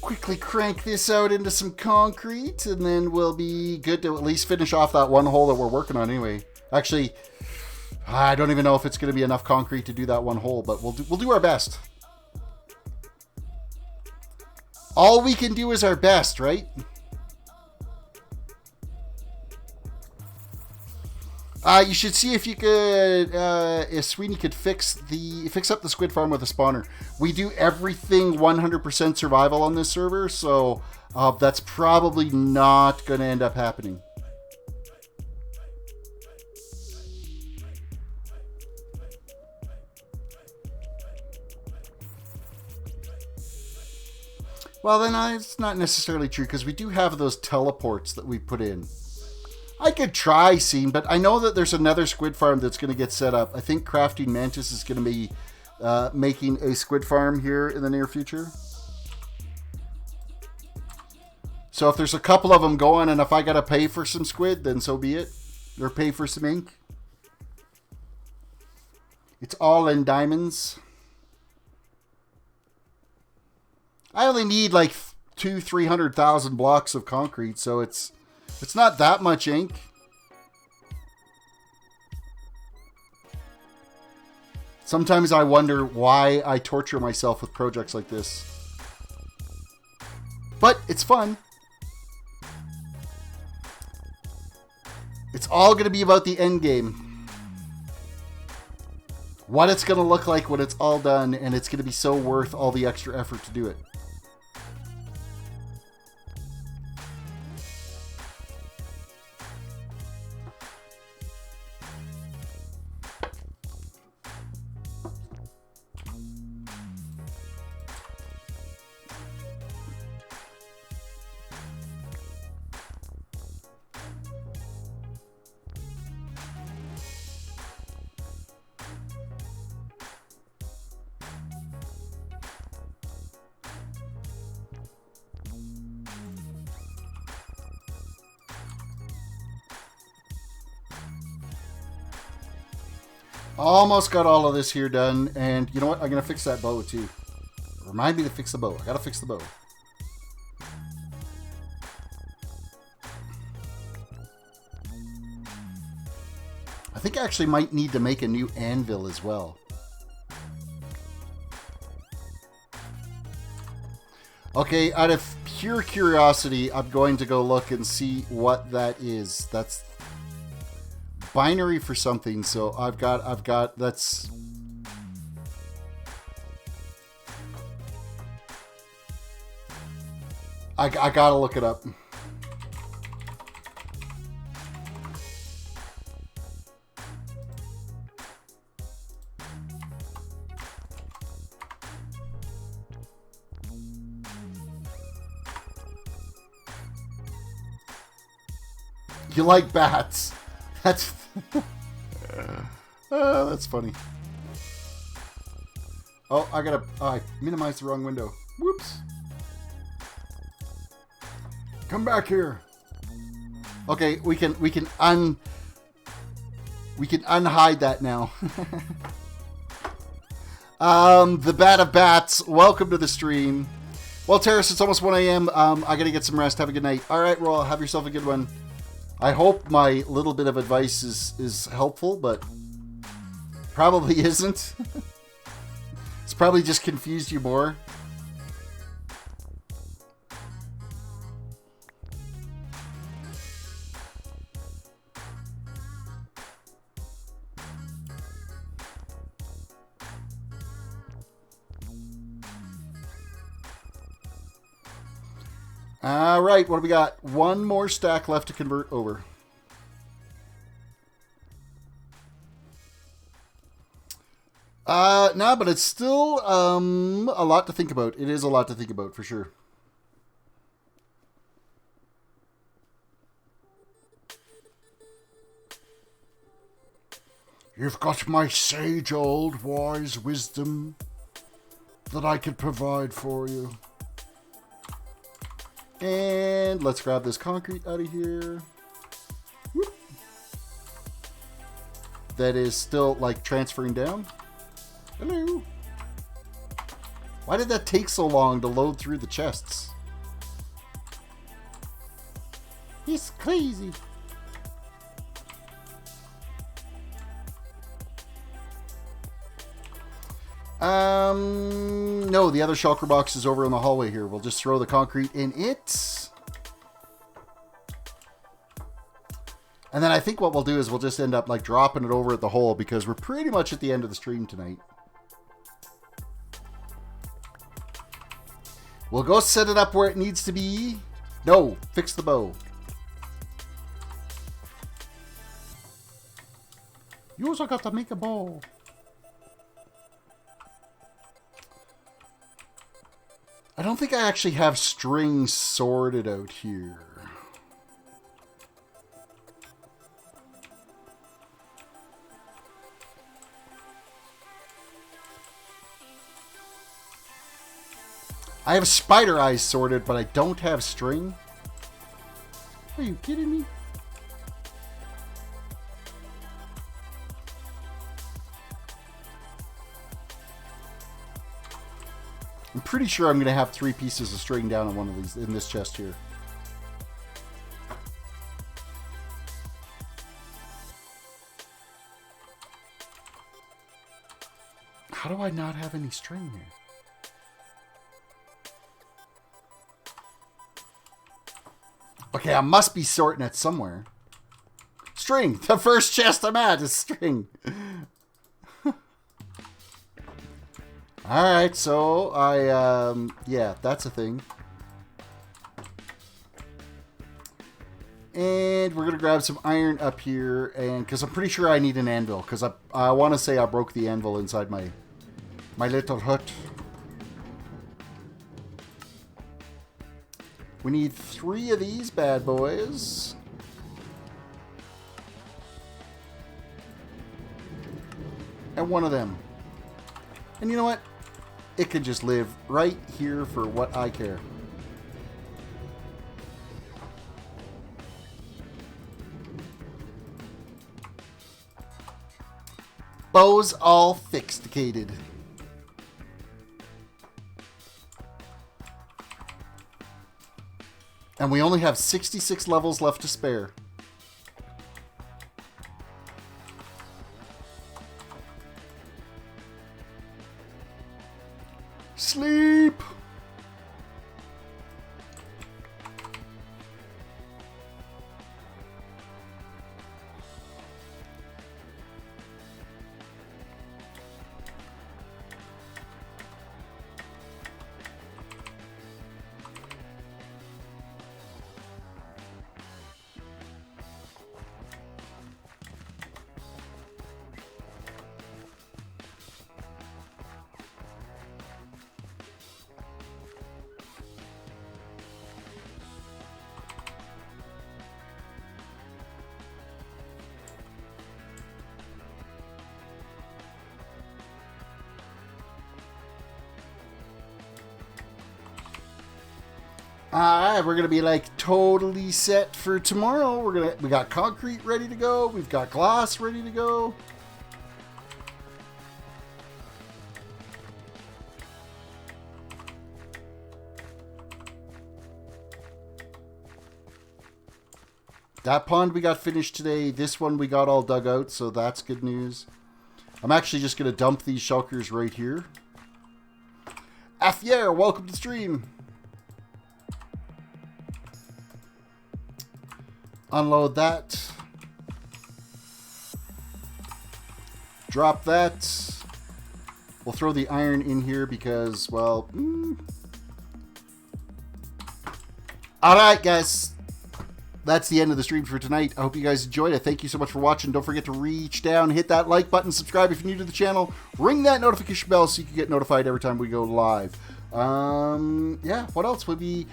Quickly crank this out into some concrete, and then we'll be good to at least finish off that one hole that we're working on anyway. Actually, I don't even know if it's going to be enough concrete to do that one hole, but we'll do our best. All we can do is our best, right? You should see if you could, if Sweeney could fix up the squid farm with a spawner. We do everything 100% survival on this server, so that's probably not going to end up happening. Well, then it's not necessarily true, because we do have those teleports that we put in. I could try seeing, but I know that there's another squid farm that's going to get set up. I think Crafting Mantis is going to be making a squid farm here in the near future. So if there's a couple of them going, and if I got to pay for some squid, then so be it. Or pay for some ink. It's all in diamonds. I only need like 200,000-300,000 blocks of concrete, so it's not that much ink. Sometimes I wonder why I torture myself with projects like this. But it's fun. It's all going to be about the end game. What it's going to look like when it's all done, and it's going to be so worth all the extra effort to do it. Almost got all of this here done, and you know what? I'm going to fix that bow too. Remind me to fix the bow. I got to fix the bow. I think I actually might need to make a new anvil as well. Okay, out of pure curiosity, I'm going to go look and see what that is. That's binary for something, so I've got that's I gotta look it up. You like bats? That's that's funny. Oh, I minimized the wrong window. Whoops. Come back here. Okay, we can unhide that now. The Bat of Bats, welcome to the stream. Well, Terris, it's almost 1 a.m. I gotta get some rest. Have a good night. All right, Roll, have yourself a good one. I hope my little bit of advice is helpful, but probably isn't. It's probably just confused you more. All right, what do we got? One more stack left to convert over. No, but it's still a lot to think about. It is a lot to think about, for sure. You've got my sage old wise wisdom that I could provide for you. And let's grab this concrete out of here. Whoop. That is still, like, transferring down. Hello. Why did that take so long to load through the chests? It's crazy. No, the other shulker box is over in the hallway here. We'll just throw the concrete in it. And then I think what we'll do is we'll just end up like dropping it over at the hole because we're pretty much at the end of the stream tonight. We'll go set it up where it needs to be. No, fix the bow. You also got to make a bow. I don't think I actually have string sorted out here. I have spider eyes sorted, but I don't have string. Are you kidding me? I'm pretty sure I'm going to have 3 pieces of string down on one of these in this chest here. How do I not have any string here? Okay, I must be sorting it somewhere. String! The first chest I'm at is string. Alright, so yeah, that's a thing. And we're going to grab some iron up here, and because I'm pretty sure I need an anvil, because I want to say I broke the anvil inside my little hut. We need 3 of these bad boys. And 1 of them. And you know what? It can just live right here for what I care. Bow's all fixticated. And we only have 66 levels left to spare. Sleep! Alright, we're gonna be like totally set for tomorrow. We got concrete ready to go. We've got glass ready to go. That pond we got finished today. This one we got all dug out, so that's good news. I'm actually just gonna dump these shulkers right here. Afier, welcome to the stream. Unload that. Drop that. We'll throw the iron in here because, well... Alright, guys. That's the end of the stream for tonight. I hope you guys enjoyed it. Thank you so much for watching. Don't forget to reach down, hit that like button, subscribe if you're new to the channel, ring that notification bell so you can get notified every time we go live. Yeah, what else would be...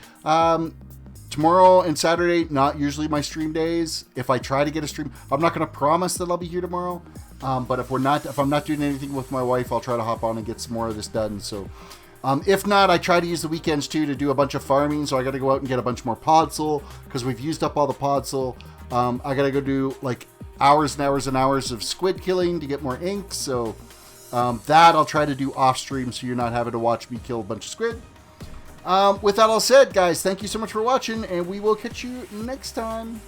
tomorrow and Saturday, not usually my stream days. If I try to get a stream, I'm not going to promise that I'll be here tomorrow. But if I'm not doing anything with my wife, I'll try to hop on and get some more of this done. So, if not, I try to use the weekends too to do a bunch of farming. So I got to go out and get a bunch more podzol because we've used up all the podzol. I got to go do like hours and hours and hours of squid killing to get more ink. So, that I'll try to do off stream so you're not having to watch me kill a bunch of squid. With that all said, guys, thank you so much for watching, and we will catch you next time.